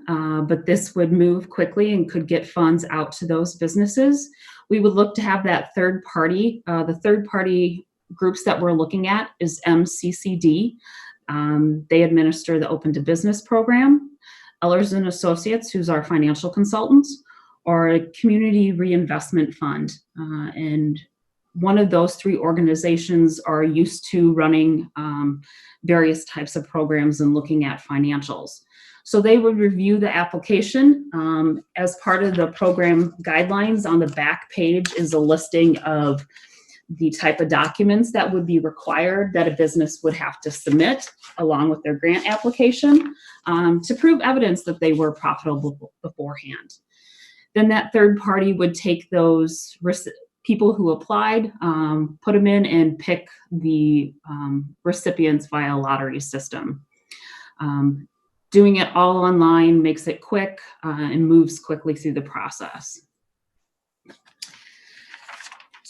but this would move quickly and could get funds out to those businesses. We would look to have that third party. The third party groups that we're looking at is MCCD. They administer the Open to Business program. Ellers and Associates, who's our financial consultants, or a community reinvestment fund. And one of those 3 organizations are used to running various types of programs and looking at financials. So they would review the application. As part of the program guidelines, on the back page is a listing of the type of documents that would be required that a business would have to submit along with their grant application to prove evidence that they were profitable beforehand. Then that third party would take those people who applied, put them in, and pick the recipients via a lottery system. Doing it all online makes it quick and moves quickly through the process.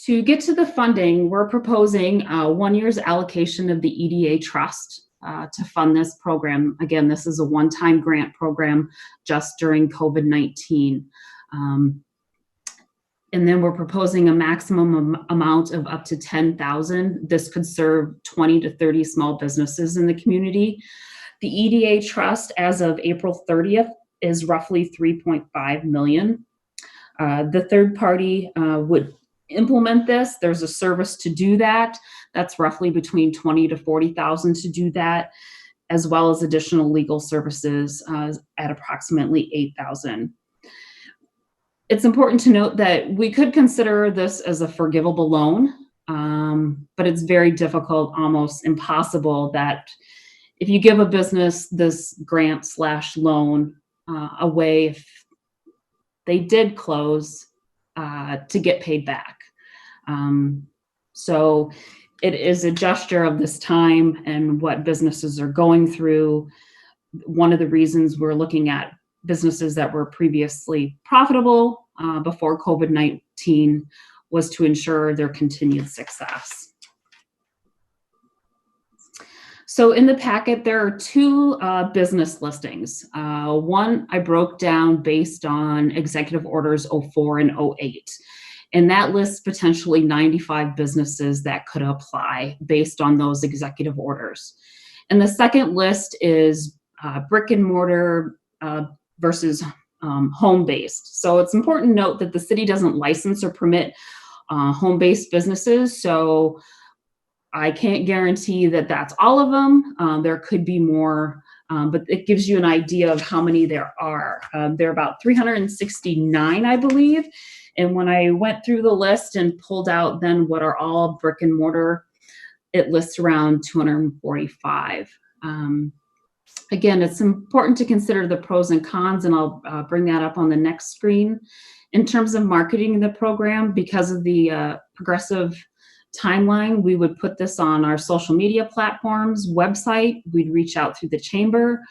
To get to the funding, we're proposing 1 year's allocation of the EDA trust to fund this program. Again, this is a one-time grant program just during COVID-19. And then we're proposing a maximum amount of up to $10,000. This could serve 20 to 30 small businesses in the community. The EDA trust as of April 30th is roughly $3.5 million. The third party would implement this. There's a service to do that. That's roughly between $20,000 to $40,000 to do that, as well as additional legal services at approximately $8,000. It's important to note that we could consider this as a forgivable loan, but it's very difficult, almost impossible, that if you give a business this grant/loan away, if they did close, to get paid back. So it is a gesture of this time and what businesses are going through. One of the reasons we're looking at businesses that were previously profitable before COVID-19 was to ensure their continued success. So in the packet, there are two business listings. One I broke down based on Executive Orders 04 and 08. And that lists potentially 95 businesses that could apply based on those executive orders. And the second list is brick and mortar versus home-based. So it's important to note that the city doesn't license or permit home-based businesses. So I can't guarantee that that's all of them. There could be more, but it gives you an idea of how many there are. There are about 369, I believe. And when I went through the list and pulled out then what are all brick and mortar, it lists around 245. Again, it's important to consider the pros and cons, and I'll bring that up on the next screen. In terms of marketing the program, because of the progressive timeline, we would put this on our social media platforms, website, we'd reach out through the chamber,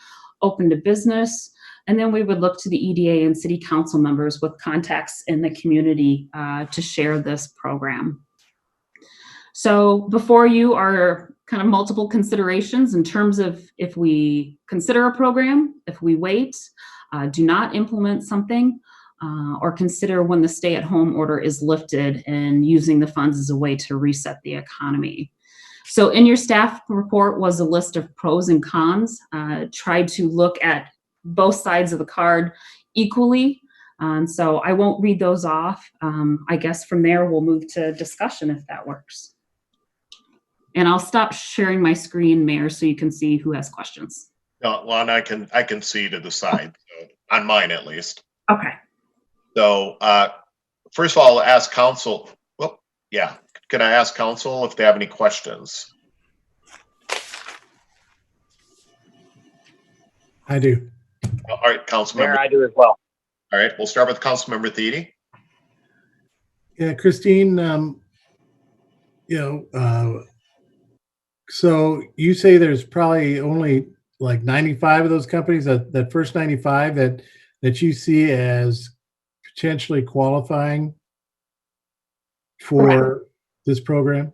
open to business, and then we would look to the EDA and city council members with contacts in the community to share this program. So before you are kind of multiple considerations in terms of if we consider a program, if we wait, do not implement something, or consider when the stay-at-home order is lifted and using the funds as a way to reset the economy. So in your staff report was a list of pros and cons. Tried to look at both sides of the card equally. So I won't read those off. I guess from there we'll move to discussion if that works. And I'll stop sharing my screen, Mayor, so you can see who has questions. No, well, and I can see to the side, so, on mine at least. Okay. So first of all, I'll ask council. Well, yeah, can I ask council if they have any questions? I do. All right, council member. Mayor, I do as well. All right, we'll start with council member Thiede. Yeah, Christine, so you say there's probably only like 95 of those companies, that first 95 that you see as potentially qualifying for this program?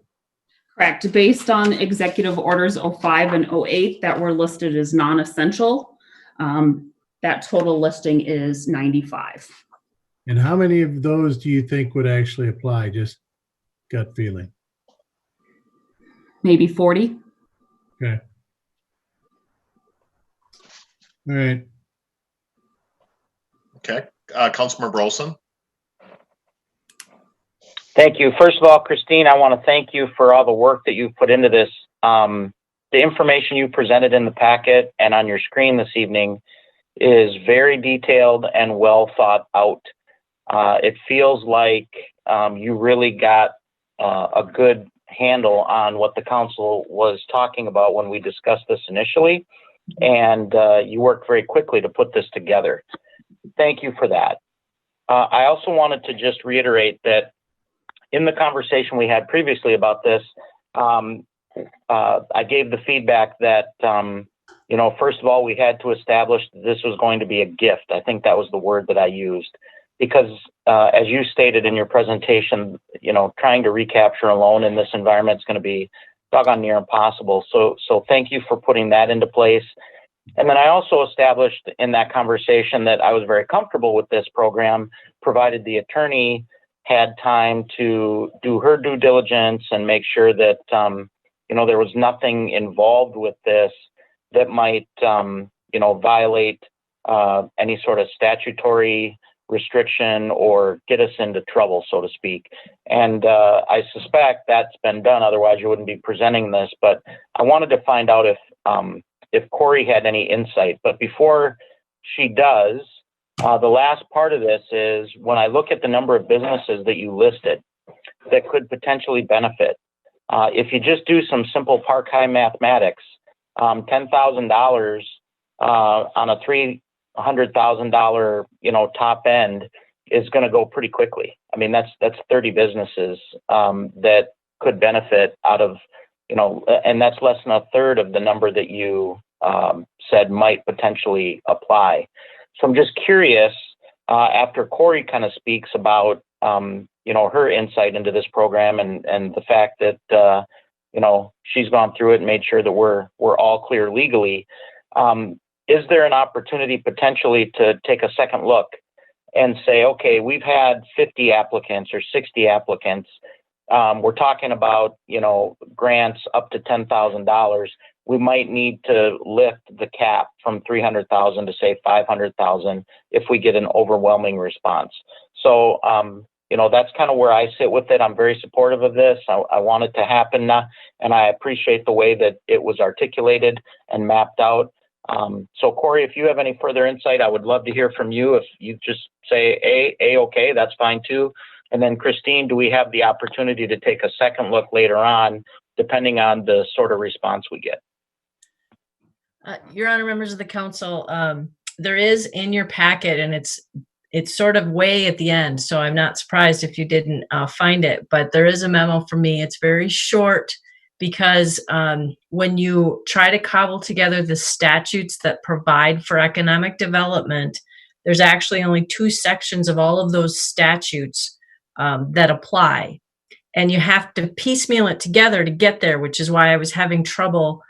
Correct. Based on Executive Orders 05 and 08 that were listed as non-essential, that total listing is 95. And how many of those do you think would actually apply? Just gut feeling. Maybe 40. Okay. All right. Okay, Councilmember Olson. Thank you. First of all, Christine, I want to thank you for all the work that you've put into this. The information you presented in the packet and on your screen this evening is very detailed and well thought out. It feels like you really got a good handle on what the council was talking about when we discussed this initially, and you worked very quickly to put this together. Thank you for that. I also wanted to just reiterate that in the conversation we had previously about this, I gave the feedback that, first of all, we had to establish that this was going to be a gift. I think that was the word that I used, because as you stated in your presentation, trying to recapture a loan in this environment is going to be doggone near impossible. So thank you for putting that into place. And then I also established in that conversation that I was very comfortable with this program, provided the attorney had time to do her due diligence and make sure that, there was nothing involved with this that might, violate any sort of statutory restriction or get us into trouble, so to speak. And I suspect that's been done. Otherwise, you wouldn't be presenting this. But I wanted to find out if Corey had any insight. But before she does, The last part of this is when I look at the number of businesses that you listed that could potentially benefit, if you just do some simple park high mathematics, $10,000 on a $300,000, top end is going to go pretty quickly. I mean, that's 30 businesses that could benefit out of, and that's less than a third of the number that you said might potentially apply. So I'm just curious, after Corey kind of speaks about, her insight into this program and the fact that, she's gone through it and made sure that we're all clear legally. Is there an opportunity potentially to take a second look and say, okay, we've had 50 applicants or 60 applicants. We're talking about, grants up to $10,000. We might need to lift the cap from 300,000 to say 500,000 if we get an overwhelming response. So, that's kind of where I sit with it. I'm very supportive of this. I want it to happen now, and I appreciate the way that it was articulated and mapped out. So Corey, if you have any further insight, I would love to hear from you. If you just say okay, that's fine too. And then Christine, do we have the opportunity to take a second look later on, depending on the sort of response we get? Your Honor, members of the council, there is in your packet, and it's sort of way at the end, so I'm not surprised if you didn't find it, but there is a memo from me. It's very short because when you try to cobble together the statutes that provide for economic development, there's actually only 2 sections of all of those statutes that apply. And you have to piecemeal it together to get there, which is why I was having trouble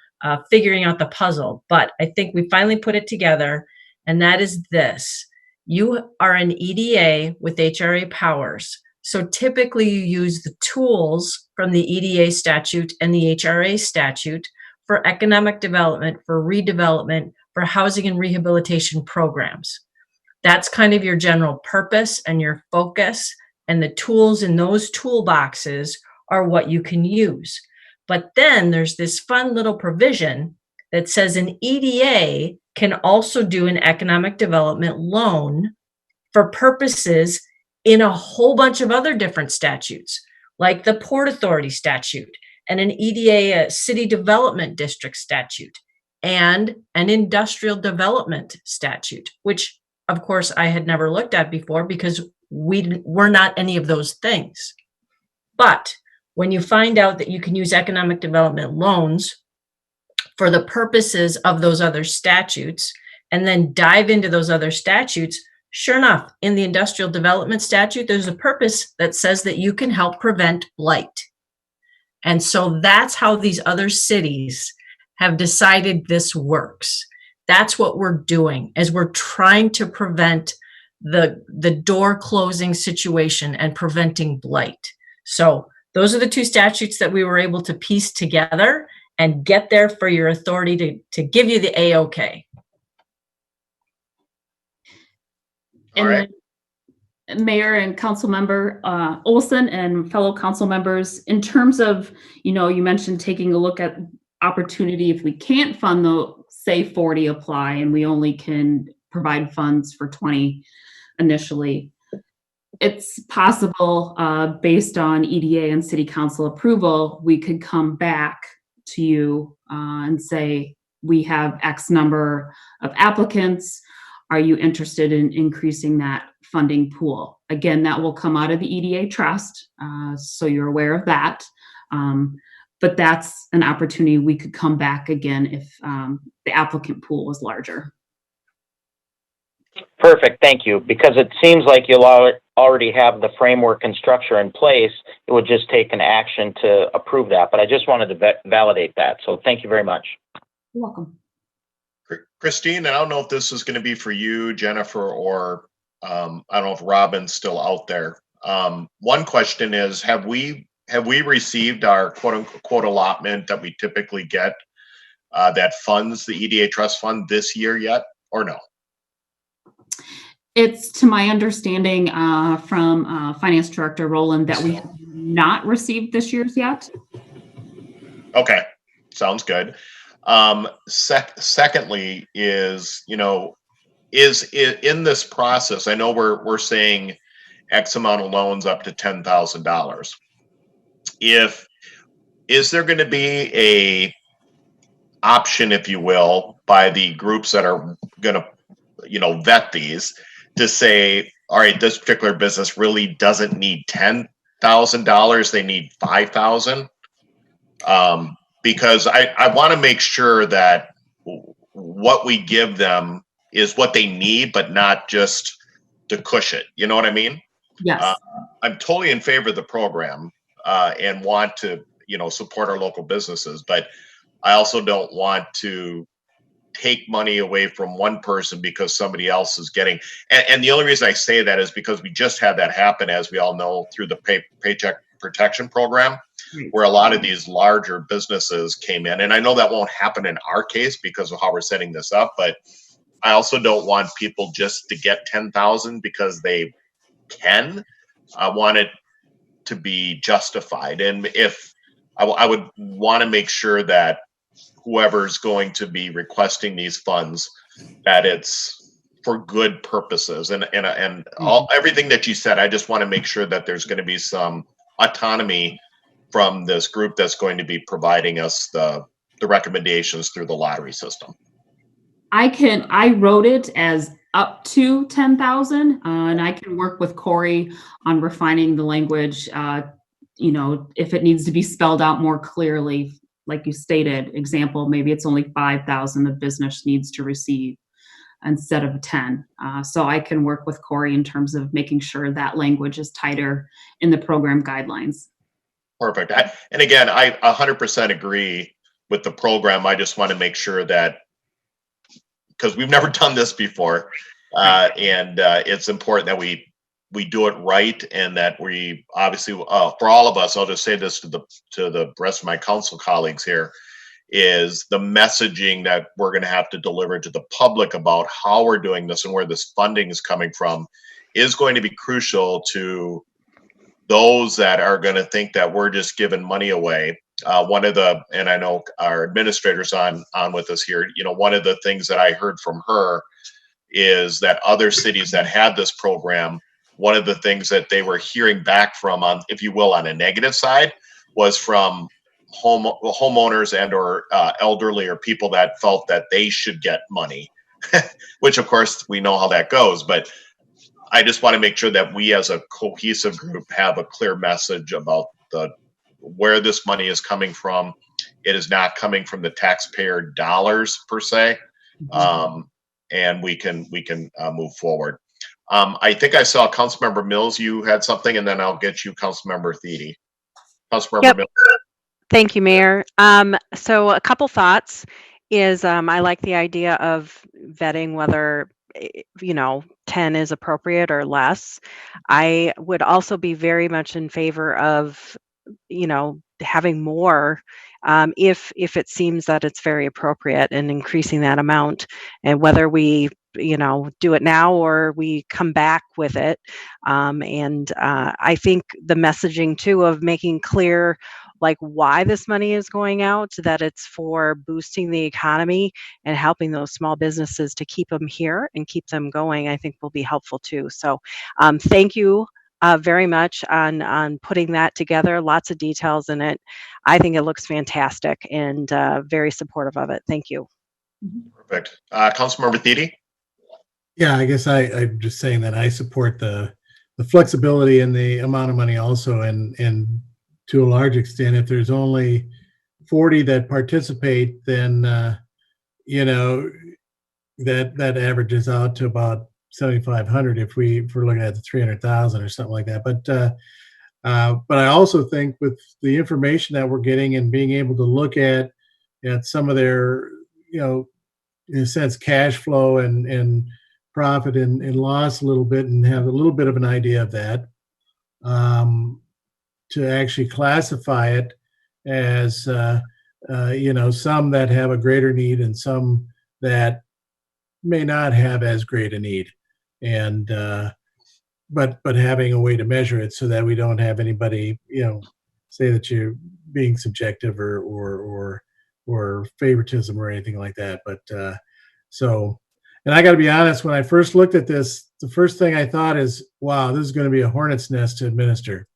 figuring out the puzzle. But I think we finally put it together, and that is this. You are an EDA with HRA powers. So typically you use the tools from the EDA statute and the HRA statute for economic development, for redevelopment, for housing and rehabilitation programs. That's kind of your general purpose and your focus, and the tools in those toolboxes are what you can use. But then there's this fun little provision that says an EDA can also do an economic development loan for purposes in a whole bunch of other different statutes, like the Port Authority statute and an EDA City Development District statute and an Industrial Development statute, which of course I had never looked at before because we're not any of those things. But when you find out that you can use economic development loans for the purposes of those other statutes, and then dive into those other statutes, sure enough, in the industrial development statute, there's a purpose that says that you can help prevent blight. And so that's how these other cities have decided this works. That's what we're doing, is we're trying to prevent the door closing situation and preventing blight. So those are the 2 statutes that we were able to piece together and get there for your authority to give you the A-OK. All right. Mayor and council member Olson and fellow council members, in terms of, you mentioned taking a look at opportunity if we can't fund the, say, 40 apply and we only can provide funds for 20 initially. It's possible, based on EDA and city council approval, we could come back to you and say, we have X number of applicants. Are you interested in increasing that funding pool? Again, that will come out of the EDA trust, so you're aware of that. But that's an opportunity we could come back again if the applicant pool was larger. Perfect, thank you. Because it seems like you'll already have the framework and structure in place. It would just take an action to approve that. But I just wanted to validate that. So thank you very much. You're welcome. Christine, I don't know if this is going to be for you, Jennifer, or I don't know if Robin's still out there. One question is, have we received our quote unquote allotment that we typically get that funds the EDA trust fund this year yet, or no? It's to my understanding from Finance Director Rowland that we have not received this year's yet. Okay, sounds good. Secondly is, in this process, I know we're saying X amount of loans up to $10,000. Is there going to be a option, if you will, by the groups that are going to, vet these to say, all right, this particular business really doesn't need $10,000; they need $5,000, because I want to make sure that what we give them is what they need, but not just to cush it. You know what I mean? Yes. I'm totally in favor of the program and want to, support our local businesses, but I also don't want to take money away from one person because somebody else is getting. And the only reason I say that is because we just had that happen, as we all know, through the Paycheck Protection Program, where a lot of these larger businesses came in. And I know that won't happen in our case because of how we're setting this up, but I also don't want people just to get 10,000 because they can. I want it to be justified. And if I would want to make sure that whoever's going to be requesting these funds, that it's for good purposes, and everything that you said, I just want to make sure that there's going to be some autonomy from this group that's going to be providing us the recommendations through the lottery system. I wrote it as up to 10,000, and I can work with Corey on refining the language. If it needs to be spelled out more clearly, like you stated, example, maybe it's only 5,000 the business needs to receive instead of 10. So I can work with Corey in terms of making sure that language is tighter in the program guidelines. Perfect. And again, I 100% agree with the program. I just want to make sure that, because we've never done this before, and it's important that we do it right, and that we obviously, for all of us, I'll just say this to the rest of my council colleagues here, is the messaging that we're going to have to deliver to the public about how we're doing this and where this funding is coming from is going to be crucial to those that are going to think that we're just giving money away. And I know our administrator's on with us here, one of the things that I heard from her is that other cities that had this program, one of the things that they were hearing back from, on, if you will, on a negative side, was from homeowners and or elderly or people that felt that they should get money, which of course we know how that goes. But I just want to make sure that we as a cohesive group have a clear message about where this money is coming from. It is not coming from the taxpayer dollars per se, and we can move forward. I think I saw Councilmember Mills. You had something, and then I'll get you, Councilmember Thiede. Councilmember Mills. Thank you, Mayor. So a couple thoughts is I like the idea of vetting whether 10 is appropriate or less. I would also be very much in favor of having more if it seems that it's very appropriate, and increasing that amount, and whether we do it now or we come back with it. And I think the messaging too of making clear like why this money is going out, that it's for boosting the economy and helping those small businesses to keep them here and keep them going, I think will be helpful too. So thank you very much on putting that together. Lots of details in it. I think it looks fantastic, and very supportive of it. Thank you. Perfect. Councilmember Thiede? Yeah, I guess I'm just saying that I support the flexibility and the amount of money also, and to a large extent, if there's only 40 that participate, then that averages out to about 7,500 if we're looking at the 300,000 or something like that. But I also think with the information that we're getting and being able to look at some of their, in a sense, cash flow and profit and loss a little bit, and have a little bit of an idea of that, to actually classify it as, some that have a greater need and some that may not have as great a need. And but having a way to measure it so that we don't have anybody say that you're being subjective or favoritism or anything like that. But so, And I got to be honest, when I first looked at this, the first thing I thought is, wow, this is going to be a hornet's nest to administer.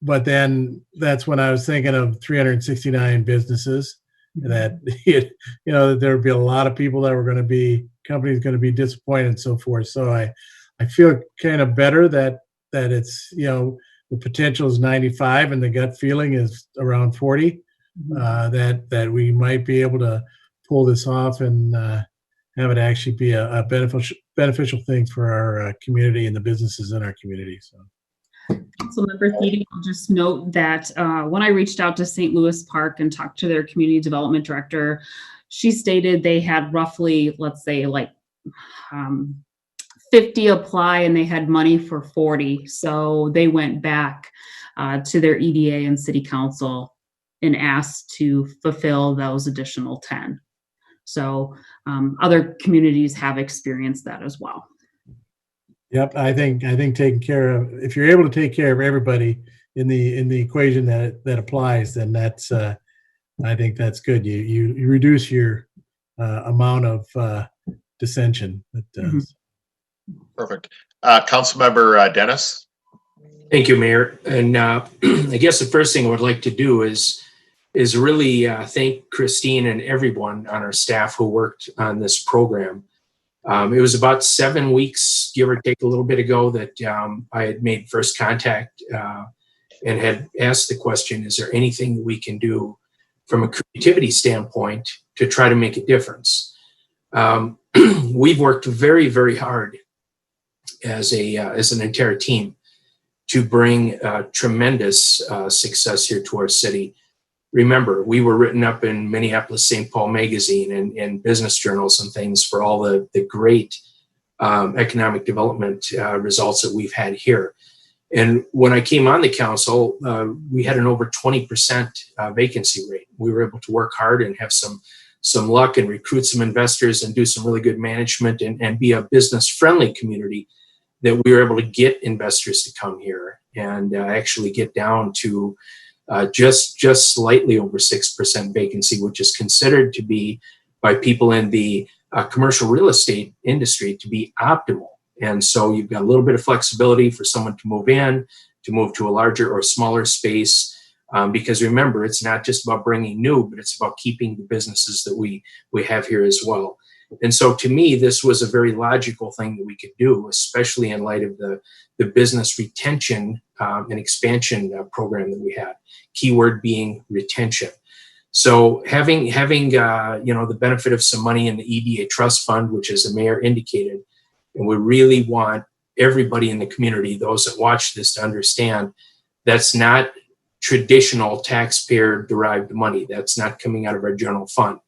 But then that's when I was thinking of 369 businesses, that, you know, that there would be a lot of people that were going to be, companies going to be disappointed and so forth. So I feel kind of better that it's, you know, the potential is 95 and the gut feeling is around 40, that we might be able to pull this off and have it actually be a beneficial thing for our community and the businesses in our community. So. Councilmember Thiede, I'll just note that when I reached out to St. Louis Park and talked to their community development director, she stated they had roughly, let's say, like 50 apply and they had money for 40. So they went back to their EDA and city council and asked to fulfill those additional 10. So other communities have experienced that as well. Yep, I think taking care of, if you're able to take care of everybody in the equation that applies, then that's I think that's good. You reduce your amount of dissension. Perfect. Councilmember Dennis. Thank you, Mayor. And I guess the first thing I would like to do is really thank Christine and everyone on our staff who worked on this program. It was about 7 weeks, give or take a little bit ago, that I had made first contact and had asked the question, is there anything that we can do from a creativity standpoint to try to make a difference? We've worked very, very hard as an entire team to bring tremendous success here to our city. Remember, we were written up in Minneapolis St. Paul magazine and business journals and things for all the great economic development results that we've had here. And when I came on the council, we had an over 20% vacancy rate. We were able to work hard and have some luck and recruit some investors and do some really good management and be a business-friendly community, that we were able to get investors to come here and actually get down to just slightly over 6% vacancy, which is considered to be by people in the commercial real estate industry to be optimal. And so you've got a little bit of flexibility for someone to move in, to move to a larger or smaller space. Because remember, it's not just about bringing new, but it's about keeping the businesses that we have here as well. And so to me, this was a very logical thing that we could do, especially in light of the business retention and expansion program that we had. Keyword being retention. So having you know, the benefit of some money in the EDA trust fund, which as the mayor indicated, and we really want everybody in the community, those that watch this, to understand that's not traditional taxpayer derived money. That's not coming out of our general fund.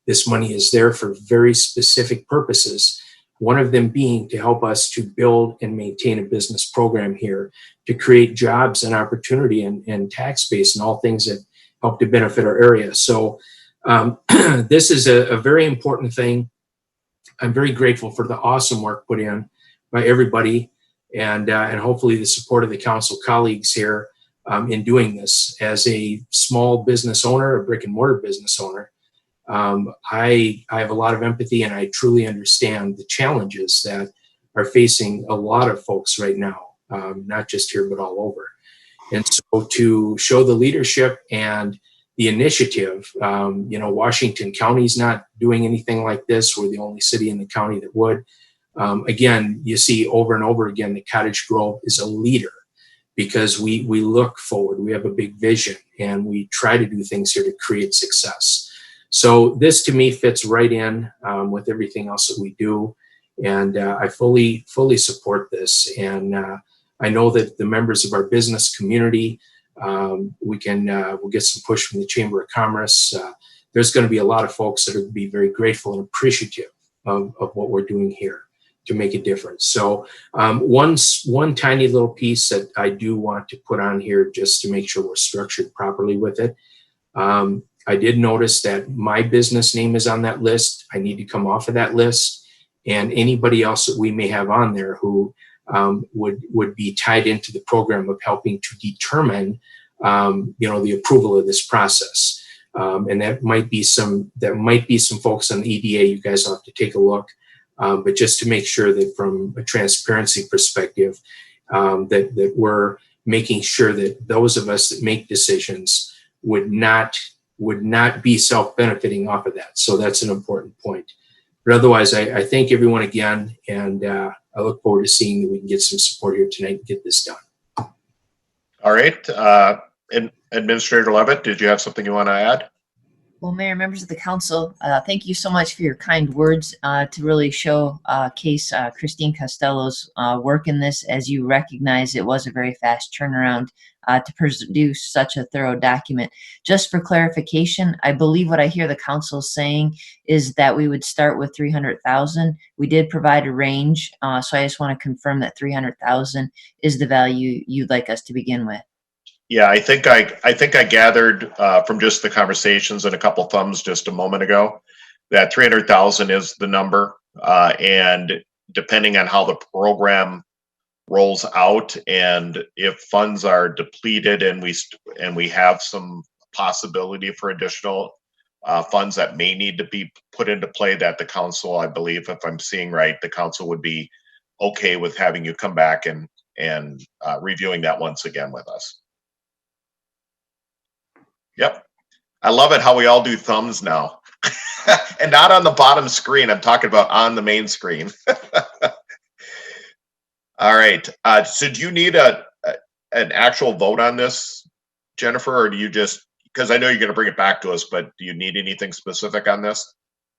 This money is there for very specific purposes, one of them being to help us to build and maintain a business program here, to create jobs and opportunity and tax base and all things that help to benefit our area. So this is a very important thing. I'm very grateful for the awesome work put in by everybody, and hopefully the support of the council colleagues here in doing this. As a small business owner, a brick and mortar business owner, I have a lot of empathy, and I truly understand the challenges that are facing a lot of folks right now, not just here, but all over. And so to show the leadership and the initiative, you know, Washington County's not doing anything like this. We're the only city in the county that would. Again, you see over and over again, the Cottage Grove is a leader because we look forward. We have a big vision, and we try to do things here to create success. So this to me fits right in with everything else that we do. And I fully support this. And I know that the members of our business community, we'll get some push from the Chamber of Commerce. There's going to be a lot of folks that are going to be very grateful and appreciative of what we're doing here to make a difference. So one tiny little piece that I do want to put on here just to make sure we're structured properly with it. I did notice that my business name is on that list. I need to come off of that list, and anybody else that we may have on there who would be tied into the program of helping to determine, you know, the approval of this process. And that might be some folks on the EDA. You guys will have to take a look. But just to make sure that from a transparency perspective, that we're making sure that those of us that make decisions would not be self-benefiting off of that. So that's an important point. But otherwise, I thank everyone again, and I look forward to seeing that we can get some support here tonight and get this done. All right. Administrator Levitt, did you have something you want to add? Well, Mayor, members of the council, thank you so much for your kind words to really show Christine Costello's work in this. As you recognize, it was a very fast turnaround to produce such a thorough document. Just for clarification, I believe what I hear the council saying is that we would start with 300,000. We did provide a range, so I just want to confirm that 300,000 is the value you'd like us to begin with. Yeah, I think I gathered from just the conversations and a couple thumbs just a moment ago that 300,000 is the number, and depending on how the program rolls out, and if funds are depleted and we have some possibility for additional funds that may need to be put into play, that the council, I believe, if I'm seeing right, the council would be okay with having you come back and reviewing that once again with us. Yep. I love it how we all do thumbs now. And not on the bottom screen. I'm talking about on the main screen. All right. So do you need an actual vote on this, Jennifer, or do you just, because I know you're going to bring it back to us, but do you need anything specific on this?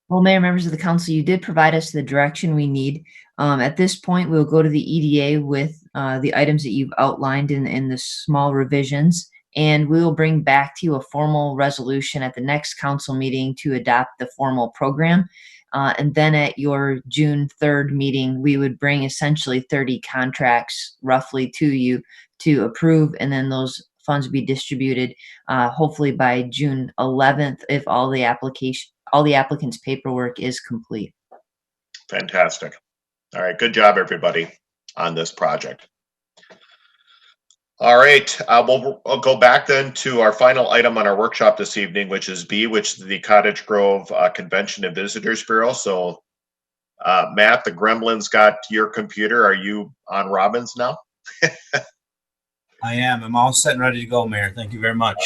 Well, Mayor, members of the council, you did provide us the direction we need. At this point, we'll go to the EDA with the items that you've outlined in the small revisions. And we will bring back to you a formal resolution at the next council meeting to adopt the formal program. And then at your June 3rd meeting, we would bring essentially 30 contracts roughly to you to approve. And then those funds would be distributed hopefully by June 11th if all the applicants' paperwork is complete. Fantastic. All right. Good job, everybody, on this project. All right, we'll go back then to our final item on our workshop this evening, which is B, which is the Cottage Grove Convention and Visitors Bureau. So, Matt, the gremlins got your computer. Are you on Robbins now? I am. I'm all set and ready to go, Mayor. Thank you very much.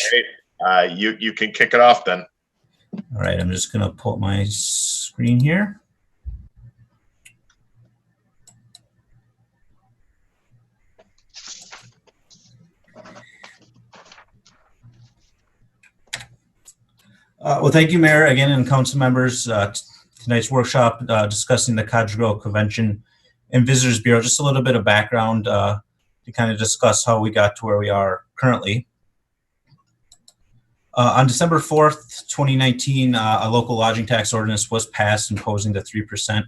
All right. You can kick it off then. All right, I'm just going to pull up my screen here. Well, thank you, Mayor, again, and council members. Tonight's workshop discussing the Cottage Grove Convention and Visitors Bureau. Just a little bit of background to kind of discuss how we got to where we are currently. On December 4th, 2019, a local lodging tax ordinance was passed imposing the 3%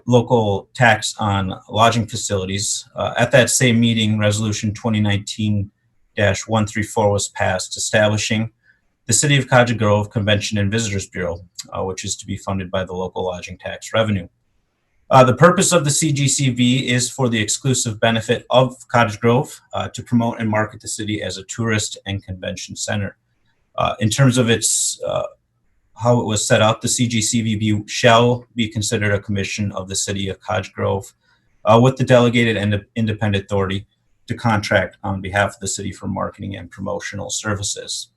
local tax on lodging facilities. At that same meeting, Resolution 2019-134 was passed, establishing the City of Cottage Grove Convention and Visitors Bureau, which is to be funded by the local lodging tax revenue. The purpose of the CGCV is for the exclusive benefit of Cottage Grove to promote and market the city as a tourist and convention center. In terms of its how it was set up, the CGCVB shall be considered a commission of the City of Cottage Grove with the delegated and independent authority to contract on behalf of the city for marketing and promotional services.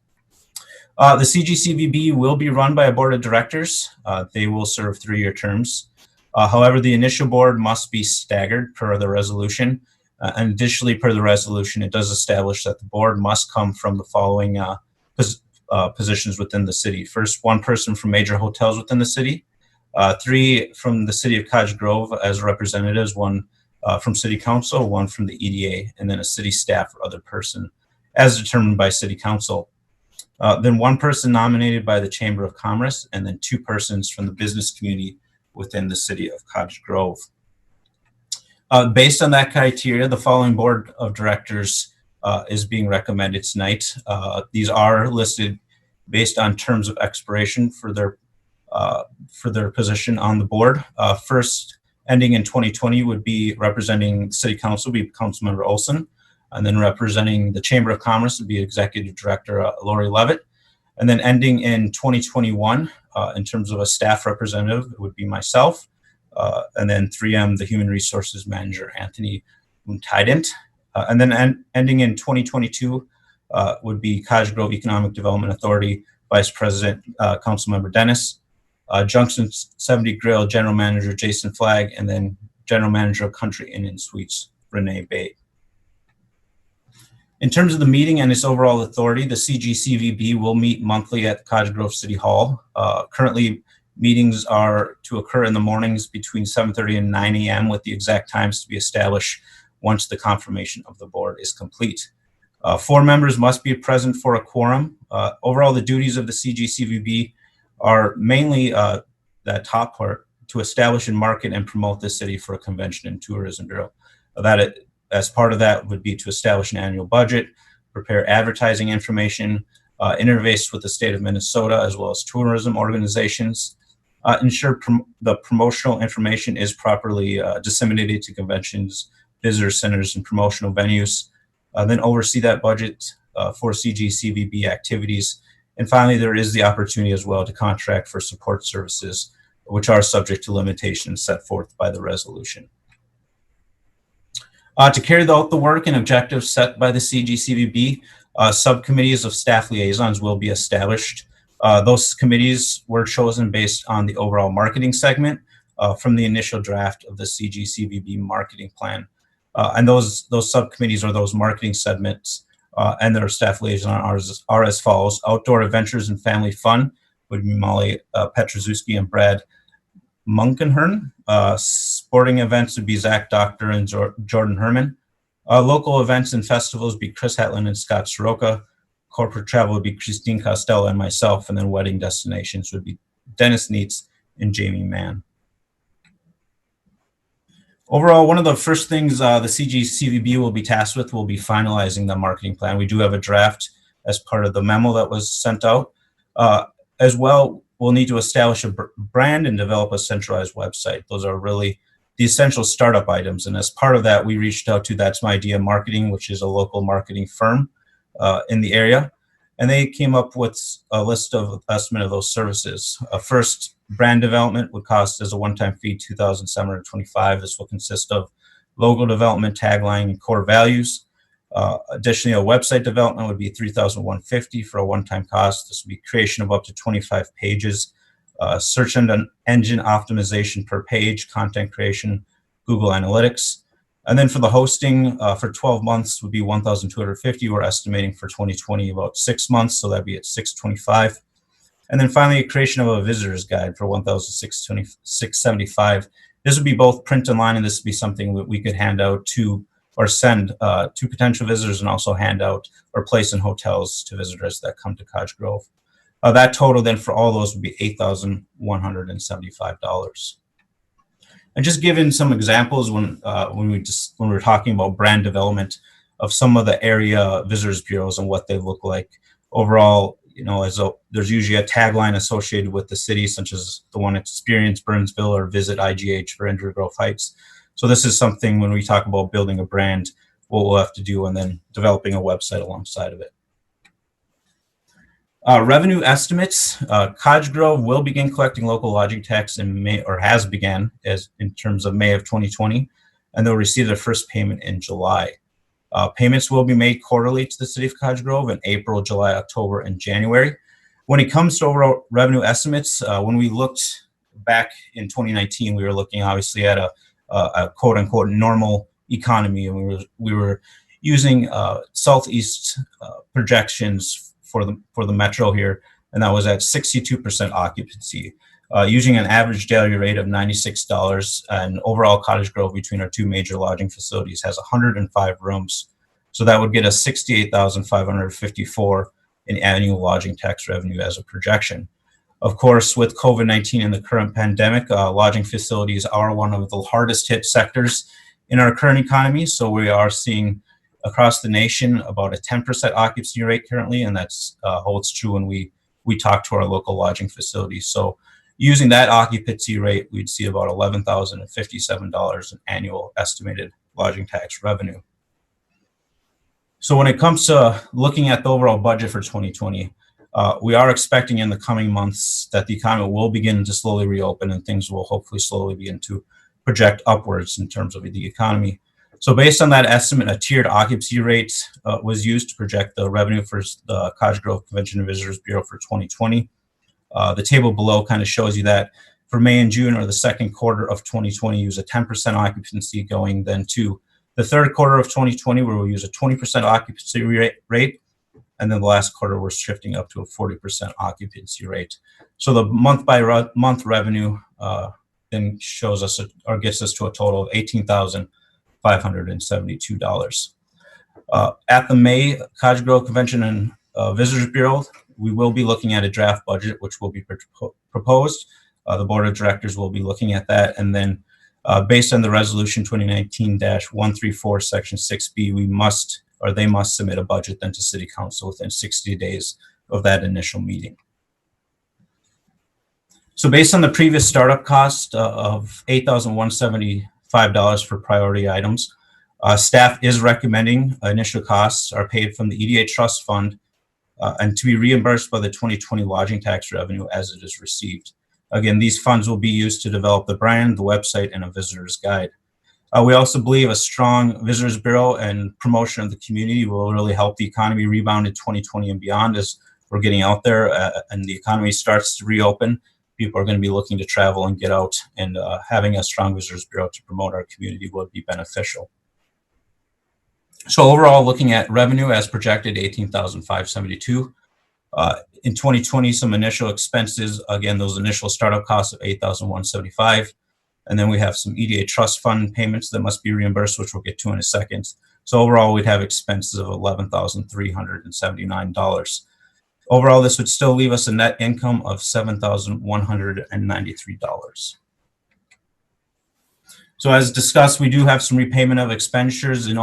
The CGCVB will be run by a board of directors. They will serve 3-year terms. However, the initial board must be staggered per the resolution. And additionally, per the resolution, it does establish that the board must come from the following positions within the city. First, 1 person from major hotels within the city, 3 from the City of Cottage Grove as representatives, 1 from City Council, 1 from the EDA, and then a city staff or other person as determined by City Council. Then 1 person nominated by the Chamber of Commerce, and then 2 persons from the business community within the City of Cottage Grove. Based on that criteria, the following board of directors is being recommended tonight. These are listed based on terms of expiration for their position on the board. First, ending in 2020 would be representing City Council, would be Councilmember Olson. And then representing the Chamber of Commerce would be Executive Director Lori Levitt. And then ending in 2021, in terms of a staff representative, it would be myself. And then 3M, the Human Resources Manager, Anthony Untitled. And then ending in 2022 would be Cottage Grove Economic Development Authority Vice President, Councilmember Dennis. Junction 70 Grill General Manager Jason Flagg, and then General Manager of Country Inn and Suites, Renee Bate. In terms of the meeting and its overall authority, the CGCVB will meet monthly at Cottage Grove City Hall. Currently, meetings are to occur in the mornings between 7:30 and 9 a.m. with the exact times to be established once the confirmation of the board is complete. 4 members must be present for a quorum. Overall, the duties of the CGCVB are mainly that top part, to establish and market and promote the city for a convention and tourism bureau. As part of that would be to establish an annual budget, prepare advertising information, interface with the state of Minnesota as well as tourism organizations, ensure the promotional information is properly disseminated to conventions, visitor centers, and promotional venues, then oversee that budget for CGCVB activities. And finally, there is the opportunity as well to contract for support services, which are subject to limitations set forth by the resolution. To carry out the work and objectives set by the CGCVB, subcommittees of staff liaisons will be established. Those committees were chosen based on the overall marketing segment from the initial draft of the CGCVB marketing plan. And those subcommittees or those marketing segments and their staff liaisons are as follows. Outdoor Adventures and Family Fun would be Molly Petrozewski and Brad Munkenhern. Sporting events would be Zach Doctor and Jordan Herman. Local events and festivals would be Chris Hetland and Scott Soroka. Corporate travel would be Christine Costello and myself. And then wedding destinations would be Dennis Neitz and Jamie Mann. Overall, one of the first things the CGCVB will be tasked with will be finalizing the marketing plan. We do have a draft as part of the memo that was sent out. As well, we'll need to establish a brand and develop a centralized website. Those are really the essential startup items. And as part of that, we reached out to That's My Idea Marketing, which is a local marketing firm in the area. And they came up with a list of estimate of those services. First, brand development would cost as a one-time fee $2,725. This will consist of logo development, tagline, and core values. Additionally, a website development would be $3,150 for a one-time cost. This would be creation of up to 25 pages, search engine optimization per page, content creation, Google Analytics. And then for the hosting for 12 months would be $1,250. We're estimating for 2020 about 6 months, so that'd be at $625. And then finally, a creation of a visitor's guide for $1,675. This would be both print and line, and this would be something that we could hand out to or send to potential visitors and also hand out or place in hotels to visitors that come to Cottage Grove. That total then for all those would be $8,175. And just giving some examples when we're talking about brand development of some of the area visitors bureaus and what they look like. Overall, there's usually a tagline associated with the city, such as the one Experience Burnsville or Visit IGH for Andrew Grove Heights. So this is something when we talk about building a brand, what we'll have to do, and then developing a website alongside of it. Revenue estimates. Cottage Grove will begin collecting local lodging tax in May, or has began in terms of May of 2020, and they'll receive their first payment in July. Payments will be made quarterly to the city of Cottage Grove in April, July, October, and January. When it comes to overall revenue estimates, when we looked back in 2019, we were looking obviously at a quote unquote normal economy, and we were using southeast projections for the metro here, and that was at 62% occupancy, using an average daily rate of $96. And overall, Cottage Grove, between our two major lodging facilities, has 105 rooms, so that would get us $68,554 in annual lodging tax revenue as a projection. Of course, with COVID-19 and the current pandemic, lodging facilities are one of the hardest hit sectors in our current economy. So we are seeing across the nation about a 10% occupancy rate currently, and that's holds true when we talk to our local lodging facilities. So using that occupancy rate, we'd see about $11,057 in annual estimated lodging tax revenue. So when it comes to looking at the overall budget for 2020, We are expecting in the coming months that the economy will begin to slowly reopen and things will hopefully slowly begin to project upwards in terms of the economy. So based on that estimate, a tiered occupancy rate was used to project the revenue for the Cottage Grove Convention and Visitors Bureau for 2020. The table below kind of shows you that for May and June, or the second quarter of 2020, use a 10% occupancy, going then to the third quarter of 2020, where we'll use a 20% occupancy rate. And then the last quarter, we're shifting up to a 40% occupancy rate. So the month by month revenue then shows us or gets us to a total of $18,572. At the May Cottage Grove Convention and Visitors Bureau, we will be looking at a draft budget, which will be proposed. The Board of Directors will be looking at that. And then based on the Resolution 2019-134, Section 6B, they must submit a budget then to City Council within 60 days of that initial meeting. So based on the previous startup cost of $8,175 for priority items, staff is recommending initial costs are paid from the EDA Trust Fund and to be reimbursed by the 2020 lodging tax revenue as it is received. Again, these funds will be used to develop the brand, the website, and a visitor's guide. We also believe a strong Visitors Bureau and promotion of the community will really help the economy rebound in 2020 and beyond. As we're getting out there and the economy starts to reopen, people are going to be looking to travel and get out, and having a strong Visitors Bureau to promote our community would be beneficial. So overall, looking at revenue as projected, $18,572. In 2020, some initial expenses, again, those initial startup costs of $8,175. And then we have some EDA Trust Fund payments that must be reimbursed, which we'll get to in a second. So overall, we'd have expenses of $11,379. Overall, this would still leave us a net income of $7,193. So as discussed, we do have some repayment of expenditures. In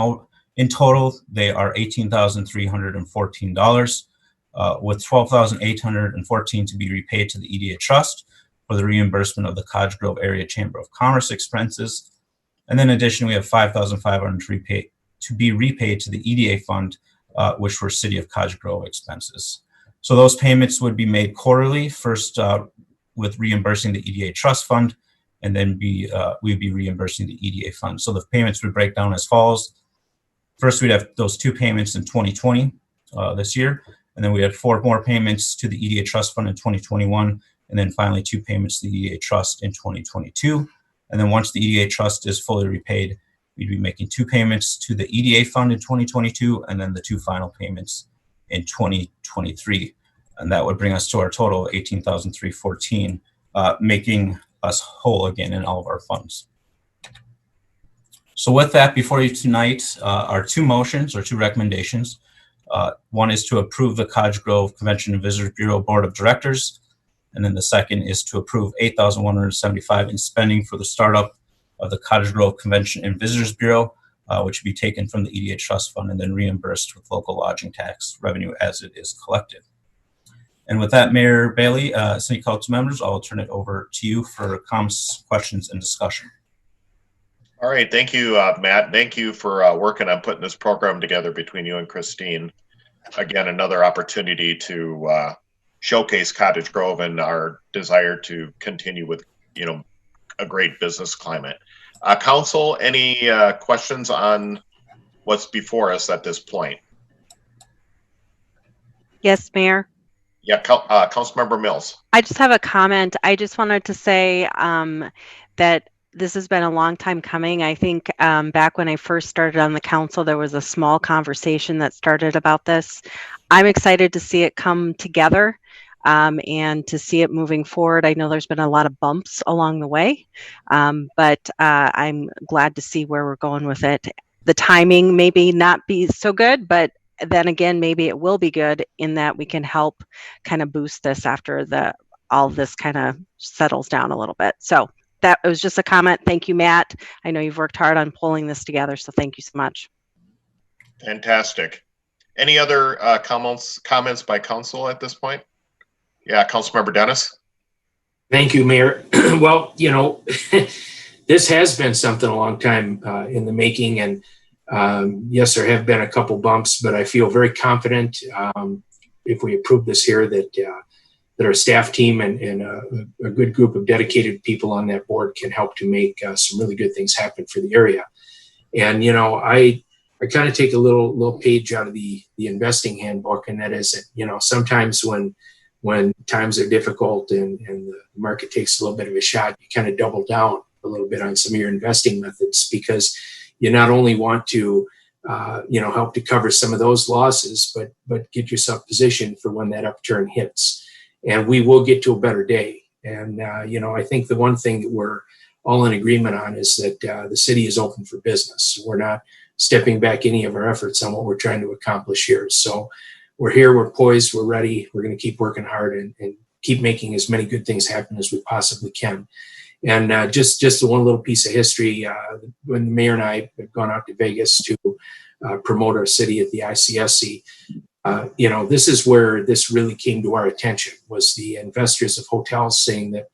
total, they are $18,314, with $12,814 to be repaid to the EDA Trust for the reimbursement of the Cottage Grove Area Chamber of Commerce expenses. And then in addition, we have $5,500 to be repaid to the EDA Fund, which were City of Cottage Grove expenses. So those payments would be made quarterly, first with reimbursing the EDA Trust Fund, and then we'd be reimbursing the EDA Fund. So the payments would break down as follows. First, we'd have those 2 payments in 2020, this year, and then we had 4 more payments to the EDA Trust Fund in 2021, and then finally 2 payments to the EDA Trust in 2022. And then once the EDA Trust is fully repaid, we'd be making 2 payments to the EDA Fund in 2022, and then the 2 final payments in 2023. And that would bring us to our total of $18,314, making us whole again in all of our funds. So with that, before you tonight are 2 motions or 2 recommendations. One is to approve the Cottage Grove Convention and Visitors Bureau Board of Directors. And then the second is to approve $8,175 in spending for the startup of the Cottage Grove Convention and Visitors Bureau, which would be taken from the EDA Trust Fund and then reimbursed with local lodging tax revenue as it is collected. And with that, Mayor Bailey, City Council members, I'll turn it over to you for comments, questions, and discussion. All right, thank you, Matt. Thank you for working on putting this program together between you and Christine. Again, another opportunity to showcase Cottage Grove and our desire to continue with, a great business climate. Council, any questions on what's before us at this point? Yes, Mayor. Yeah, Councilmember Mills. I just have a comment. I just wanted to say that this has been a long time coming. I think back when I first started on the council, there was a small conversation that started about this. I'm excited to see it come together and to see it moving forward. I know there's been a lot of bumps along the way, but I'm glad to see where we're going with it. The timing maybe not be so good, but then again, maybe it will be good in that we can help kind of boost this after all this kind of settles down a little bit. So that was just a comment. Thank you, Matt. I know you've worked hard on pulling this together, so thank you so much. Fantastic. Any other comments by council at this point? Yeah, Councilmember Dennis. Thank you, Mayor. Well, this has been something a long time in the making, and yes, there have been a couple bumps, but I feel very confident if we approve this here, that our staff team and a good group of dedicated people on that board can help to make some really good things happen for the area. And, you know, I kind of take a little page out of the investing handbook, and that is that, you know, sometimes when times are difficult and the market takes a little bit of a shot, you kind of double down a little bit on some of your investing methods, because you not only want to help to cover some of those losses, but get yourself positioned for when that upturn hits. And we will get to a better day. And, I think the one thing that we're all in agreement on is that the city is open for business. We're not stepping back any of our efforts on what we're trying to accomplish here. So we're here, we're poised, we're ready. We're going to keep working hard and keep making as many good things happen as we possibly can. And just the one little piece of history, when the mayor and I have gone out to Vegas to promote our city at the ICSC, this is where this really came to our attention, was the investors of hotels saying that,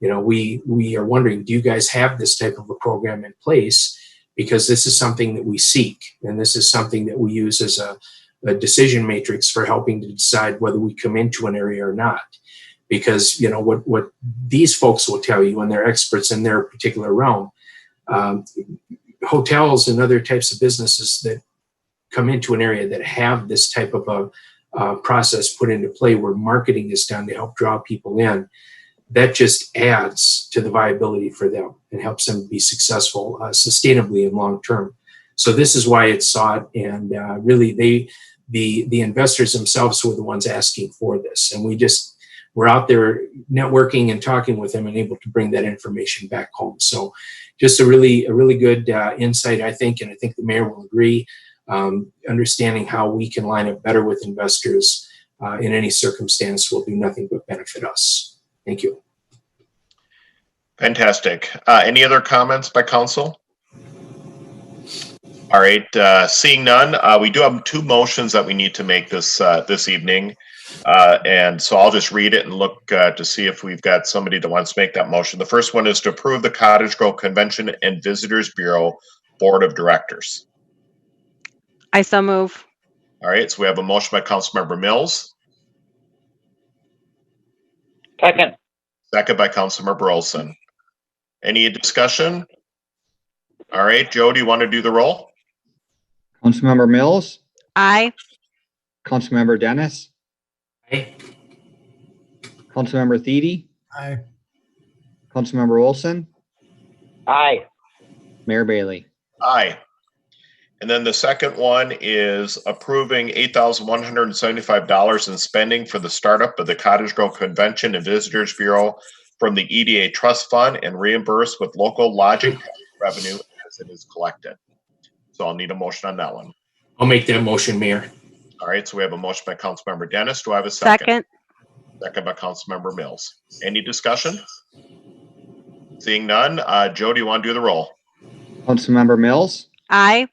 we are wondering, do you guys have this type of a program in place? Because this is something that we seek, and this is something that we use as a decision matrix for helping to decide whether we come into an area or not. Because, what these folks will tell you, and they're experts in their particular realm, hotels and other types of businesses that come into an area that have this type of a process put into play where marketing is done to help draw people in, that just adds to the viability for them and helps them be successful sustainably and long term. So this is why it's sought, and really the investors themselves were the ones asking for this, and we're out there networking and talking with them and able to bring that information back home. So just a really good insight, I think, and I think the mayor will agree, understanding how we can line up better with investors in any circumstance will do nothing but benefit us. Thank you. Fantastic. Any other comments by council? All right, seeing none, we do have two motions that we need to make this evening. And so I'll just read it and look to see if we've got somebody that wants to make that motion. The first one is to approve the Cottage Grove Convention and Visitors Bureau Board of Directors. I so move. All right, so we have a motion by Councilmember Mills. Second. Second by Councilmember Olson. Any discussion? All right, Joe, do you want to do the roll? Councilmember Mills, Aye. Councilmember Dennis, Aye. Councilmember Thiede, Aye. Councilmember Olson, Aye. Mayor Bailey. Aye. And then the second one is approving $8,175 in spending for the startup of the Cottage Grove Convention and Visitors Bureau from the EDA Trust Fund and reimburse with local lodging tax revenue as it is collected. So I'll need a motion on that one. I'll make that motion, Mayor. All right, so we have a motion by Councilmember Dennis. Do I have a second? Second. Second by Councilmember Mills. Any discussion? Seeing none, Joe, do you want to do the roll? Councilmember Mills, Aye.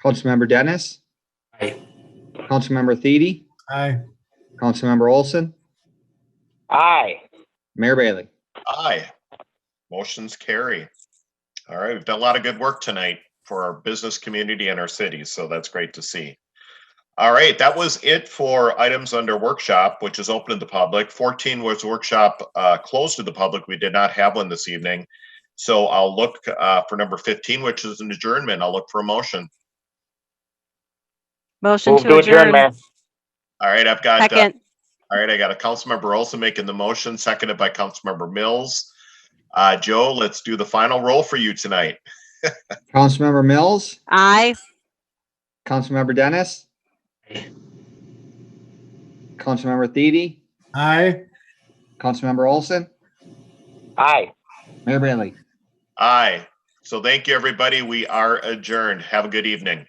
Councilmember Dennis, Aye. Councilmember Thiede, Aye. Councilmember Olson, Aye. Mayor Bailey. Aye. Motions carry. All right, we've done a lot of good work tonight for our business community and our city, so that's great to see. All right, that was it for items under workshop, which is open to the public. 14 was workshop closed to the public. We did not have one this evening. So I'll look for number 15, which is an adjournment. I'll look for a motion. Motion Move to adjourn. Mayor. All right, I've got Second. all right, I got a Councilmember Olson making the motion, seconded by Councilmember Mills. Joe, let's do the final roll for you tonight. Councilmember Mills, Aye. Councilmember Dennis, Councilmember Thiede, Aye. Councilmember Olson, Aye. Mayor Bailey. Aye. So thank you, everybody. We are adjourned. Have a good evening.